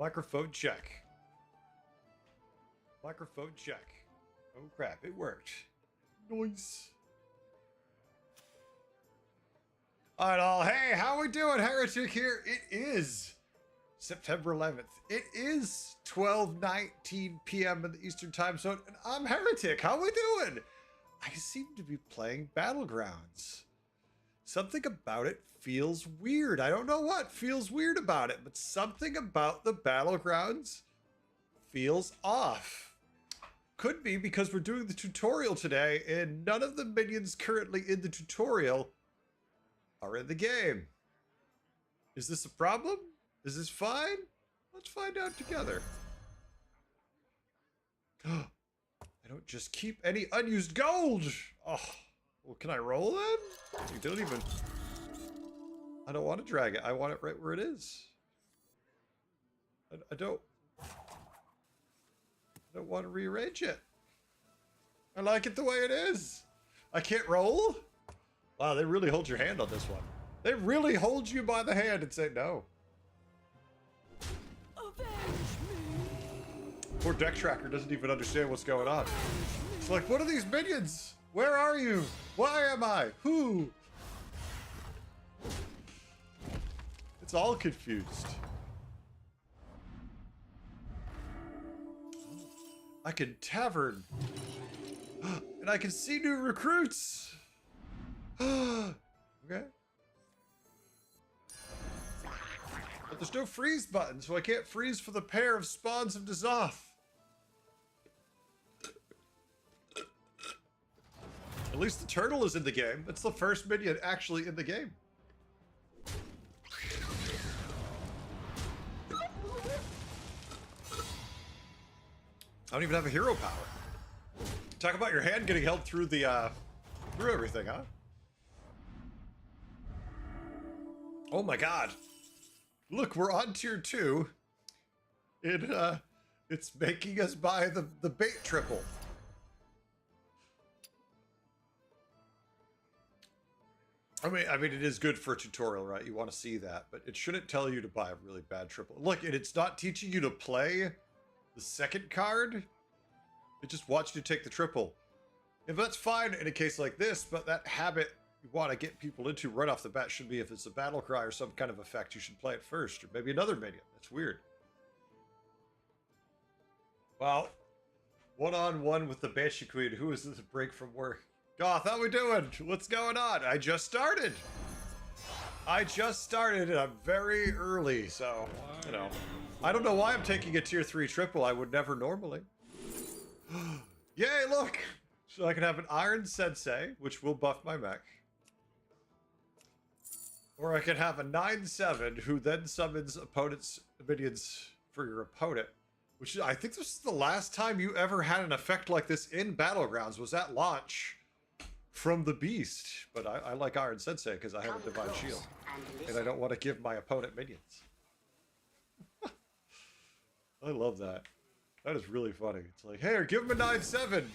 Microphone check. Microphone check. Oh crap, it worked. Nice. Alright all, hey, how we doing? Heretic here. It is September 11th. It is 12:19 p.m. in the Eastern Time Zone, and I'm Heretic. How we doing? I seem to be playing Battlegrounds. Something about it feels weird. I don't know what feels weird about it, but something about the Battlegrounds feels off. Could be because we're doing the tutorial today, and none of the minions currently in the tutorial are in the game. Is this a problem? Is this fine? Let's find out together. I don't just keep any unused gold. Oh, well, can I roll then? You don't even. I don't want to drag it. I want it right where it is. I don't want to rearrange it. I like it the way it is. I can't roll? Wow, they really hold your hand on this one. They really hold you by the hand and say no. Poor deck tracker doesn't even understand what's going on. It's like, what are these minions? Where are you? Why am I? Who? It's all confused. I can tavern. And I can see new recruits. Okay. But there's no freeze button, so I can't freeze for the pair of spawns of N'Zoth. At least the turtle is in the game. It's the first minion actually in the game. I don't even have a hero power. Talk about your hand getting held through the, through everything, huh? Oh my god. Look, we're on tier 2. It's making us buy the bait triple. I mean, it is good for a tutorial, right? You want to see that, but it shouldn't tell you to buy a really bad triple. Look, and it's not teaching you to play the second card. It just wants you to take the triple. And that's fine in a case like this, but that habit you want to get people into right off the bat should be if it's a battle cry or some kind of effect, you should play it first, or maybe another minion. That's weird. Well, one-on-one with the Banshee Queen. Who is this break from work? Goth, how we doing? What's going on? I just started. And I'm very early, so, you know. I don't know why I'm taking a tier 3 triple. I would never normally. Yay, look! So I can have an Iron Sensei, which will buff my mech. Or I can have a 9/7, who then summons opponent's minions for your opponent. Which I think this is the last time you ever had an effect like this in Battlegrounds, was at launch from the Beast. But I like Iron Sensei because I have a Divine Shield. And I don't want to give my opponent minions. I love that. That is really funny. It's like, hey, give him a 9/7.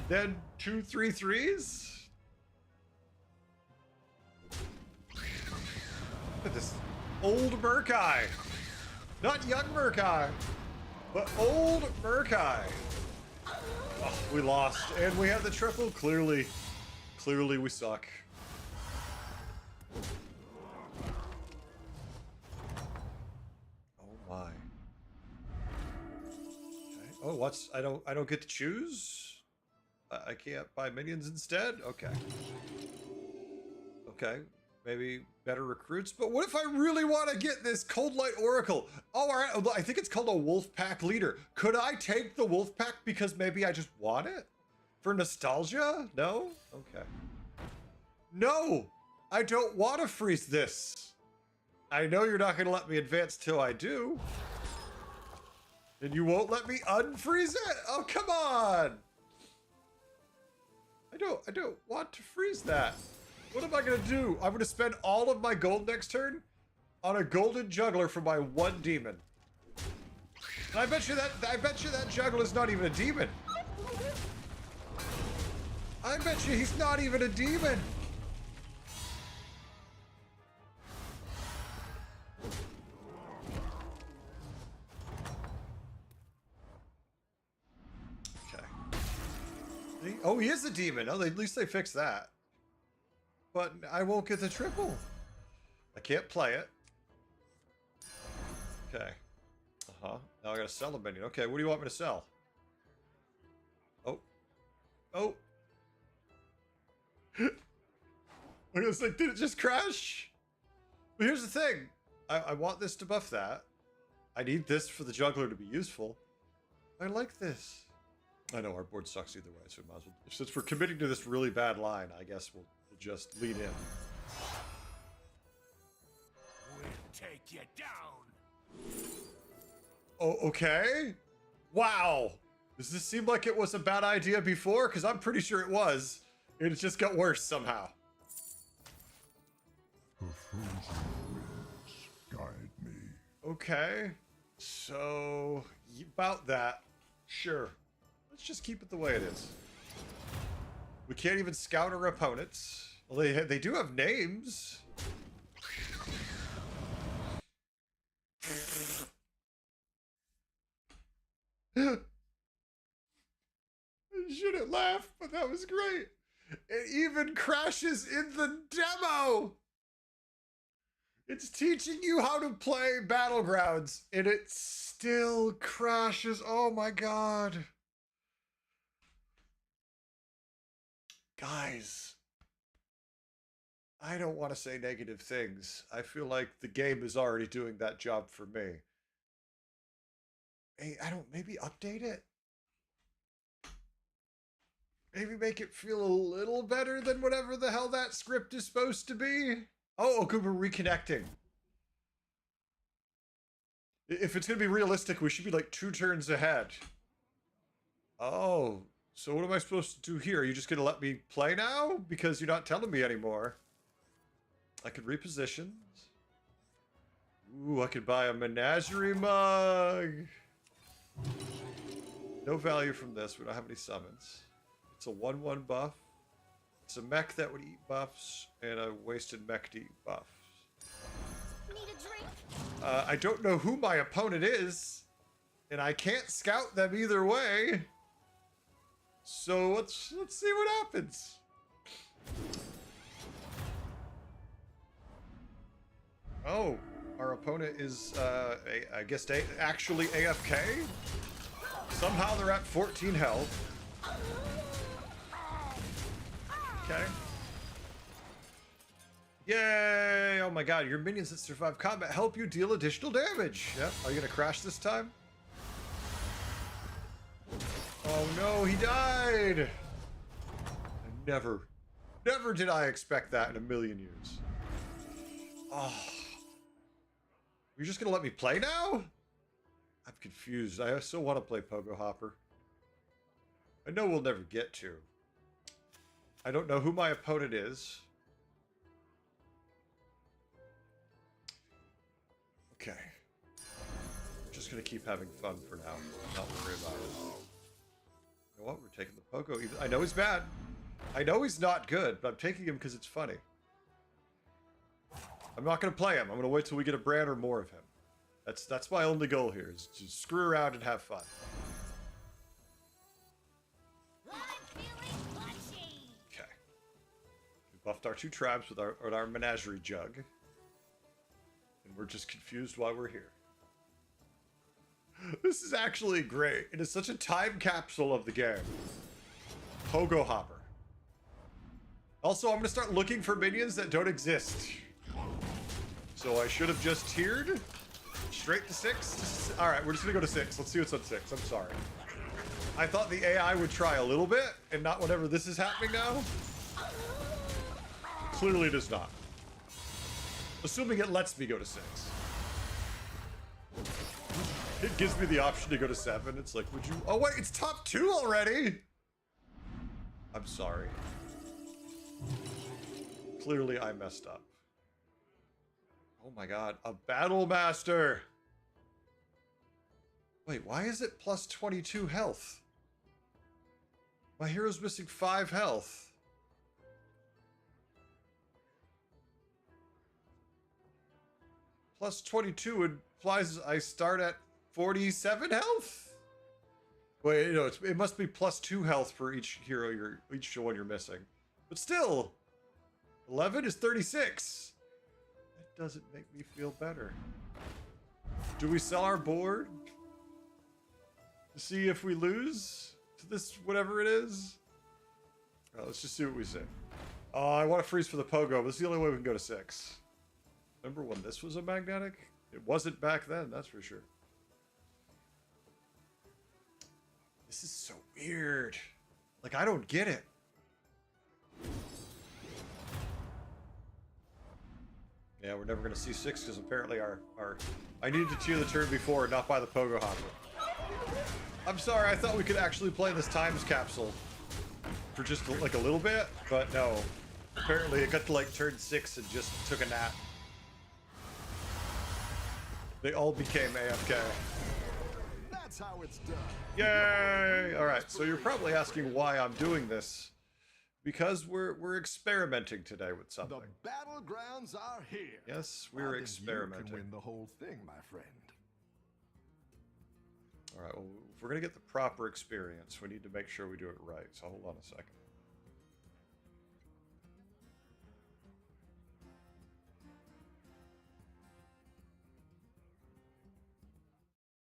Then 2 3/3s? Look at this old Murkai. Not young Murkai, but old Murkai. Oh, we lost. And we had the triple. Clearly we suck. Oh my. Okay. Oh, what's I don't get to choose? I can't buy minions instead? Okay. Okay. Maybe better recruits, but what if I really want to get this Cold Light Oracle? Oh, all right, I think it's called a Wolf Pack Leader. Could I take the Wolf Pack because maybe I just want it? For nostalgia? No? Okay. No! I don't want to freeze this. I know you're not going to let me advance till I do. And you won't let me unfreeze it? Oh, come on! I don't want to freeze that. What am I gonna do? I'm gonna spend all of my gold next turn on a golden juggler for my one demon. And I bet you that juggler is not even a demon. I bet you he's not even a demon. Oh, he is a demon. Oh, at least they fixed that. But I won't get the triple. I can't play it. Okay. Uh-huh. Now I gotta sell a minion. Okay, what do you want me to sell? Oh. Oh. I was like, did it just crash? But here's the thing. I want this to buff that. I need this for the juggler to be useful. I like this. I know our board sucks either way, so we might as well. Since we're committing to this really bad line, I guess we'll just lean in. We'll take you down. Oh, okay. Wow. Does this seem like it was a bad idea before? Because I'm pretty sure it was. It just got worse somehow. The frozen winds guide me. Okay. So, about that. Sure. Let's just keep it the way it is. We can't even scout our opponents. Well, they do have names. I shouldn't laugh, but that was great. It even crashes in the demo. It's teaching you how to play Battlegrounds, and it still crashes. Oh my god. Guys, I don't want to say negative things. I feel like the game is already doing that job for me. Hey, maybe update it? Maybe make it feel a little better than whatever the hell that script is supposed to be? Oh, okay, we're reconnecting. If it's going to be realistic, we should be like 2 turns ahead. Oh, so what am I supposed to do here? Are you just going to let me play now? Because you're not telling me anymore. I could reposition. Ooh, I could buy a menagerie mug. No value from this. We don't have any summons. It's a 1/1 buff. It's a mech that would eat buffs, and a wasted mech to eat buffs. Need a drink? I don't know who my opponent is, and I can't scout them either way. So let's see what happens. Oh, our opponent is, I guess, actually AFK? Somehow they're at 14 health. Okay. Yay! Oh my god, your minions that survive combat help you deal additional damage. Yep. Are you gonna crash this time? Oh no, he died! Never did I expect that in a million years. Oh. You're just gonna let me play now? I'm confused. I still want to play Pogo Hopper. I know we'll never get to. I don't know who my opponent is. Okay. I'm just gonna keep having fun for now. Not worry about it. You know what? We're taking the Pogo. I know he's bad. I know he's not good, but I'm taking him because it's funny. I'm not gonna play him. I'm gonna wait till we get a brand or more of him. That's my only goal here, is to screw around and have fun. I'm feeling punchy. Okay. We buffed our 2 tribes with our menagerie jug. And we're just confused why we're here. This is actually great. It is such a time capsule of the game. Pogo Hopper. Also, I'm going to start looking for minions that don't exist. So I should have just tiered. Straight to 6? Alright, we're just going to go to 6. Let's see what's on 6. I'm sorry. I thought the AI would try a little bit, and not whenever this is happening now. Clearly it does not. Assuming it lets me go to 6. It gives me the option to go to 7. It's like, would you... Oh, wait, it's top 2 already? I'm sorry. Clearly I messed up. Oh my god, a Battle Master! Wait, why is it plus 22 health? My hero's missing 5 health. Plus 22 implies I start at 47 health? Wait, you know, it must be +2 health for each hero each one you're missing. But still, 11 is 36. That doesn't make me feel better. Do we sell our board to see if we lose to this whatever it is? Let's just see what we say. Oh, I want to freeze for the pogo, but this is the only way we can go to 6. Remember when this was a magnetic? It wasn't back then, that's for sure. This is so weird. Like, I don't get it. Yeah, we're never going to see 6 because apparently our... I needed to cheer the turn before, not buy the pogo hopper. I'm sorry, I thought we could actually play this times capsule for just like a little bit, but no. Apparently it got to like turn 6 and just took a nap. They all became AFK. That's how it's done. Yay! Alright, so you're probably asking why I'm doing this. Because we're experimenting today with something. The battlegrounds are here. Yes, I we're think experimenting. You can win the whole thing, my friend. Alright, well, if we're gonna get the proper experience, we need to make sure we do it right. So hold on a second.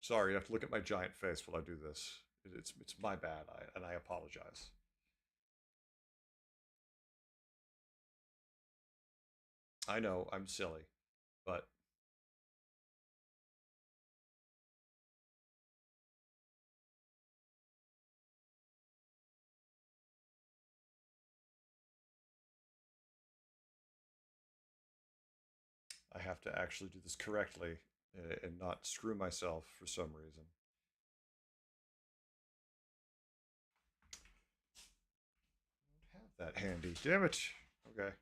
Sorry, you have to look at my giant face while I do this. It's my bad, and I apologize. I know, I'm silly, but... I have to actually do this correctly and not screw myself for some reason. I don't have that handy. Damn it. Okay.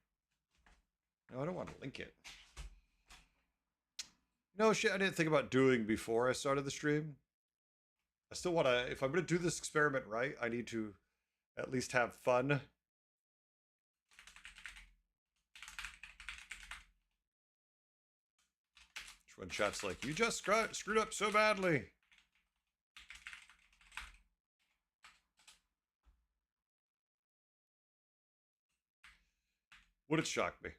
No, I don't want to link it. No, shit I didn't think about doing before I started the stream. I still want to... If I'm going to do this experiment right, I need to at least have fun. When chat's like, you just screwed up so badly. Would it shock me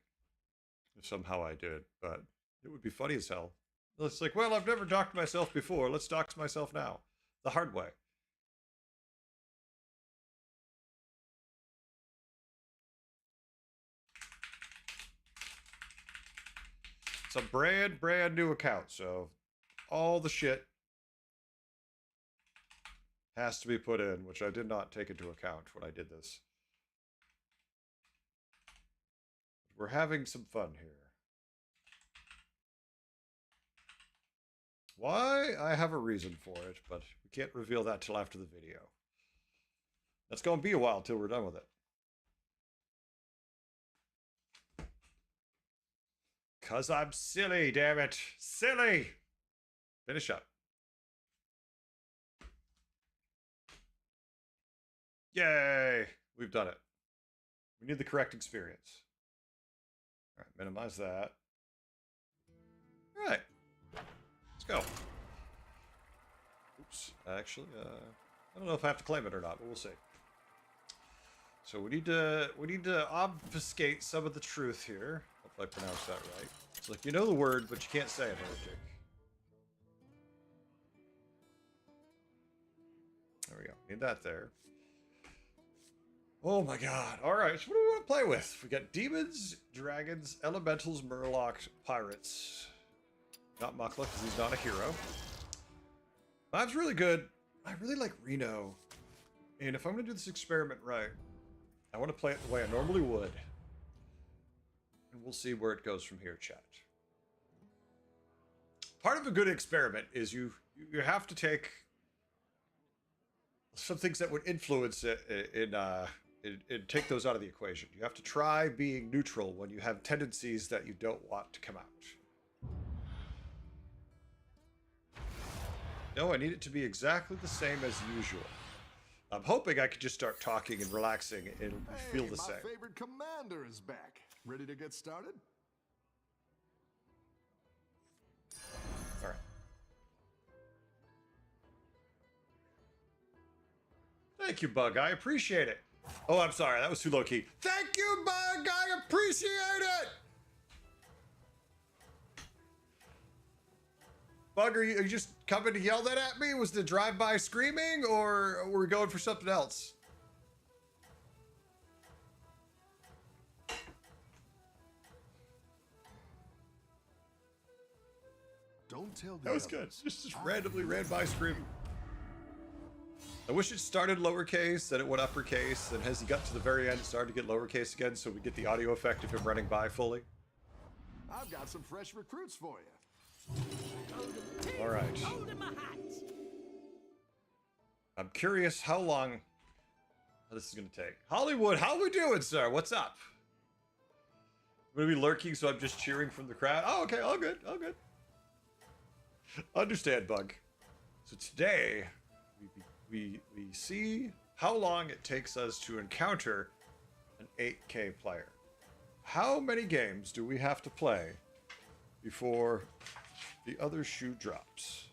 if somehow I did, but it would be funny as hell. It's like, well, I've never doxed myself before. Let's dox myself now. The hard way. It's a brand new account, so all the shit has to be put in, which I did not take into account when I did this. We're having some fun here. Why? I have a reason for it, but we can't reveal that till after the video. That's going to be a while till we're done with it. 'Cause I'm silly, damn it. Silly! Finish up. Yay! We've done it. We need the correct experience. Alright, minimize that. Alright. Let's go. Oops. Actually, I don't know if I have to claim it or not, but we'll see. So we need to obfuscate some of the truth here. Hopefully I pronounced that right. It's like, you know the word, but you can't say it, heretic. There we go. Need that there. Oh my god. Alright, so what do we want to play with? We got demons, dragons, elementals, murlocs, pirates. Not Muckla, because he's not a hero. Vibe's really good. I really like Reno. And if I'm going to do this experiment right, I want to play it the way I normally would. And we'll see where it goes from here, chat. Part of a good experiment is you have to take some things that would influence it and take those out of the equation. You have to try being neutral when you have tendencies that you don't want to come out. No, I need it to be exactly the same as usual. I'm hoping I could just start talking and relaxing and it'll feel the same. My favorite commander is back. Ready to get started? All right. Thank you, Bug. I appreciate it. Oh, I'm sorry. That was too low key. Thank you, Bug. I appreciate it. Bug, are you just coming to yell that at me? Was the drive-by screaming, or were we going for something else? Don't tell the That was others. good. Just randomly ran by screaming. I wish it started lowercase, then it went uppercase, and as he got to the very end, it started to get lowercase again, so we get the audio effect of him running by fully. I've got some fresh recruits for you. All right. Hold my hat. I'm curious how long this is going to take. Hollywood, how we doing, sir? What's up? I'm going to be lurking, so I'm just cheering from the crowd. Oh, okay. All good. All good. Understand, Bug. So today, we see how long it takes us to encounter an 8K player. How many games do we have to play before the other shoe drops?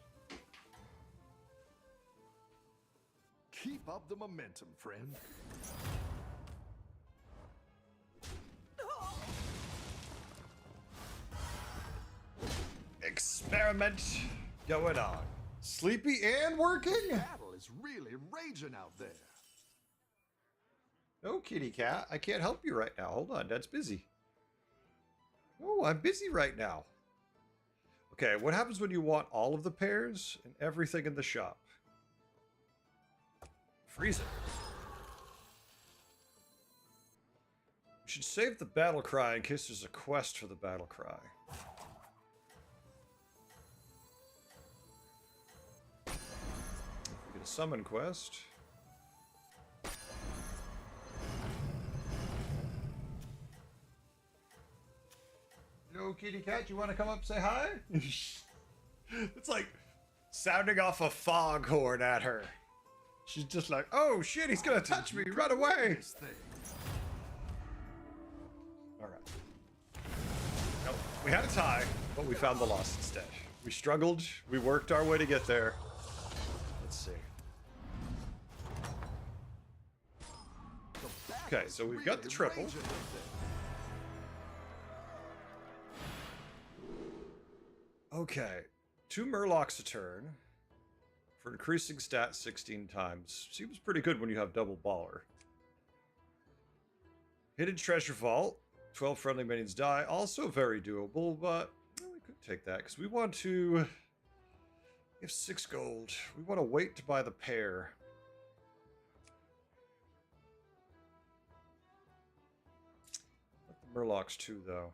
Keep up the momentum, friend. Experiment going on. Sleepy and working? Battle is really raging out there. No, kitty cat. I can't help you right now. Hold on. Dad's busy. Oh, I'm busy right now. Okay, what happens when you want all of the pairs and everything in the shop? Freeze it. We should save the battle cry in case there's a quest for the battle cry. We get a summon quest. Hello, kitty cat. You want to come up and say hi? It's like sounding off a foghorn at her. She's just like, oh shit, he's gonna touch me. Run away. This thing. All right. Nope. We had a tie, but we found the loss instead. We struggled. We worked our way to get there. Let's see. The battle Okay, is so we've got the really triple. raging out there. Okay, 2 Murlocs a turn for increasing stats 16 times. Seems pretty good when you have double baller. Hidden Treasure Vault, 12 friendly minions die. Also very doable, but we could take that because we want to. We have 6 gold. We want to wait to buy the pair. Like the Murlocs too, though.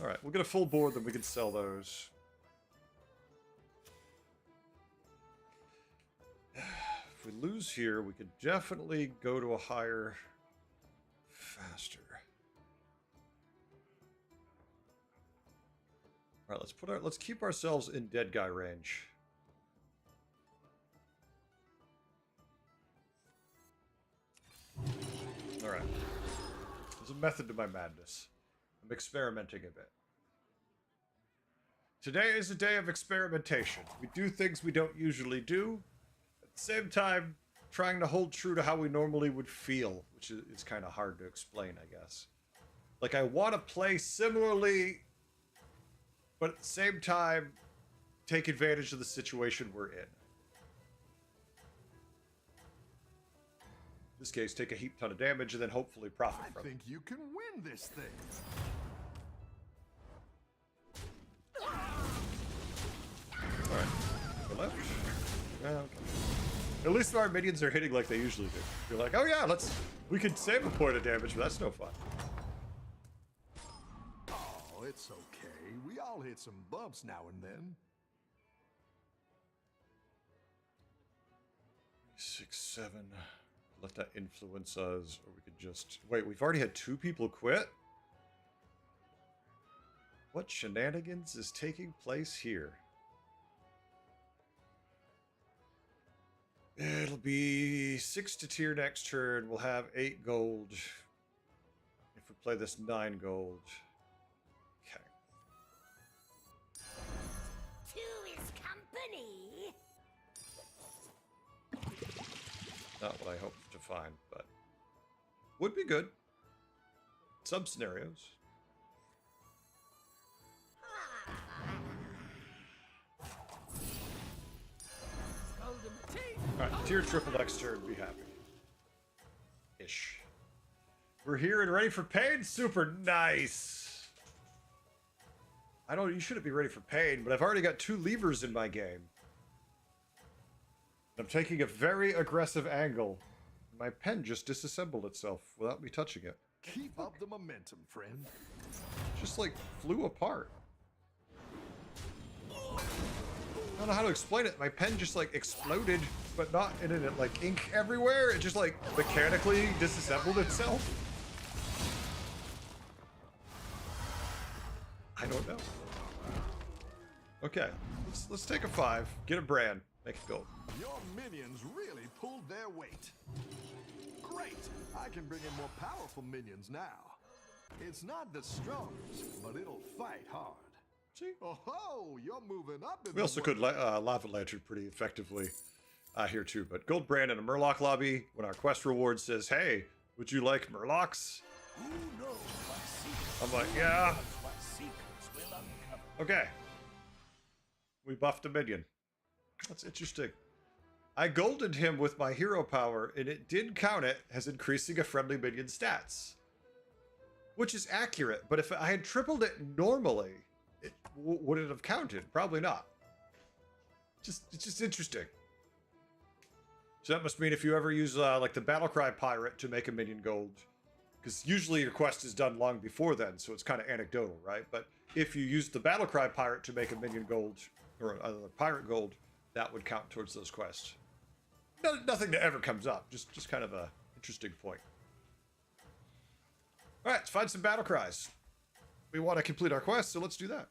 All right, we'll get a full board, then we can sell those. If we lose here, we could definitely go to a higher faster. All right, let's keep ourselves in dead guy range. All right. There's a method to my madness. I'm experimenting a bit. Today is a day of experimentation. We do things we don't usually do. At the same time, trying to hold true to how we normally would feel, which is kind of hard to explain, I guess. Like, I want to play similarly, but at the same time, take advantage of the situation we're in. In this case, take a heap ton of damage and then hopefully profit I from it. think you can win this thing. Alright. Go left. Yeah, okay. At least our minions are hitting like they usually do. You're like, oh yeah, we could save a point of damage, but that's no fun. Oh, it's okay. We all hit some bumps now and then. 6, 7. Let that influence us, or we could just... Wait, we've already had 2 people quit? What shenanigans is taking place here? It'll be 6 to tier next turn. We'll have 8 gold. If we play this 9 gold. Okay. Not what I hoped to find, but would be good. Some scenarios. Alright, tier triple X turn, be happy. Ish. We're here and ready for pain? Super nice! I don't, you shouldn't be ready for pain, but I've already got 2 levers in my game. I'm taking a very aggressive angle. My pen just disassembled itself without me touching it. Keep up the momentum, friend. Just like flew apart. I don't know how to explain it. My pen just like exploded, but not in it like ink everywhere. It just like mechanically disassembled itself. I don't know. Okay, let's take a 5, get a brand, make it gold. Your minions really pulled their weight. Great! I can bring in more powerful minions now. It's not the strongest, but it'll fight hard. See? Oh, you're moving up. We also could lava lantern pretty effectively here too. But gold brand in a Murloc lobby when our quest reward says, "Hey, would you like Murlocs?" Who knows what secrets? I'm like, yeah. What secrets will uncover? Okay. We buffed a minion. That's interesting. I golded him with my hero power, and it did count it as increasing a friendly minion stats. Which is accurate, but if I had tripled it normally, it would it have counted? Probably not. It's just interesting. So that must mean if you ever use like the Battlecry Pirate to make a minion gold, because usually your quest is done long before then, so it's kind of anecdotal, right? But if you use the Battlecry Pirate to make a minion gold, or a pirate gold, that would count towards those quests. Nothing that ever comes up, just kind of a interesting point. All right, let's find some battle cries. We want to complete our quest, so let's do that.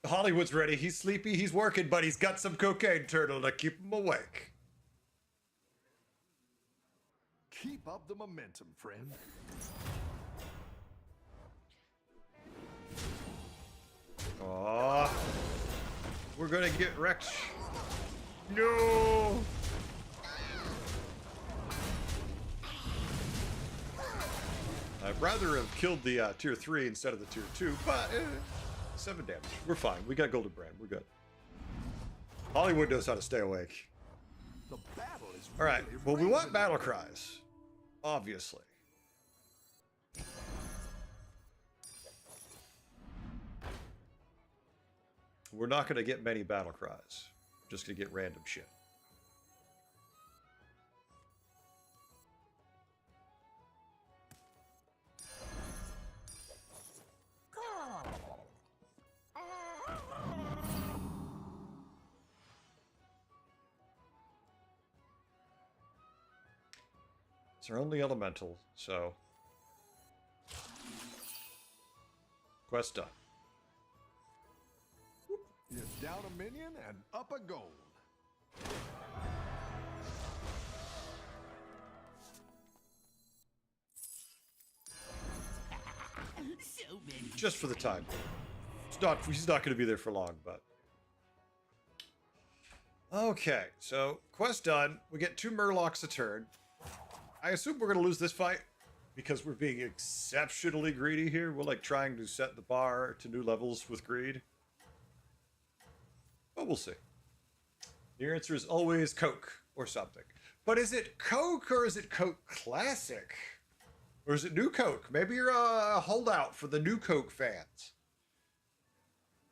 Hollywood's ready. He's sleepy. He's working, but he's got some cocaine turtle to keep him awake. Keep up the momentum, friend. Aww. We're gonna get wrecked. No! I'd rather have killed the tier 3 instead of the tier 2, but 7 damage. We're fine. We got golden brand. We're good. Hollywood knows how to stay awake. The battle is All right. really Well, we want raging. battle cries, obviously. We're not going to get many battle cries. We're just going to get random shit. It's our only elemental, so quest done. You're down a minion and up a gold. So many. Just for the time. He's not going to be there for long, but okay. So quest done. We get 2 Murlocs a turn. I assume we're going to lose this fight because we're being exceptionally greedy here. We're like trying to set the bar to new levels with greed. But we'll see. The answer is always Coke or something. But is it Coke or is it Coke Classic? Or is it New Coke? Maybe you're a holdout for the New Coke fans.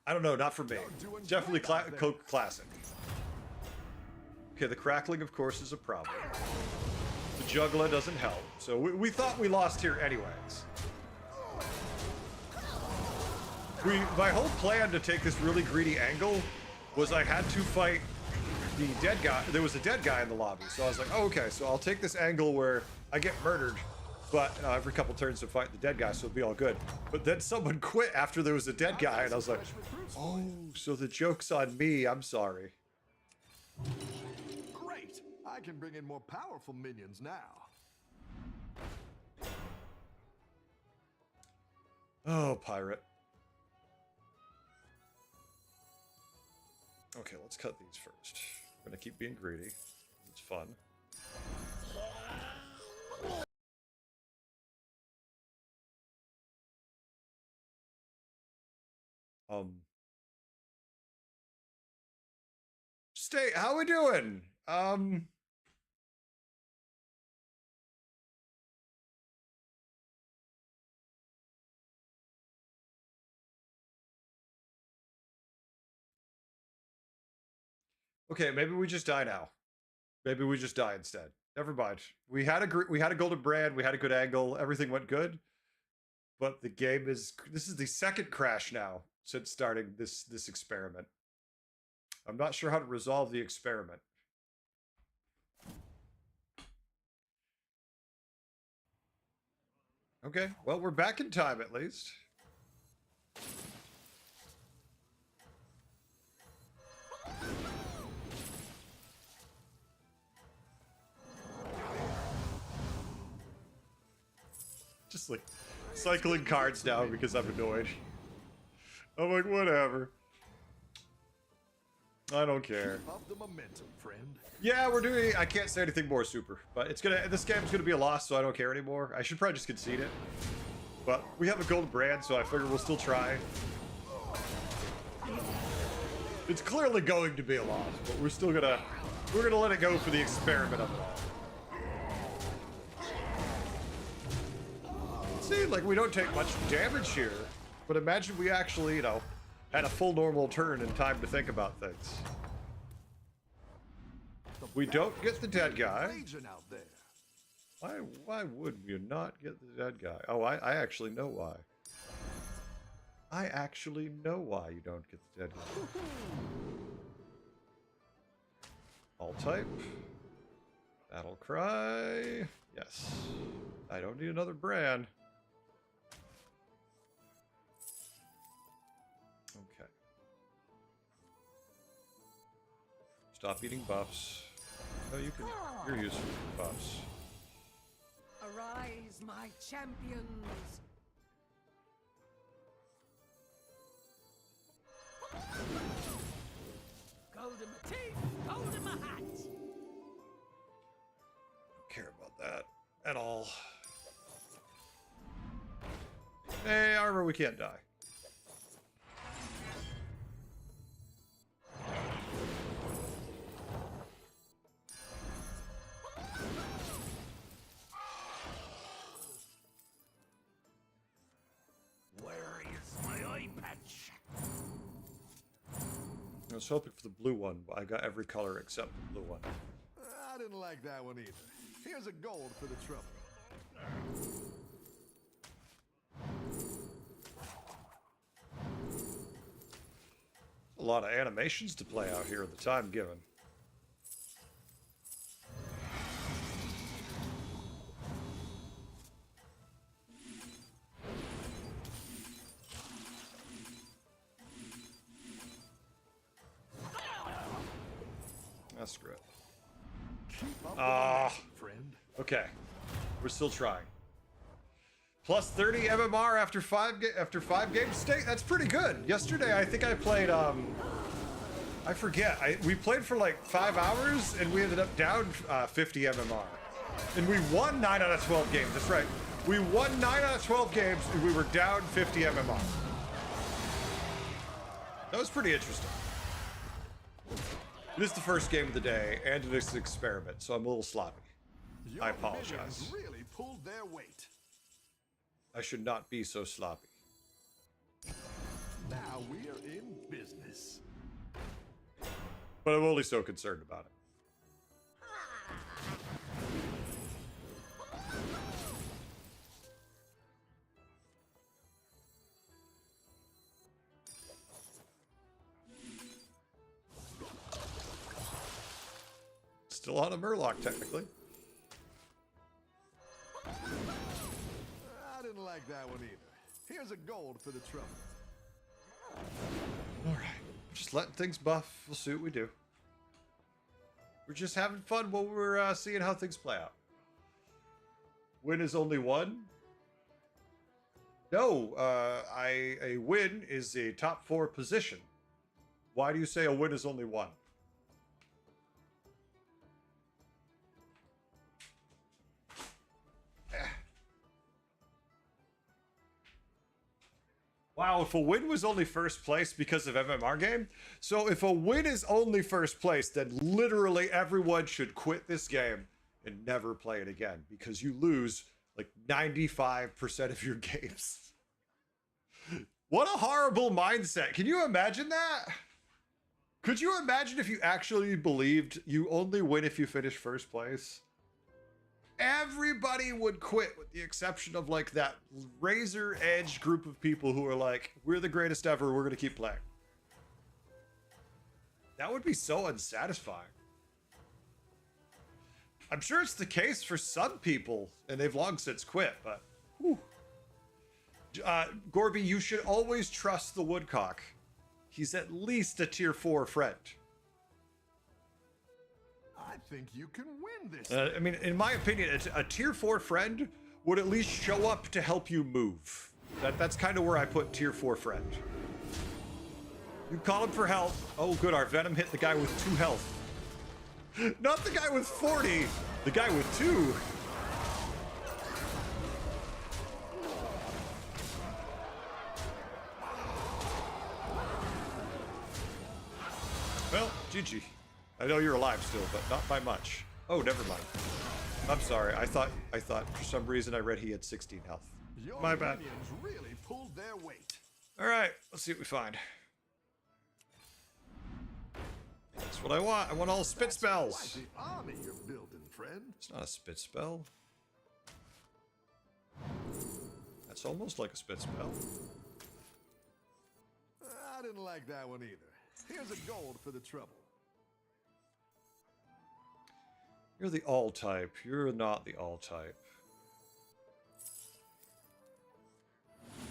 I don't know, not for me. It's definitely Coke Classic. Okay, the crackling, of course, is a problem. The juggler doesn't help. So we thought we lost here anyways. My whole plan to take this really greedy angle was I had to fight the dead guy. There was a dead guy in the lobby. So I was like, oh, okay, so I'll take this angle where I get murdered, but every couple turns to fight the dead guy, so it'll be all good. But then someone quit after there was a dead guy, and I was like, oh, so the joke's on me. I'm sorry. Great! I can bring in more powerful minions now. Oh, pirate. Okay, let's cut these first. We're gonna keep being greedy. It's fun. Stay, how we doing? Okay, maybe we just die now. Maybe we just die instead. Never mind. We had a golden brand, we had a good angle, everything went good. But the game is, this is the second crash now since starting this experiment. I'm not sure how to resolve the experiment. Okay, well, we're back in time at least. Just like cycling cards now because I'm annoyed. I'm like, whatever. I don't care. Keep up the momentum, friend. Yeah, we're doing. I can't say anything more super, but it's gonna. This game's gonna be a loss, so I don't care anymore. I should probably just concede it. But we have a golden brand, so I figure we'll still try. It's clearly going to be a loss, but we're still gonna. We're gonna let it go for the experiment of it all. See, like we don't take much damage here, but imagine we actually, you know, had a full normal turn and time to think about things. We don't get the dead guy. Raging out there. Why would you not get the dead guy? Oh, I actually know why. I actually know why you don't get the dead guy. All type. Battle cry. Yes. I don't need another brand. Okay. Stop eating buffs. Oh, you can. You're useful for buffs. Arise, my champions! Gold in my teeth, gold in my hat! Don't care about that at all. Hey, armor, we can't die. Where is my eye patch? I was hoping for the blue one, but I got every color except the blue one. I didn't like that one either. Here's a gold for the trouble. A lot of animations to play out here at the time given. That's great. Keep up the Ah. momentum, friend. Okay, we're still trying. Plus 30 MMR after five games state. That's pretty good. Yesterday, I think I played. I forget. We played for like 5 hours, and we ended up down 50 MMR, and we won 9 out of 12 games. That's right. We won 9 out of 12 games, and we were down 50 MMR. That was pretty interesting. It is the first game of the day, and it is an experiment, so I'm a little sloppy. Your I apologize. minions really pulled their weight. I should not be so sloppy. Now we're in business. But I'm only so concerned about it. Still on a Murloc, technically. I didn't like that one either. Here's a gold for the trouble. Alright. Just letting things buff. We'll see what we do. We're just having fun while we're seeing how things play out. Win is only one? No, a win is a top 4 position. Why do you say a win is only one? Wow, if a win was only first place because of MMR game, so if a win is only first place, then literally everyone should quit this game and never play it again because you lose like 95% of your games. What a horrible mindset. Can you imagine that? Could you imagine if you actually believed you only win if you finish first place? Everybody would quit with the exception of like that razor edge group of people who are like, we're the greatest ever, we're gonna keep playing. That would be so unsatisfying. I'm sure it's the case for some people and they've long since quit, but whew. Gorby, you should always trust the Woodcock. He's at least a tier 4 friend. I think you can win this. I mean, in my opinion, a tier 4 friend would at least show up to help you move. That's kind of where I put tier 4 friend. You call him for help. Oh, good. Our Venom hit the guy with 2 health. Not the guy with 40. The guy with 2. Well, GG. I know you're alive still, but not by much. Oh, never mind. I'm sorry. I thought for some reason I read he had 16 health. Your My bad. minions really pulled their weight. All right, let's see what we find. That's what I want. I want all spit spells. Quite the army you're building, friend. It's not a spit spell. That's almost like a spit spell. I didn't like that one either. Here's a gold for the trouble. You're the all type. You're not the all type.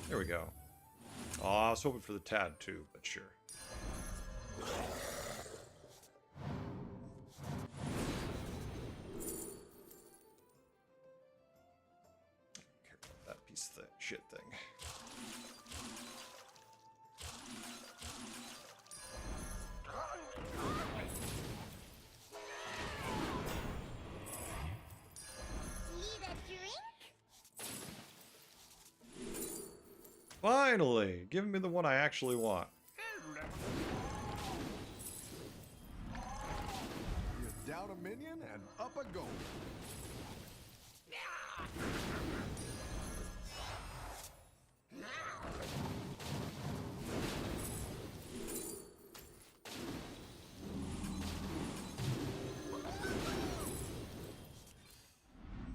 There we go. Oh, I was hoping for the Tad too, but sure. Care about that piece of shit thing. Need a drink? Finally! Give me the one I actually want. You're down a minion and up a gold.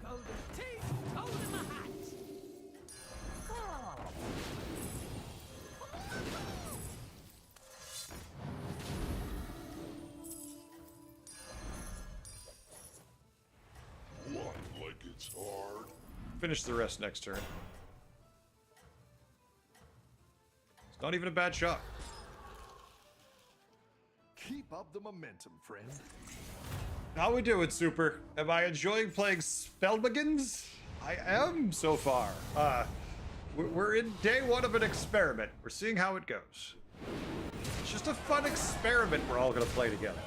Golden teeth, golden my hat. Like it's hard. Finish the rest next turn. It's not even a bad shot. Keep up the momentum, friend. How we doing, Super? Am I enjoying playing Spellbagins? I am so far. We're in day 1 of an experiment. We're seeing how it goes. It's just a fun experiment we're all gonna play together.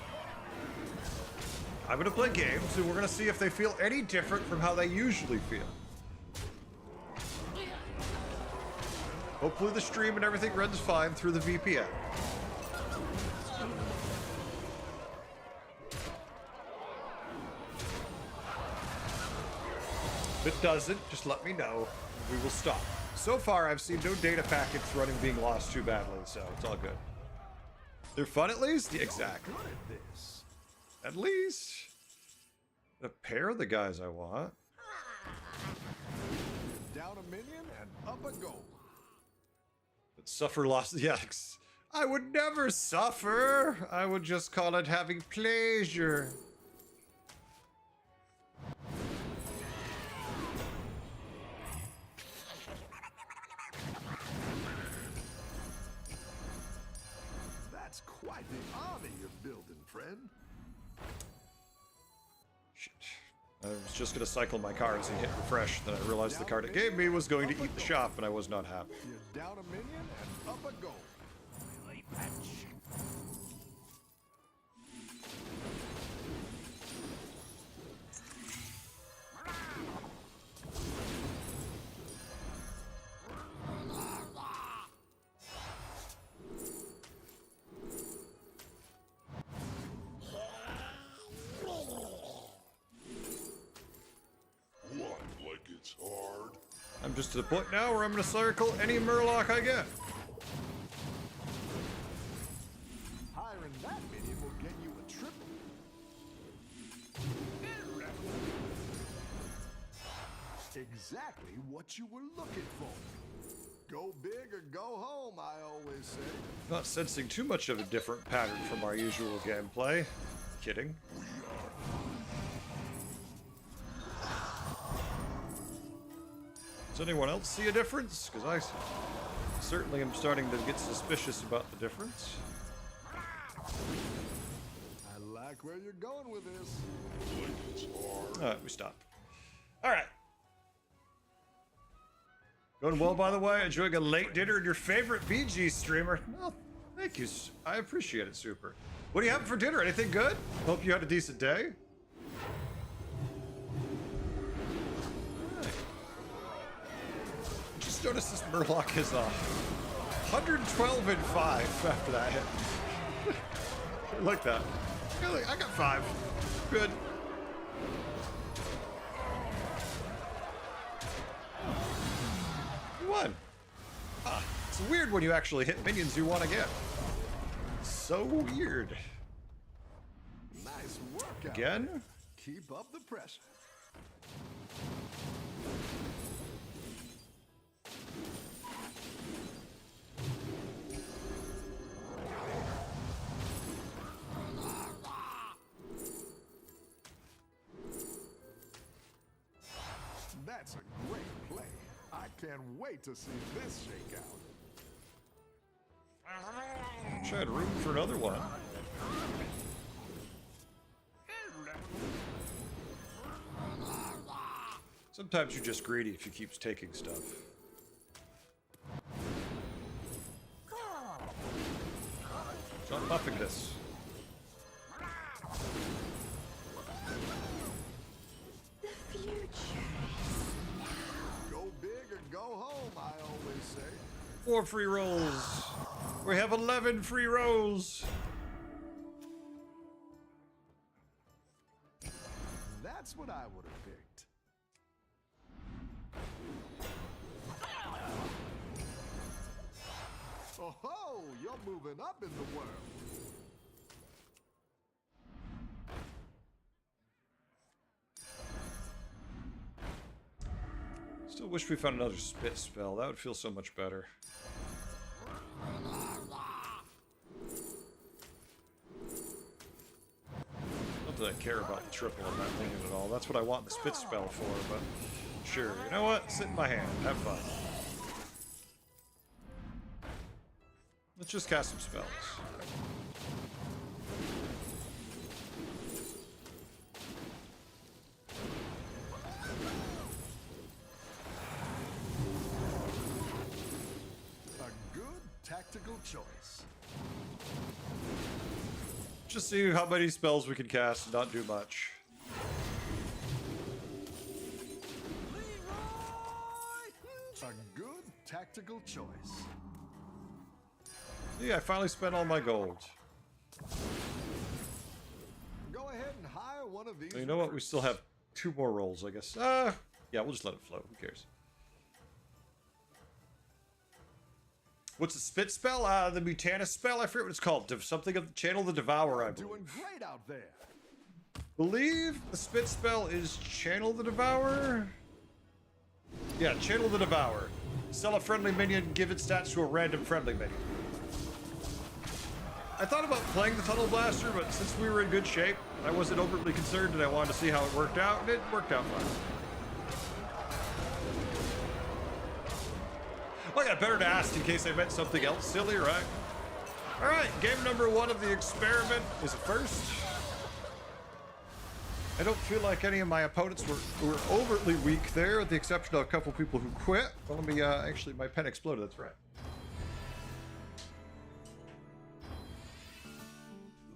I'm gonna play games and we're gonna see if they feel any different from how they usually feel. Hopefully the stream and everything runs fine through the VPN. If it doesn't, just let me know. We will stop. So far, I've seen no data packets running being lost too badly, so it's all good. They're fun at least? Yeah, exactly. Good at this. At least. A pair of the guys I want. Down a minion and up a gold. But suffer loss. Yes. I would never suffer. I would just call it having pleasure. That's quite the army you're building, friend. Shit. I was just going to cycle my cards and hit refresh, then I realized the card it gave me was going to eat the shop, and I was not happy. You're down a minion and up a gold. Eye patch. just to the point now where I'm going to circle any Murloc I get. Hiring that minion will get you a triple. Exactly what you were looking for. Go big or go home, I always say. Not sensing too much of a different pattern from our usual gameplay. Kidding. Does anyone else see a difference? Because I certainly am starting to get suspicious about the difference. I like where you're going with this. Like it's hard. Alright, we stop. Alright. Going well, by the way. Enjoying a late dinner and your favorite BG streamer. Well, thank you. I appreciate it, super. What do you have for dinner? Anything good? Hope you had a decent day. Just noticed this Murloc is 112 and 5 after that hit. Like that. I got 5. Good. You won. It's weird when you actually hit minions you want to get. So weird. Nice workout. Again? Keep up the pressure. That's a great play. I can't wait to see this shake out. Wish I had room for another one. Sometimes you're just greedy if you keep taking stuff. Stop buffing this. The future. Go big or go home, I always say. 4 free rolls. We have 11 free rolls. That's what I would have picked. Oh ho! You're moving up in the world. Still wish we found another spit spell. That would feel so much better. Not that I care about the triple on that minion at all. That's what I want the spit spell for, but sure. You know what? Sit in my hand. Have fun. Let's just cast some spells. A good tactical choice. Just see how many spells we can cast and not do much. A good tactical choice. Yeah, I finally spent all my gold. Go ahead and hire one of these. You know what? We recruits. still have 2 more rolls, I guess. Yeah, we'll just let it flow. Who cares? What's the spit spell? The Mutanus spell? I forget what it's called. Something of Channel the Devourer, I believe. Doing great out there. Believe the spit spell is Channel the Devourer? Yeah, Channel the Devourer. Sell a friendly minion, give its stats to a random friendly minion. I thought about playing the Tunnel Blaster, but since we were in good shape, I wasn't overly concerned and I wanted to see how it worked out, and it worked out fine. Well, I got better to ask in case I meant something else silly, right? Alright, game number 1 of the experiment is a first. I don't feel like any of my opponents were overtly weak there, with the exception of a couple people who quit. Well, let me, actually, my pen exploded, that's right.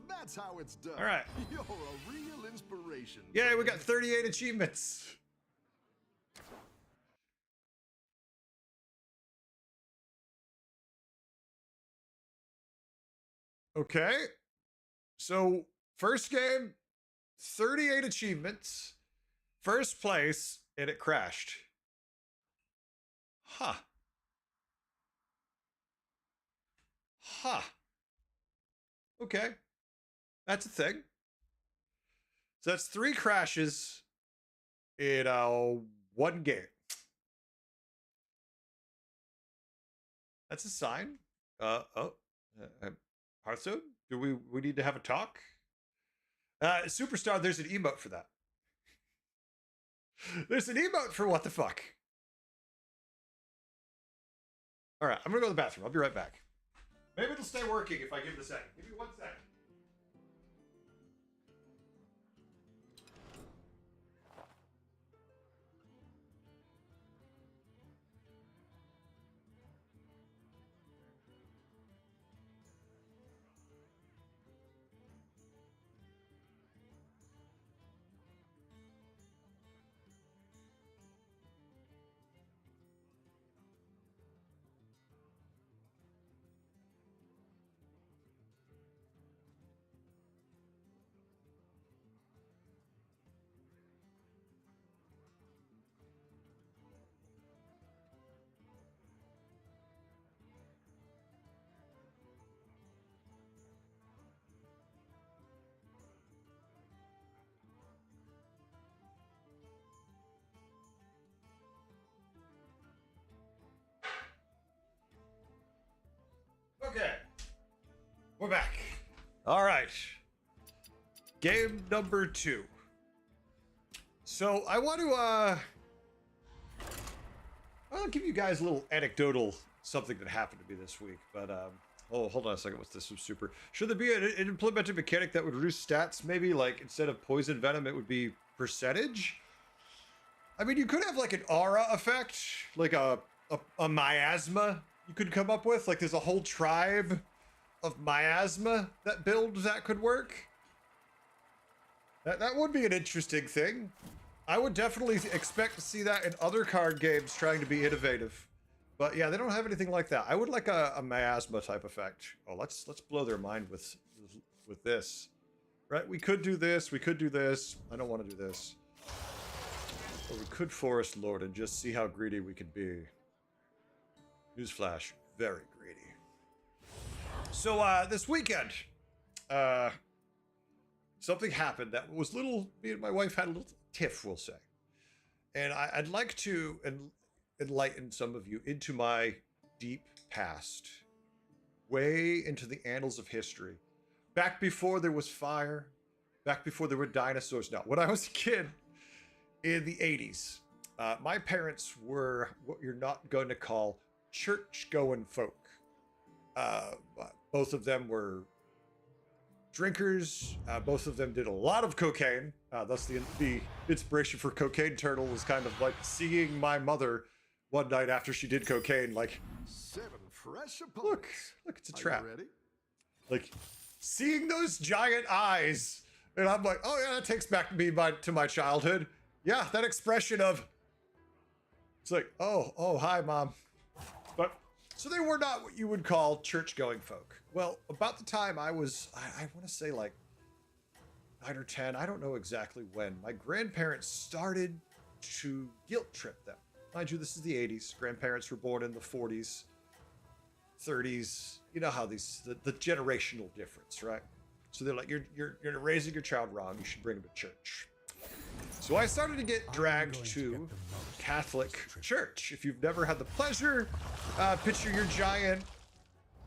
That's how it's done. All right. You're a real inspiration. Yeah, we got 38 achievements. Okay. So, first game, 38 achievements, first place, and it crashed. Huh. Huh. Okay. That's a thing. So that's 3 crashes in one game. That's a sign. Hearthstone? Do we need to have a talk? Superstar, there's an emote for that. There's an emote for what the fuck. All right, I'm gonna go to the bathroom. I'll be right back. Maybe it'll stay working if I give it a second. Give me 1 second. Okay. We're back. All right. Game number 2. So I want to I'll give you guys a little anecdotal something that happened to me this week. But oh, hold on a second. What's this? Some super. Should there be an implemented mechanic that would reduce stats? Maybe like instead of poison venom, it would be percentage. I mean, you could have like an aura effect, like a miasma. You could come up with like there's a whole tribe of miasma that builds that could work. That would be an interesting thing. I would definitely expect to see that in other card games trying to be innovative. But yeah, they don't have anything like that. I would like a miasma type effect. Oh, let's blow their mind with this. Right? We could do this. We could do this. I don't want to do this. But we could Forest Lord and just see how greedy we could be. Newsflash, very greedy. So this weekend, something happened that was me and my wife had a little tiff, we'll say. And I'd like to enlighten some of you into my deep past, way into the annals of history. Back before there was fire, back before there were dinosaurs. No, when I was a kid in the 80s, my parents were what you're not going to call church-going folk. Both of them were drinkers. Both of them did a lot of cocaine. Thus the inspiration for Cocaine Turtle was kind of like seeing my mother one night after she did cocaine, like, 7 fresh opponents. Look, it's a trap. Are you ready? Like, seeing those giant eyes, and I'm like, oh yeah, that takes back me to my childhood. Yeah, that expression of, it's like, oh, hi, Mom. But, so they were not what you would call church-going folk. Well, about the time I was, I want to say like 9 or 10, I don't know exactly when, my grandparents started to guilt trip them. Mind you, this is the 80s. Grandparents were born in the 40s, 30s. You know how the generational difference, right? So they're like, you're raising your child wrong. You should bring him to church. So I started to get dragged to Catholic church. If you've never had the pleasure, picture your giant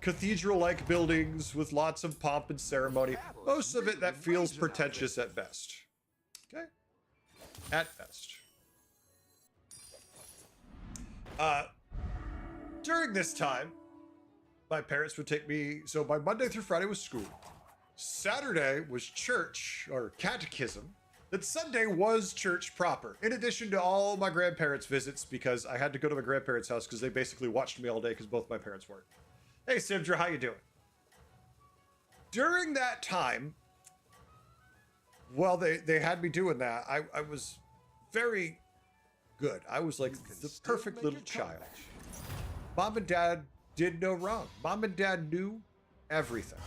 cathedral-like buildings with lots of pomp and ceremony. Most of it that feels pretentious at best. Okay? At best. During this time, my parents would take me, so my Monday through Friday was school. Saturday was church, or catechism. Then Sunday was church proper, in addition to all my grandparents' visits, because I had to go to my grandparents' house because they basically watched me all day because both my parents worked. Hey, Simdra, how you doing? During that time, while they had me doing that, I was very good. I was like the perfect little child. Mom and Dad did no wrong. Mom and Dad knew everything.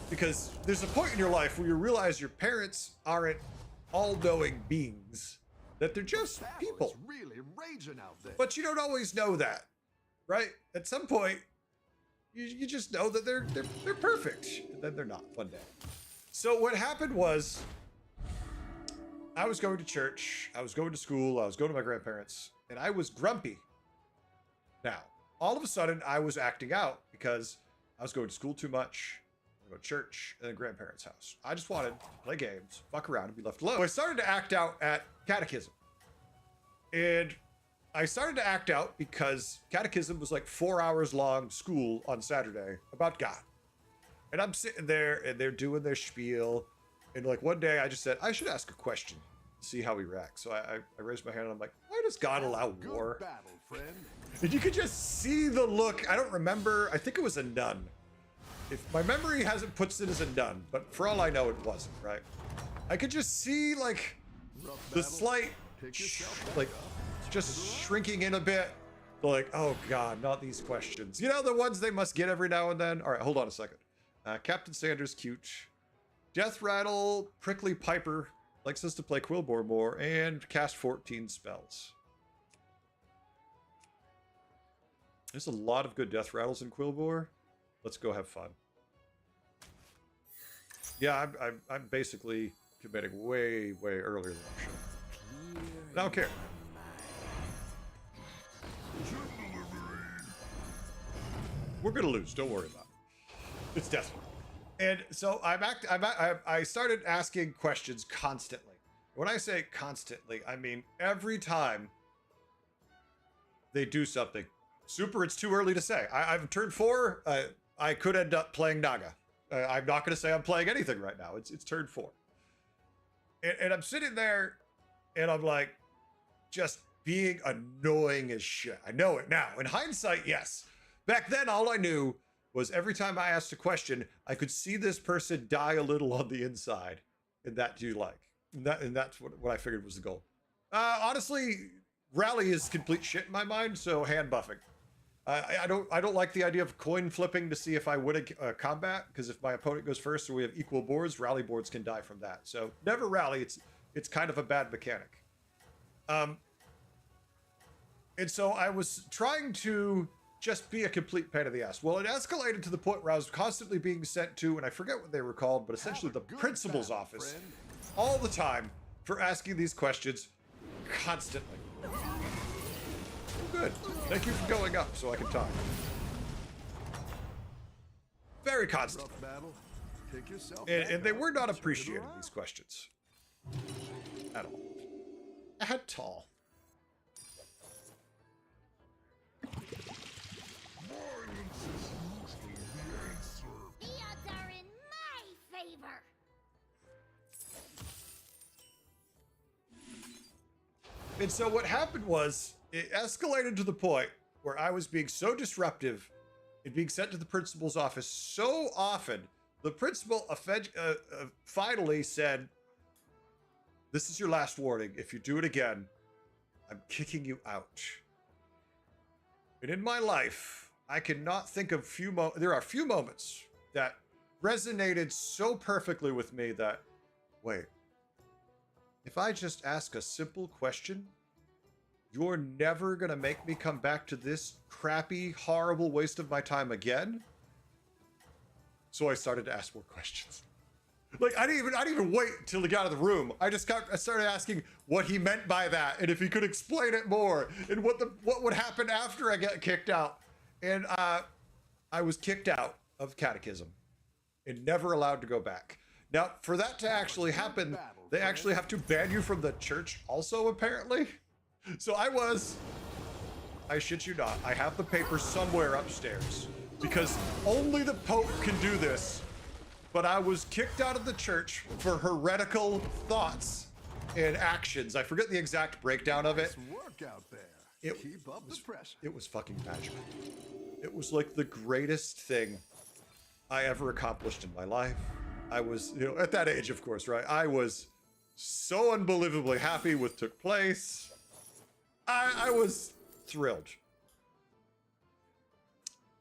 Because there's a point in your life where you realize your parents aren't all-knowing beings that they're just Battle people. is really raging out there. But you don't always know that, right? At some point, you just know that they're perfect, and then they're not one day. So what happened was, I was going to church, I was going to school, I was going to my grandparents, and I was grumpy. Now, all of a sudden, I was acting out because I was going to school too much, go to church, and then grandparents' house. I just wanted to play games, fuck around, and be left alone. So I started to act out at catechism. And I started to act out because catechism was like 4 hours long school on Saturday about God. And I'm sitting there and they're doing their spiel. And like one day I just said, I should ask a question, see how he reacts. So I raised my hand and I'm like, why does God allow Good war? battle, friend. And you could just see the look. I don't remember. I think it was a nun. If my memory hasn't puts it as a nun, but for all I know, it wasn't, right? I could just see like Rough the battle. slight, Pick yourself back like up. just shrinking in a bit. Like, oh God, not these questions. You know, the ones they must get every now and then. All right, hold on a second. Captain Sanders, cute. Death Rattle, Prickly Piper, likes us to play Quillbore more, and cast 14 spells. There's a lot of good Death Rattles in Quillbore. Let's go have fun. Yeah, I'm basically committing way earlier than I should. And I don't care. We're gonna lose. Don't worry about it. It's Death Rattle. And so I started asking questions constantly. When I say constantly, I mean every time they do something. Super, it's too early to say. I've turned 4. I could end up playing Naga. I'm not going to say I'm playing anything right now. It's turn 4. And I'm sitting there and I'm like, just being annoying as shit. I know it now. In hindsight, yes. Back then, all I knew was every time I asked a question, I could see this person die a little on the inside. And that do you like? And that's what I figured was the goal. Honestly, rally is complete shit in my mind, so hand buffing. I don't like the idea of coin flipping to see if I win a combat, because if my opponent goes first or we have equal boards, rally boards can die from that. So never rally. It's kind of a bad mechanic. And so I was trying to just be a complete pain in the ass. Well, it escalated to the point where I was constantly being sent to, and I forget what they were called, but essentially the principal's office friend. all the time for asking these questions constantly. Good. Thank you for going up so I can talk. Very constant. Rough battle. Pick yourself And back they up were not and turn it appreciating around. these questions. At all. At all. Violence is usually the answer. The odds are in my favor. And so what happened was, it escalated to the point where I was being so disruptive and being sent to the principal's office so often, the principal finally said, "This is your last warning. If you do it again, I'm kicking you out." And in my life, I cannot think of there are few moments that resonated so perfectly with me that, wait, if I just ask a simple question, you're never gonna make me come back to this crappy, horrible waste of my time again? So I started to ask more questions. Like, I didn't even wait until he got out of the room. I started asking what he meant by that, and if he could explain it more, and what would happen after I get kicked out. And I was kicked out of catechism and never allowed to go back. Now, for that to actually happen, they actually have to ban you from the church also, apparently. So I shit you not, I have the paper somewhere upstairs, because only the Pope can do this. But I was kicked out of the church for heretical thoughts and actions. I forget the exact breakdown of it. Nice work out there. It Keep up the pressure. It was fucking magical. It was like the greatest thing I ever accomplished in my life. I was, at that age, of course, right? I was so unbelievably happy with took place. I was thrilled.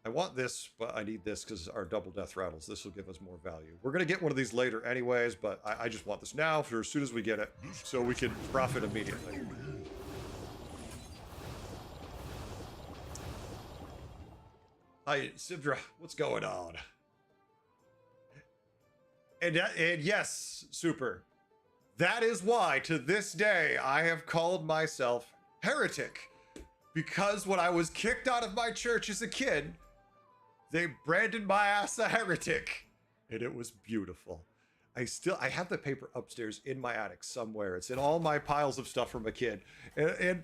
I want this, but I need this because our double death rattles. This will give us more value. We're going to get one of these later anyways, but I just want this now for as soon as we get it so we can profit immediately. Hi, Sivra. What's going on? And yes, Super. That is why, to this day, I have called myself Heretic. Because when I was kicked out of my church as a kid, they branded my ass a heretic. And it was beautiful. I have the paper upstairs in my attic somewhere. It's in all my piles of stuff from a kid. And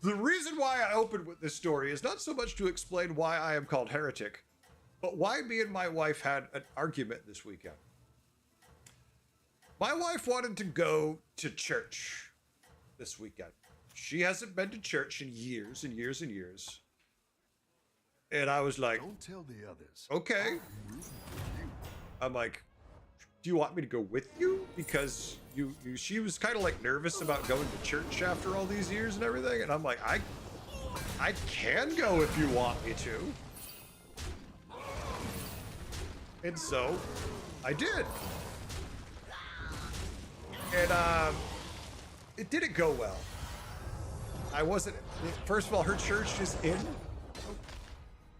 the reason why I opened with this story is not so much to explain why I am called Heretic, but why me and my wife had an argument this weekend. My wife wanted to go to church this weekend. She hasn't been to church in years and years and years. And I was like, Don't tell the others. okay. I'm like, do you want me to go with you? Because she was kind of like nervous about going to church after all these years and everything. And I'm like, I can go if you want me to. And so I did. And it didn't go well. I wasn't, first of all, her church is in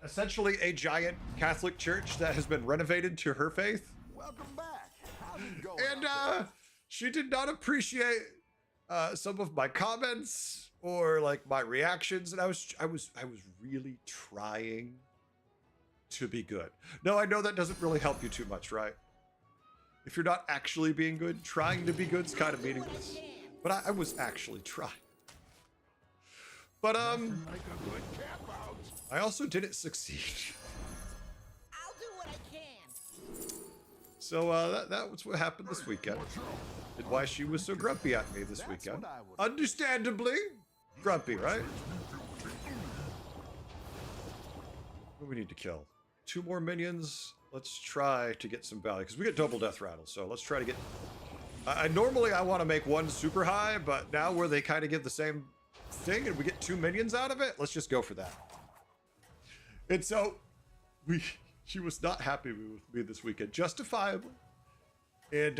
essentially a giant Catholic church that has been renovated to her faith. Welcome back. How's it going? And she did not appreciate some of my comments or like my reactions. And I was really trying to be good. No, I know that doesn't really help you too much, right? If you're not actually being good, trying to be good is kind of meaningless. But I was actually trying. But Like a good cap out. I also didn't succeed. I'll do what I can. So that was what happened this weekend. And why she was so grumpy at me this weekend. what I would- Understandably grumpy, right? What do we need to kill? 2 more minions. Let's try to get some value because we get double death rattle. So let's try to get. Normally I want to make 1 super high, but now where they kind of give the same thing and we get 2 minions out of it, let's just go for that. And so she was not happy with me this weekend, justifiably. And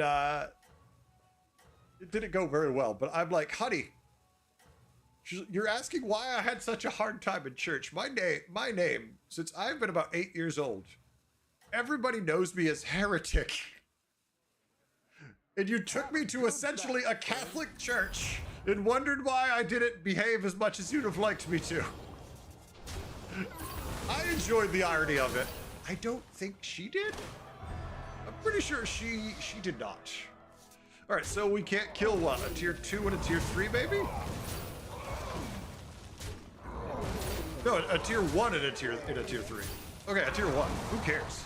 it didn't go very well. But I'm like, honey, you're asking why I had such a hard time in church. My name, since I've been about 8 years old, everybody knows me as Heretic. And you took me to essentially a Catholic church and wondered why I didn't behave as much as you'd have liked me to. I enjoyed the irony of it. I don't think she did. I'm pretty sure she did not. All right, so we can't kill what? A tier 2 and a tier 3, maybe? No, a tier 1 and a tier 3. Okay, a tier 1. Who cares?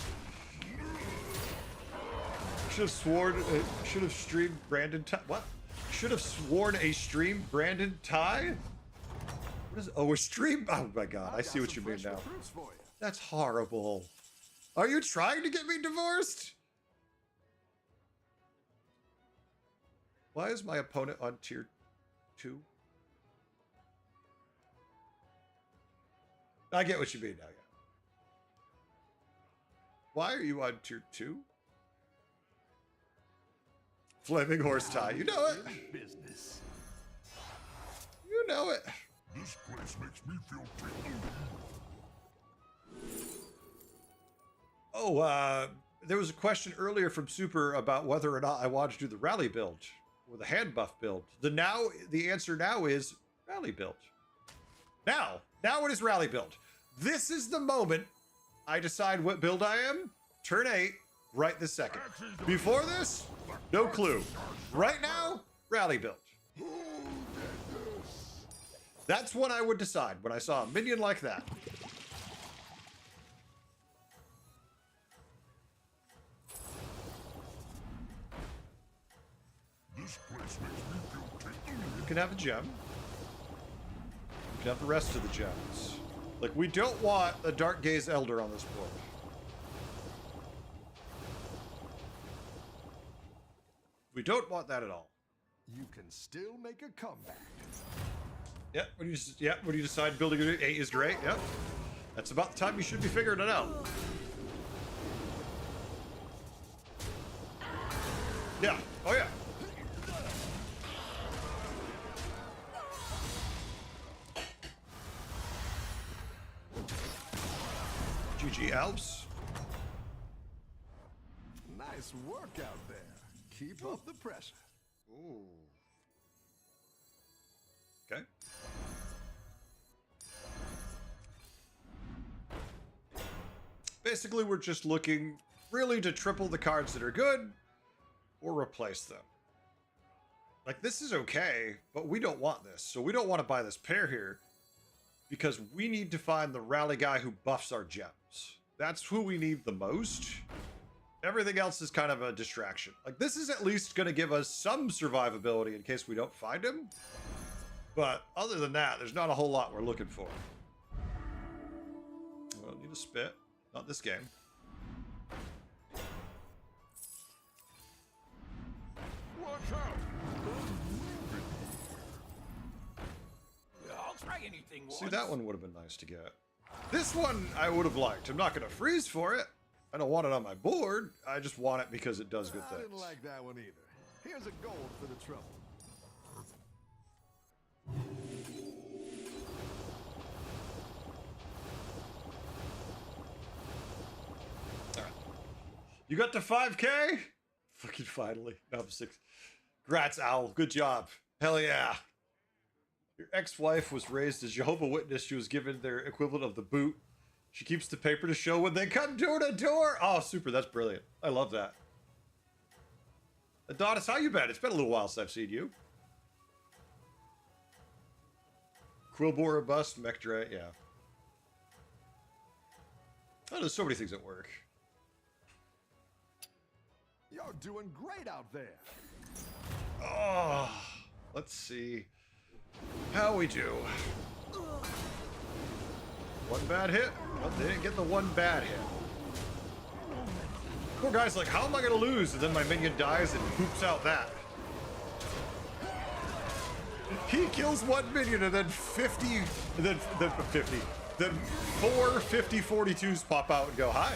Should have streamed Brandon Ty. What? Should have sworn a stream Brandon Ty? What is? Oh, a stream. Oh my God, I see what you mean now. Recruits for you. That's horrible. Are you trying to get me divorced? Why is my opponent on tier 2? I get what you mean now, yeah. Why are you on tier 2? Flaming horse tie. You know it. Business. You know it. This place makes me feel tingly. Oh, there was a question earlier from Super about whether or not I wanted to do the rally build or the hand buff build. The answer now is rally build. Now it is rally build. This is the moment I decide what build I am. Turn 8, right this second. Before this, no clue. Right now, rally build. That's what I would decide when I saw a minion like that. This place makes me feel tingly. You can have a gem. You can have the rest of the gems. Like, we don't want a Dark Gaze Elder on this board. We don't want that at all. You can still make a comeback. Yep. When you decide building a 8 is great. Yep. That's about the time you should be figuring it out. Yeah. Oh, yeah. GG Alps. Nice work out there. Keep up the pressure. Ooh. Okay. Basically, we're just looking really to triple the cards that are good or replace them. Like, this is okay, but we don't want this. So we don't want to buy this pair here because we need to find the rally guy who buffs our gems. That's who we need the most. Everything else is kind of a distraction. Like, this is at least going to give us some survivability in case we don't find him. But other than that, there's not a whole lot we're looking for. We don't need a spit. Not this game. Watch out! I'll try anything once. See, that one would have been nice to get. This one I would have liked. I'm not going to freeze for it. I don't want it on my board. I just want it because it does good I things. didn't like that one either. Here's a gold for the trouble. You got to 5K? Fucking finally. No, I'm 6. Grats, Owl. Good job. Hell yeah. Your ex-wife was raised as Jehovah's Witness. She was given their equivalent of the boot. She keeps the paper to show when they come door to door. Oh, super. That's brilliant. I love that. Adonis, how you been? It's been a little while since I've seen you. Quillbora bust, Mechdra, yeah. Oh, there's so many things at work. You're doing great out there. Oh, let's see how we do. One bad hit? Well, they didn't get the one bad hit. Poor guy's like, how am I going to lose? And then my minion dies and poops out that. He kills one minion and then 50, and then 50. Then 4 50-42s pop out and go, hi.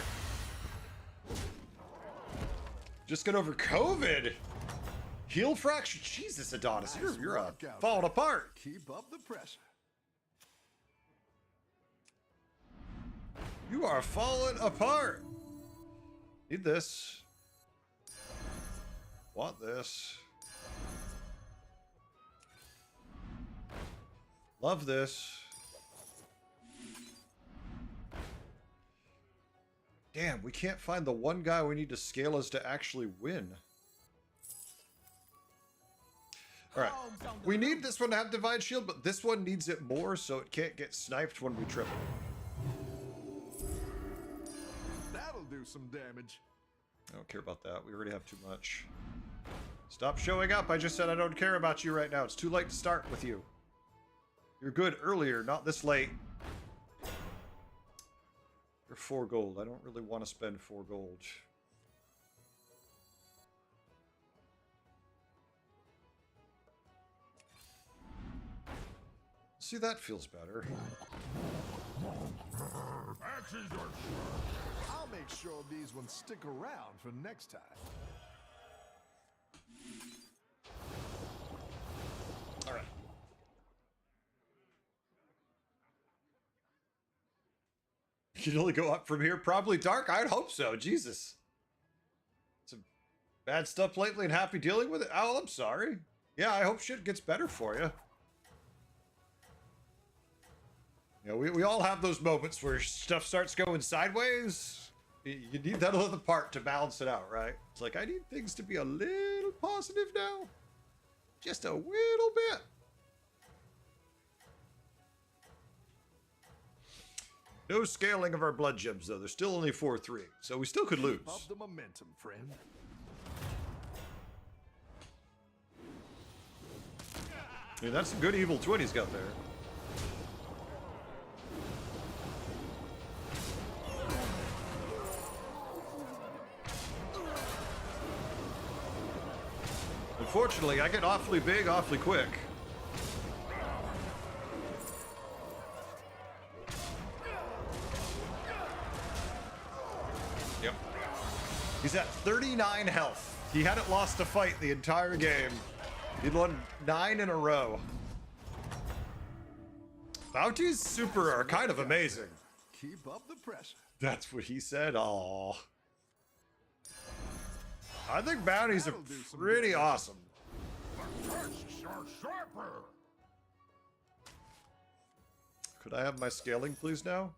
Just got over COVID. Heel fracture. Jesus, Adonis, Nice you're work out falling there. apart. Keep up the pressure. You are falling apart. Need this. Want this. Love this. Damn, we can't find the one guy we need to scale us to actually win. Alright. We need this one to have Divine Shield, but this one needs it more so it can't get sniped when we triple. That'll do some damage. I don't care about that. We already have too much. Stop showing up. I just said I don't care about you right now. It's too late to start with you. You're good earlier, not this late. You're 4 gold. I don't really want to spend 4 gold. See, that feels better. Axes are sharp. I'll make sure these ones stick around for next time. All right. You can only go up from here. Probably dark. I'd hope so. Jesus. Some bad stuff lately and happy dealing with it. Owl, I'm sorry. Yeah, I hope shit gets better for you. You know, we all have those moments where stuff starts going sideways. You need that other part to balance it out, right? It's like, I need things to be a little positive now. Just a little bit. No scaling of our blood gems, though. They're still only 4-3, so we still could lose. Keep up the momentum, friend. Yeah, that's some good evil twin he's got there. Unfortunately, I get awfully big, awfully quick. He's at 39 health. He hadn't lost a fight the entire game. He'd won 9 in a row. Bounties super are kind of amazing. Keep up the pressure. That's what he said. Aw. I think bounties are That'll do some pretty damage. awesome. The tusks are sharper. Could I have my scaling, please, now?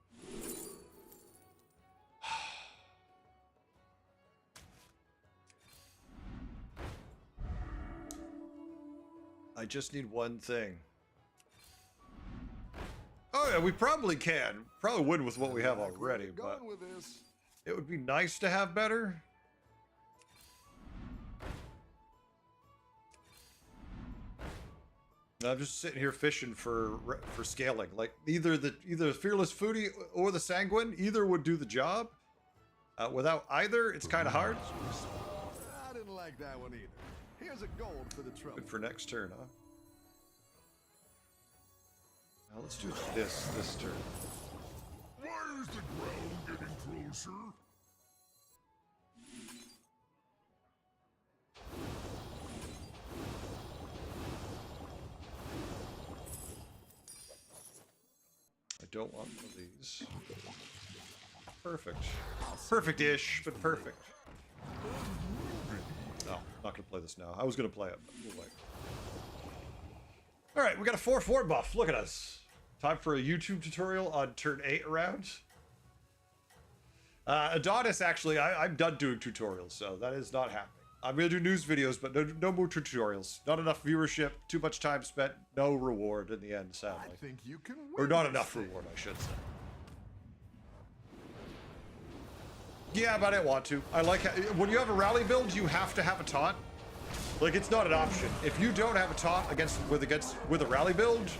I just need one thing. Oh yeah, we probably can. Probably would with what we have Like where already, we're but going with this. it would be nice to have better. I'm just sitting here fishing for scaling. Like either the Fearless Foodie or the Sanguine, either would do the job. Without either, it's kind of hard. I didn't like that one either. Here's a gold for the trouble. Good for next turn, huh? Now let's do this turn. Why is the ground getting closer? I don't want one of these. Perfect. Perfect-ish, but perfect. No, not gonna play this now. I was gonna play it, but we'll wait. Alright, we got a 4/4 buff. Look at us. Time for a YouTube tutorial on turn 8 around. Adonis, actually, I'm done doing tutorials, so that is not happening. I'm gonna do news videos, but no more tutorials. Not enough viewership, too much time spent, no reward in the end, I sadly. think you can win. Or not this enough thing. reward, I should say. Yeah, but I didn't want to. I like when you have a rally build, you have to have a taunt. Like, it's not an option. If you don't have a taunt with a rally build,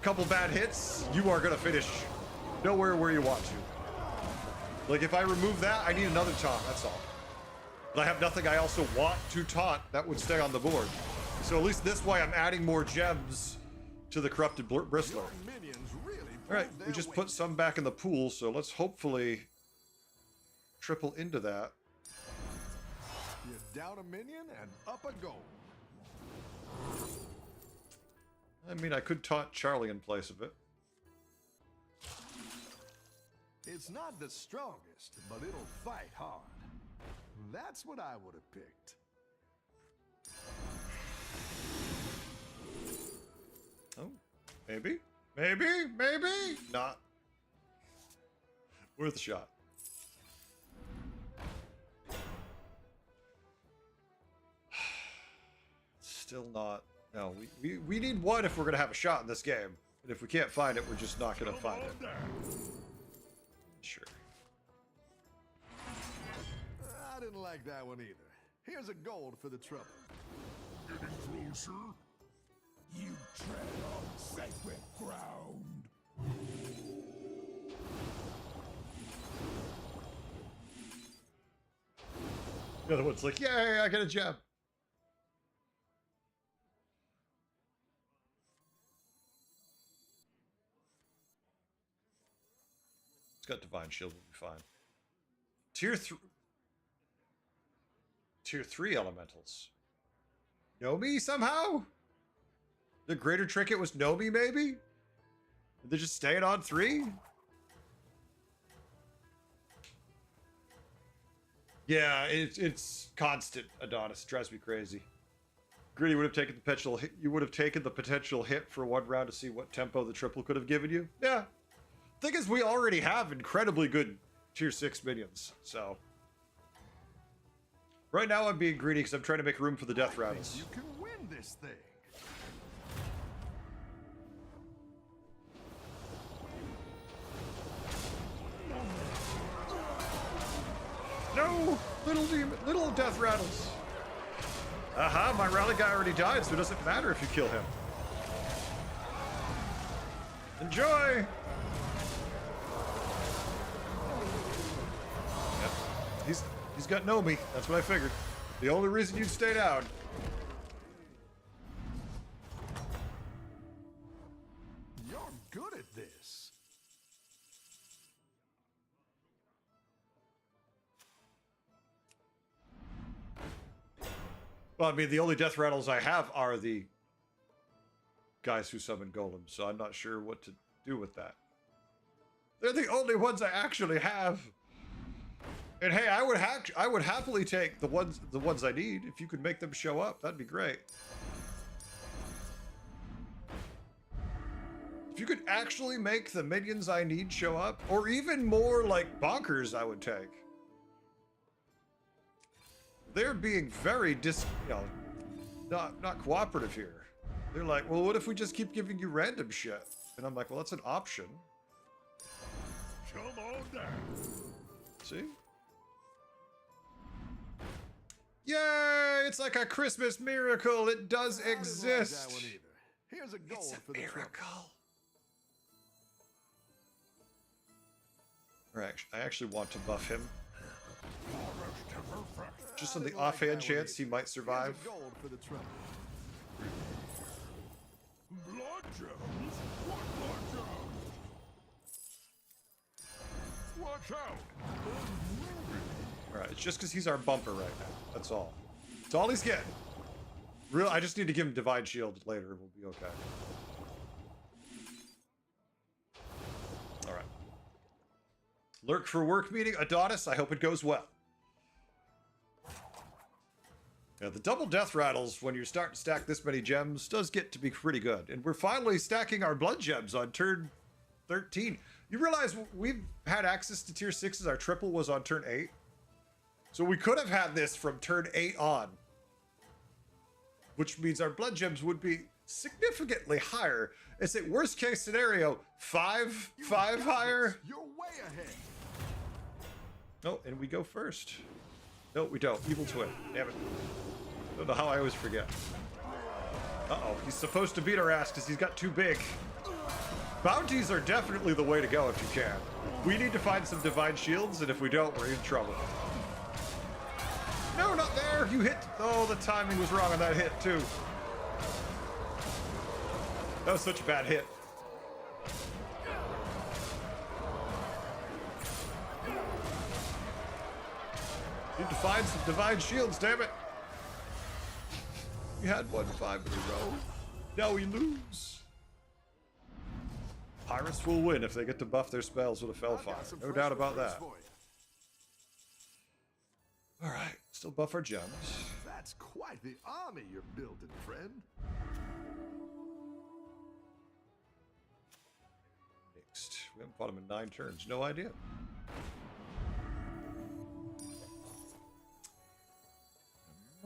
couple bad hits, you are gonna finish nowhere where you want to. Like, if I remove that, I need another taunt. That's all. But I have nothing I also want to taunt that would stay on the board. So at least this way, I'm adding more gems to the corrupted bristler. Your minions really All right, pulled we their just weight. put some back in the pool, so let's hopefully triple into that. You're down a minion and up a gold. I mean, I could taunt Charlie in place of it. It's not the strongest, but it'll fight hard. That's what I would have picked. Oh, maybe, not. Worth a shot. Still not. No, we need one if we're gonna have a shot in this game. And if we can't find it, we're just not gonna find it. Sure. I didn't like that one either. Here's a gold for the trouble. Getting closer? You tread on sacred ground. The other one's like, yay, I get a gem. It's got Divine Shield, will be fine. Tier 3 elementals. Nomi somehow? The greater trinket was Nomi, maybe? They're just staying on 3? Yeah, it's constant, Adonis. It drives me crazy. Gritty would have taken the potential hit. You would have taken the potential hit for one round to see what tempo the triple could have given you. Yeah. Thing is, we already have incredibly good tier 6 minions, so. Right now I'm being greedy because I'm trying to make room for the death rattles. You can win this thing. No! Little death rattles. Aha, my rally guy already died, so it doesn't matter if you kill him. Enjoy! Yep. He's got Nomi. That's what I figured. The only reason you'd stay down. You're good at this. Well, I mean, the only death rattles I have are the guys who summon golems, so I'm not sure what to do with that. They're the only ones I actually have. And hey, I would happily take the ones I need. If you could make them show up, that'd be great. If you could actually make the minions I need show up, or even more like bonkers, I would take. They're being very not cooperative here. They're like, well, what if we just keep giving you random shit? And I'm like, well, that's an option. Come on down. See? Yay! It's like a Christmas miracle. It does I didn't like exist. that one either. Here's a gold It's a for the trouble. miracle. I actually want to buff him. Just on I the didn't like offhand that one chance he either. might survive. Here's a gold for the trouble. Blood gems? What blood gems? Watch out! Alright, it's just because he's our bumper right now. That's all. That's all he's getting. I just need to give him Divine Shield later. We'll be okay. Alright. Lurk for work meeting. Adonis, I hope it goes well. Yeah, the double death rattles, when you're starting to stack this many gems, does get to be pretty good. And we're finally stacking our blood gems on turn 13. You realize we've had access to tier 6s. Our triple was on turn 8. So we could have had this from turn 8 on. Which means our blood gems would be significantly higher. It's a worst case scenario, 5 higher. You're way ahead. Oh, and we go first. No, we don't. Evil twin. Damn it. Don't know how I always forget. Uh-oh. He's supposed to beat our ass because he's got too big. Bounties are definitely the way to go if you can. We need to find some divine shields, and if we don't, we're in trouble. No, not there! You hit... Oh, the timing was wrong on that hit, too. That was such a bad hit. Need to find some divine shields, damn it! We had 1 5 in a row. Now we lose. Pirates will win if they get to buff their spells with a I've Felfire. got some No fresh doubt about recruits that. for you. Alright, still buff our gems. That's quite the army you're building, friend. Next. We haven't fought him in 9 turns. No idea.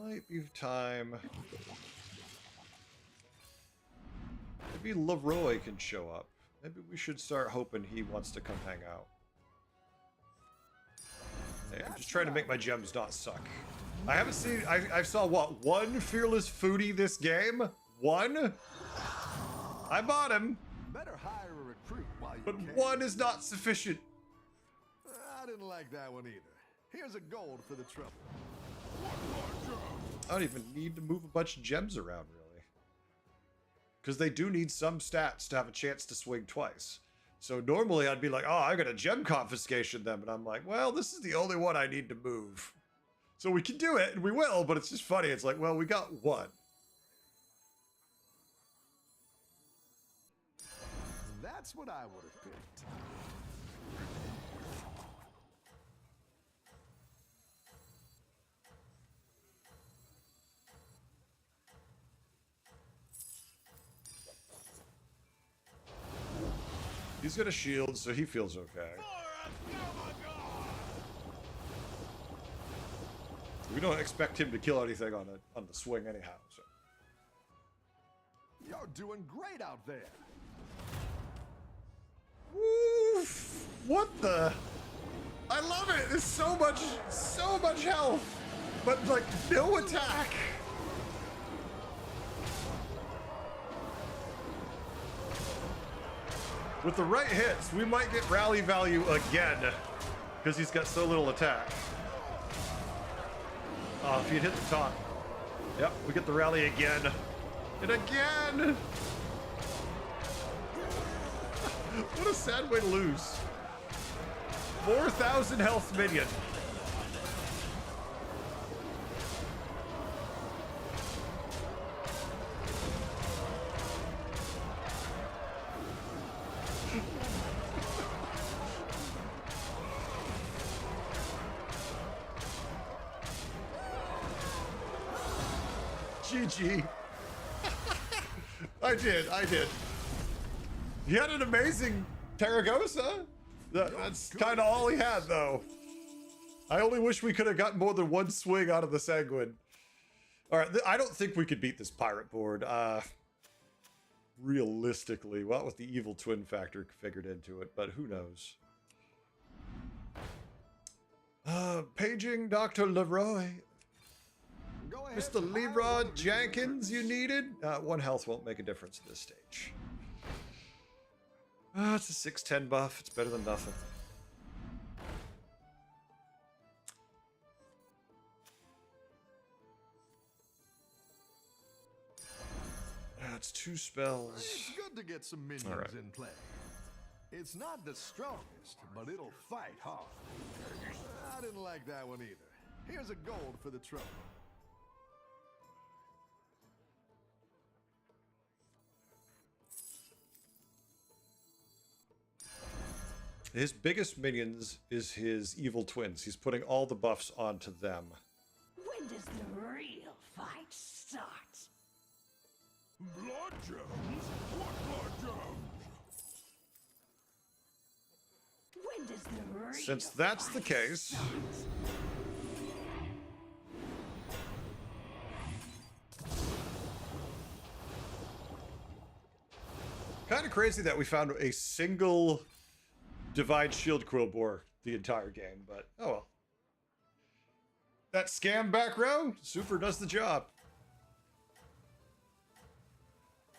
Might be time. Maybe Leroy can show up. Maybe we should start hoping he wants to come hang out. Hey, I'm just trying to make my gems not suck. I haven't seen... I saw, what, 1 Fearless Foodie this game? 1? I bought him, Better hire a recruit while you but can. 1 is not sufficient. I didn't like that one either. Here's a gold for the trouble. I don't even need to move a bunch of gems around, really. Because they do need some stats to have a chance to swing twice. So normally I'd be like, oh, I got a gem confiscation them. And I'm like, well, this is the only one I need to move. So we can do it, and we will, but it's just funny. It's like, well, we got 1. That's what I would have picked. He's got a shield, so he feels okay. We don't expect him to kill anything on the swing anyhow. So. You're doing great out there. Oof, what the? I love it. There's so much health, but like no attack. With the right hits, we might get rally value again, because he's got so little attack. Oh, if you'd hit the top. Yep, we get the rally again. And again! What a sad way to lose. 4,000 health minion. GG. I did. He had an amazing Terragosa. That's kind of all he had, though. I only wish we could have gotten more than one swing out of the Sanguine. All right, I don't think we could beat this pirate board. Realistically, well, with the evil twin factor figured into it, but who knows? Paging Dr. Leroy. Go ahead. Mr. Leroy Jenkins, you needed? 1 health won't make a difference at this stage. It's a 610 buff. It's better than nothing. That's 2 spells. It's good to get some minions All right. in play. It's not the strongest, but it'll fight hard. I didn't like that one either. Here's a gold for the trouble. His biggest minions is his evil twins. He's putting all the buffs onto them. When does the real fight start? Blood gems? What blood gems? When does the real Since that's the fight case, start? kind of crazy that we found a single Divine Shield Quillbore the entire game, but oh well. That scam back row, super does the job.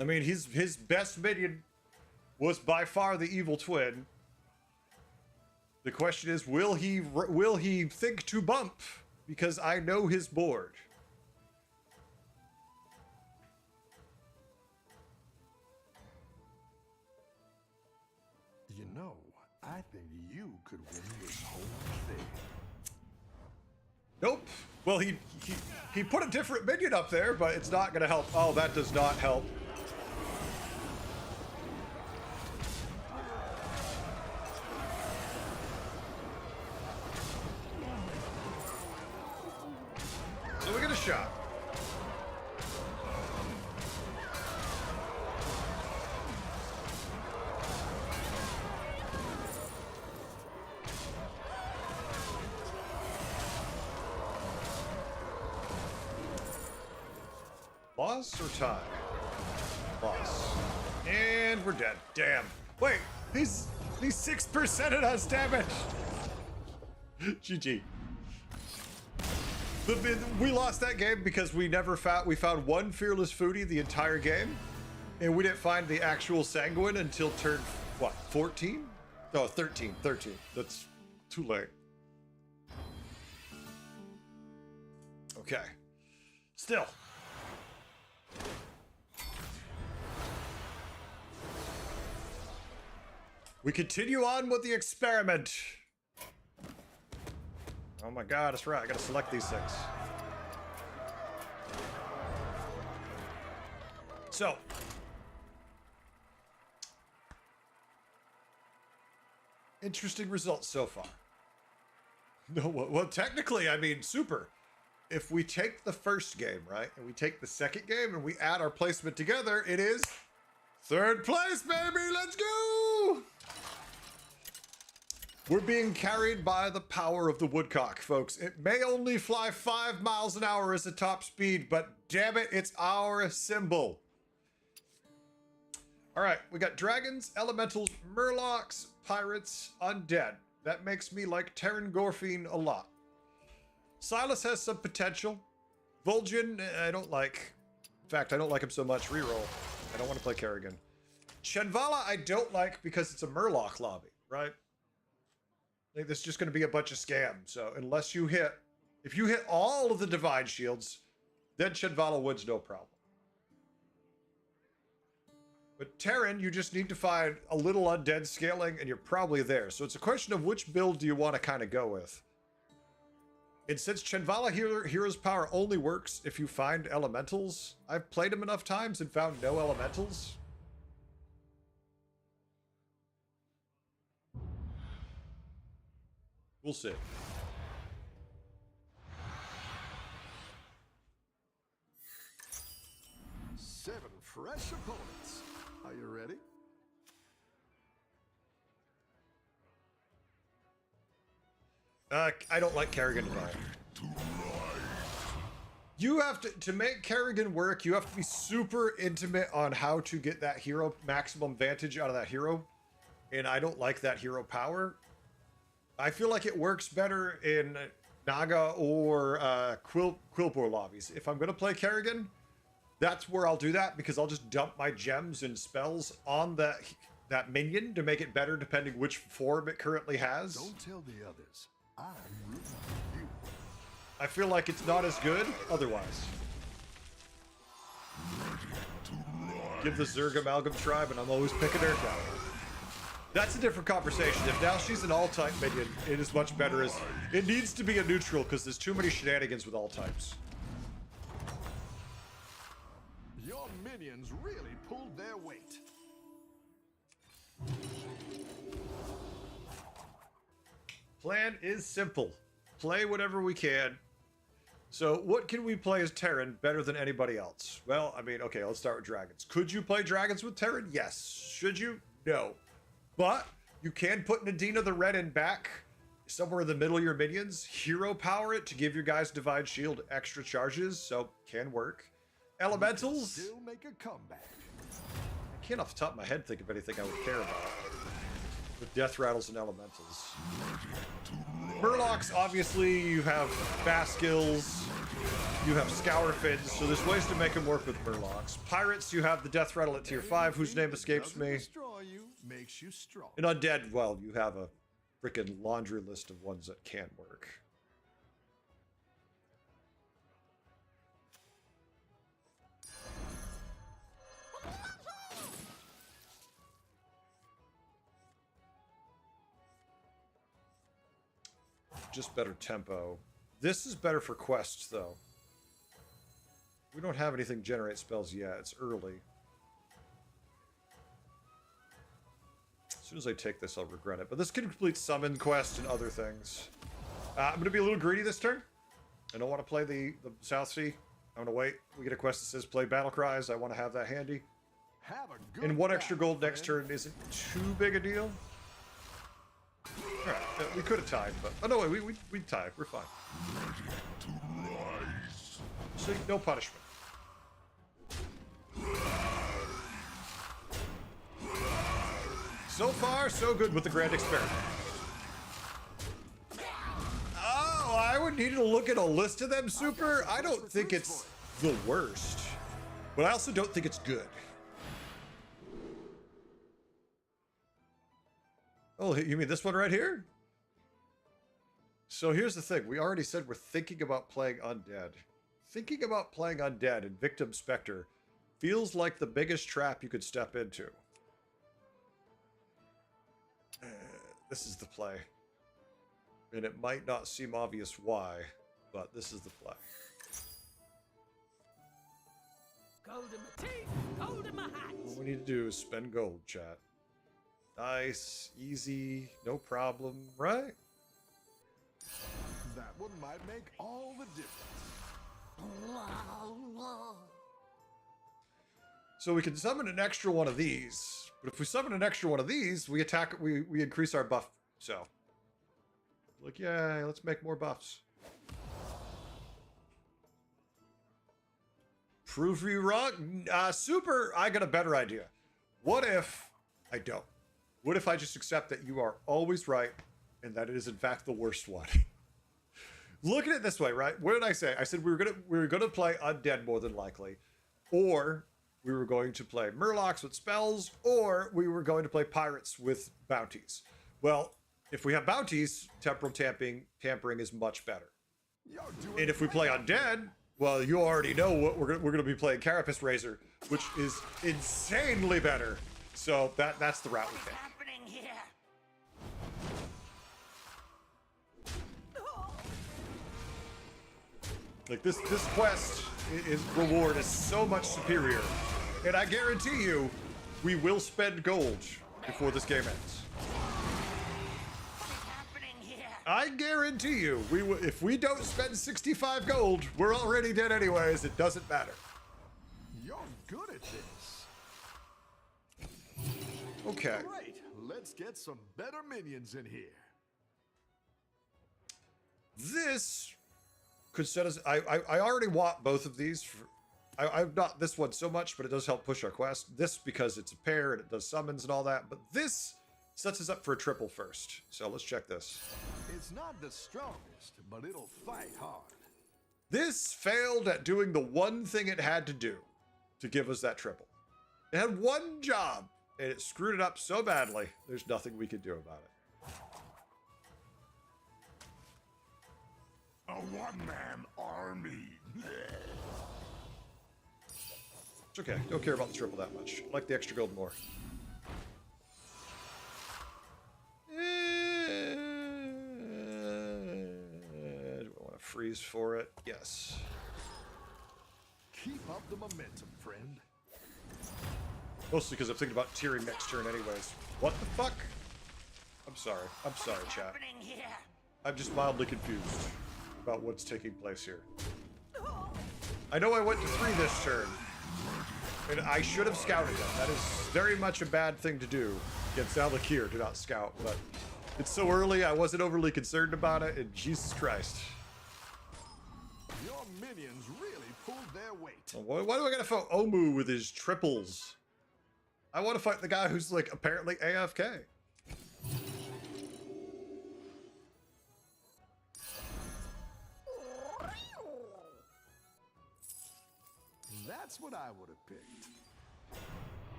I mean, his best minion was by far the evil twin. The question is, will he think to bump? Because I know his board. You know, I think you could win this whole thing. Nope. Well, he put a different minion up there, but it's not going to help. Oh, that does not help. So we get a shot. Loss or tie? Loss. And we're dead. Damn. Wait, these 6%ed us, damn it. GG. We lost that game because we found one Fearless Foodie the entire game, and we didn't find the actual Sanguine until turn, what, 14? No, 13. That's too late. Okay. Still. We continue on with the experiment. Oh my god, that's right. I gotta select these 6. So. Interesting results so far. No, well, technically, I mean, super. If we take the first game, right, and we take the second game and we add our placement together, it is 3rd place, baby. Let's go. We're being carried by the power of the woodcock, folks. It may only fly 5 miles an hour as a top speed, but damn it, it's our symbol. All right, we got dragons, elementals, murlocs, pirates, undead. That makes me like Terran Gorfine a lot. Silas has some potential. Vol'jin, I don't like. In fact, I don't like him so much. Reroll. I don't want to play Kerrigan. Shenvala, I don't like because it's a murloc lobby, right? I think this is just going to be a bunch of scams. So unless you hit, if you hit all of the Divine Shields, then Shenvala Wood's no problem. But Terran, you just need to find a little undead scaling, and you're probably there. So it's a question of which build do you want to kind of go with. And since Shenvala Hero's Power only works if you find elementals, I've played him enough times and found no elementals. We'll see. fresh opponents. Are you ready? I don't like Kerrigan at all. You have to make Kerrigan work, you have to be super intimate on how to get that hero maximum vantage out of that hero. And I don't like that hero power. I feel like it works better in Naga or Quilboar lobbies. If I'm going to play Kerrigan, that's where I'll do that, because I'll just dump my gems and spells on that minion to make it better depending which form it currently has. Don't tell the others. I'm rooting for you. I feel like it's not as good otherwise. Give the Zerg Amalgam tribe, and I'm always picking her down. That's a different conversation. If now she's an all-type minion, it is much better as... It needs to be a neutral, because there's too many shenanigans with all types. Your minions really pulled their weight. Plan is simple. Play whatever we can. So what can we play as Terran better than anybody else? Well, I mean, okay, let's start with dragons. Could you play dragons with Terran? Yes. Should you? No. But you can put Nadina the Red in back somewhere in the middle of your minions. Hero power it to give your guys Divine Shield extra charges, so can work. Elementals. Still make a comeback. I can't off the top of my head think of anything I would care about with Death Rattles and Elementals. Murlocs, obviously, you have fast skills, you have Scour Fins, so there's ways to make them work with Murlocs. Pirates, you have the Death Rattle at tier 5, whose name escapes me. Destroy you, makes you strong. And Undead, well, you have a freaking laundry list of ones that can work. Just better tempo. This is better for quests, though. We don't have anything generate spells yet. It's early. As soon as I take this, I'll regret it. But this can complete summon quest and other things. I'm going to be a little greedy this turn. I don't want to play the South Sea. I'm going to wait. We get a quest that says play Battle Cries. I want to have that handy. Have a good And one extra battle, gold next friend. turn isn't too big a deal. Alright, we could have tied, but... Oh, no, wait, we tied. We're fine. So, no punishment. So far, so good with the Grand Experiment. Oh, I would need to look at a list of them, Super. I don't think it's the worst. But I also don't think it's good. Oh, you mean this one right here? So here's the thing. We already said we're thinking about playing Undead. Thinking about playing Undead and Victim Spectre feels like the biggest trap you could step into. This is the play. And it might not seem obvious why, but this is the play. Gold in my teeth, gold in my hat. All we need to do is spend gold, chat. Nice, easy, no problem, right? That one might make all the difference. So we can summon an extra one of these, but if we summon an extra one of these, we attack, we increase our buff. So, like, yeah, let's make more buffs. Prove you wrong? Super, I got a better idea. What if I don't? What if I just accept that you are always right and that it is in fact the worst one? Look at it this way, right? What did I say? I said we were gonna play Undead more than likely, or we were going to play Murlocs with spells, or we were going to play Pirates with bounties. Well, if we have bounties, temporal tampering is much better. You're doing And if we play Undead, well, you already know what we're gonna be playing Carapace Razor, which is insanely better. So that's the route we take. Happening here. Like this quest reward is so much superior, and I guarantee you, we will spend gold before this game ends. Happening here. I guarantee you, if we don't spend 65 gold, we're already dead anyways. It doesn't matter. You're good at this. Okay. Great. Let's get some better minions in here. This could set us. I already want both of these. I've not this one so much, but it does help push our quest. This because it's a pair and it does summons and all that. But this sets us up for a triple first. So let's check this. It's not the strongest, but it'll fight hard. This failed at doing the one thing it had to do to give us that triple. It had one job, and it screwed it up so badly, there's nothing we can do about it. A one-man army. It's okay. Don't care about the triple that much. I like the extra gold more. Do I want to freeze for it? Yes. Keep up the momentum, friend. Mostly because I'm thinking about tearing next turn anyways. What the fuck? I'm sorry. I'm sorry, chat. Happening here. I'm just mildly confused about what's taking place here. I know I went to 3 this turn, and I should have scouted them. That is very much a bad thing to do against Al-Lakir, to not scout, but it's so early, I wasn't overly concerned about it, and Jesus Christ. Your minions really pulled their weight. Why do I gotta fight Omu with his triples? I want to fight the guy who's, like, apparently AFK. That's what I would have picked.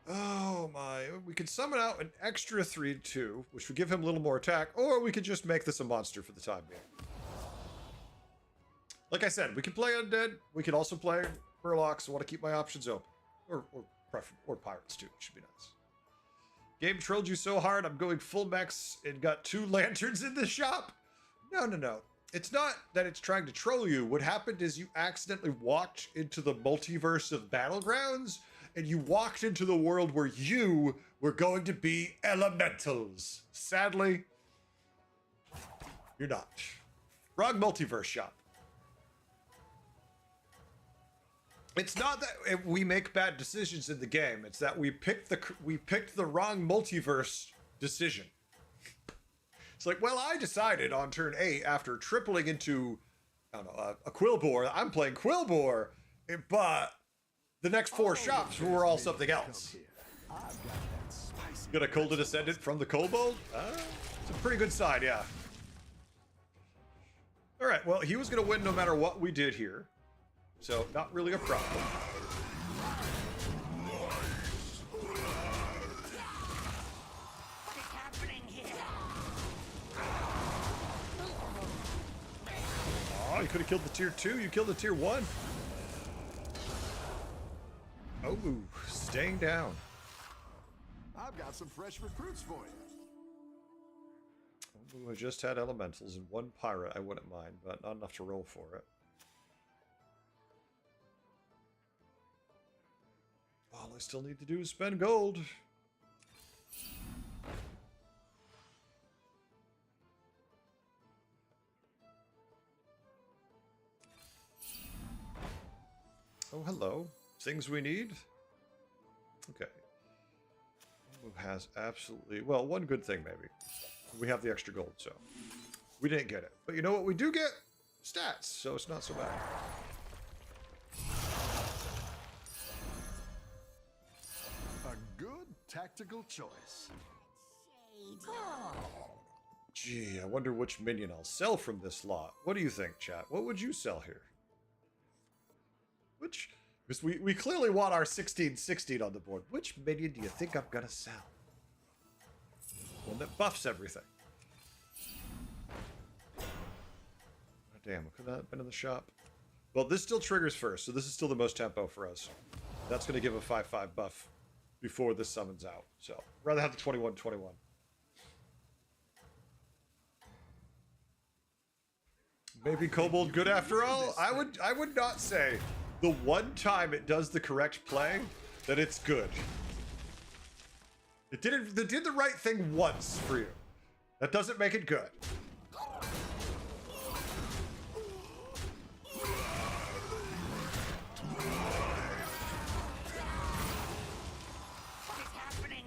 Oh my, we could summon out an extra 3-2, which would give him a little more attack, or we could just make this a monster for the time being. Like I said, we can play Undead, we can also play Murlocs, I want to keep my options open. Or Pirates too, should be nice. Game trolled you so hard, I'm going full mechs and got 2 lanterns in the shop? No. It's not that it's trying to troll you. What happened is you accidentally walked into the multiverse of Battlegrounds, and you walked into the world where you were going to be elementals. Sadly, you're not. Wrong multiverse shop. It's not that we make bad decisions in the game. It's that we picked the wrong multiverse decision. It's like, well, I decided on turn 8 after tripling into, I don't know, a Quilboar. I'm playing Quilboar, but the next 4 shops were all something else. I've got that spicy. Got a Colden Descendant from the Kobold? It's a pretty good side, yeah. All right, well, he was going to win no matter what we did here. So, not really a problem. What is happening here? Oh, you could have killed the tier 2. You killed the tier 1. Oh, staying down. I've got some fresh recruits for you. Oh, I just had elementals and 1 pirate. I wouldn't mind, but not enough to roll for it. All I still need to do is spend gold. Oh, hello. Things we need? Okay. Who has absolutely... Well, one good thing, maybe. We have the extra gold, so... We didn't get it. But you know what we do get? Stats, so it's not so bad. A good tactical choice. Gee, I wonder which minion I'll sell from this lot. What do you think, chat? What would you sell here? Which... Because we clearly want our 16/16 on the board. Which minion do you think I'm gonna sell? One that buffs everything. Oh, damn, could that have been in the shop? Well, this still triggers first, so this is still the most tempo for us. That's gonna give a 5/5 buff before this summons out. So, rather have the 21/21. Maybe Kobold good after all? I would not say the one time it does the correct play that it's good. It did the right thing once for you. That doesn't make it good. What is happening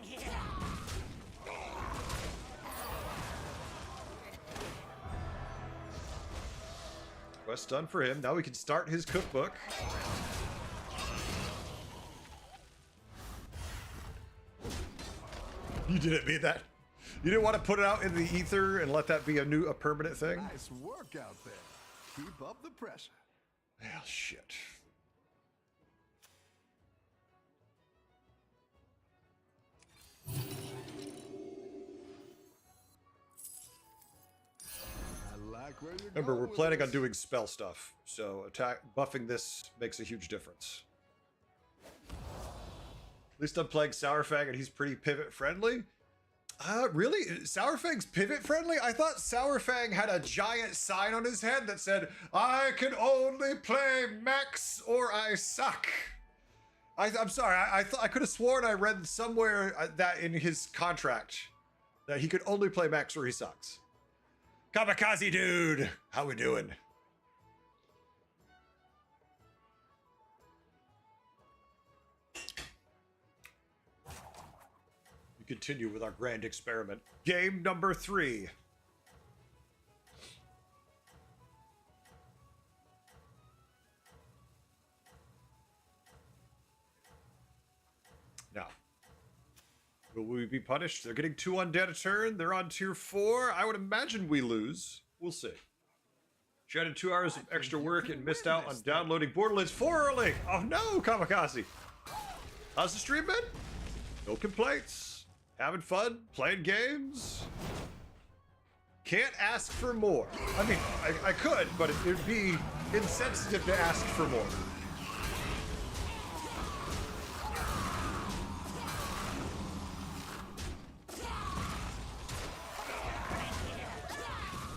Quest done for him. Now we can start his cookbook. You didn't mean that. You didn't want to put it out in the ether and let that be a permanent thing? Nice work out there. Keep up the pressure. Well, shit. I like where you're Remember, going we're with planning on this. doing spell stuff, so buffing this makes a huge difference. At least I'm playing Sourfang and he's pretty pivot friendly. Really? Sourfang's pivot friendly? I thought Sourfang had a giant sign on his head that said, "I can only play Max or I suck." I'm sorry, I thought I could have sworn I read somewhere that in his contract that he could only play Max or he sucks. Kamikaze dude, how we doing? We continue with our grand experiment. Game number 3. Now, will we be punished? They're getting 2 undead a turn. They're on tier 4. I would imagine we lose. We'll see. She added 2 hours of extra work and missed out on downloading Borderlands 4 early. Oh no, Kamikaze. How's the stream been? No complaints. Having fun, playing games. Can't ask for more. I mean, I could, but it would be insensitive to ask for more.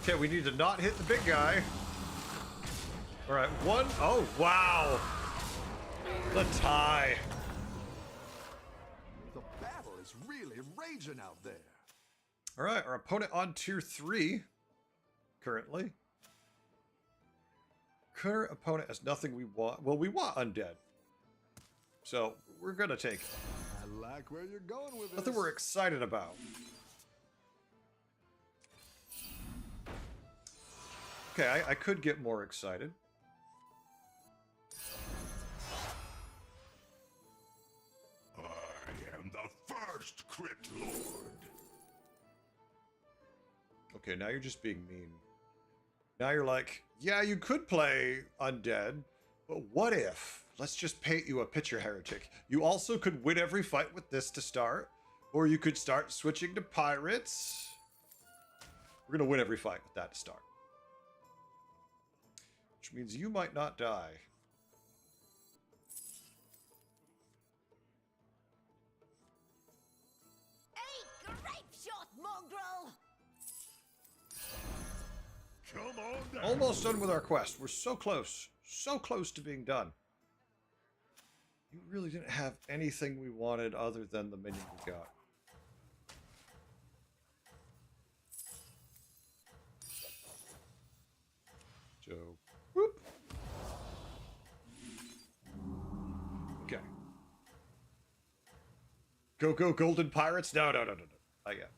Okay, we need to not hit the big guy. All right, 1. Oh, wow. The tie. The battle is really raging out there. All right, our opponent on tier 3 currently. Current opponent has nothing we want. Well, we want undead. So we're going to take it. I like where you're going with this. Nothing we're excited about. Okay, I could get more excited. I am the first Crypt Lord. Okay, now you're just being mean. Now you're like, yeah, you could play undead, but what if? Let's just paint you a picture, heretic. You also could win every fight with this to start, or you could start switching to pirates. We're gonna win every fight with that to start. Which means you might not die. Hey, grape shot, mongrel! Come on down. Almost done with our quest. We're so close. So close to being done. You really didn't have anything we wanted other than the minion we got. So, whoop. Okay. Go, go, golden pirates? No. Not yet.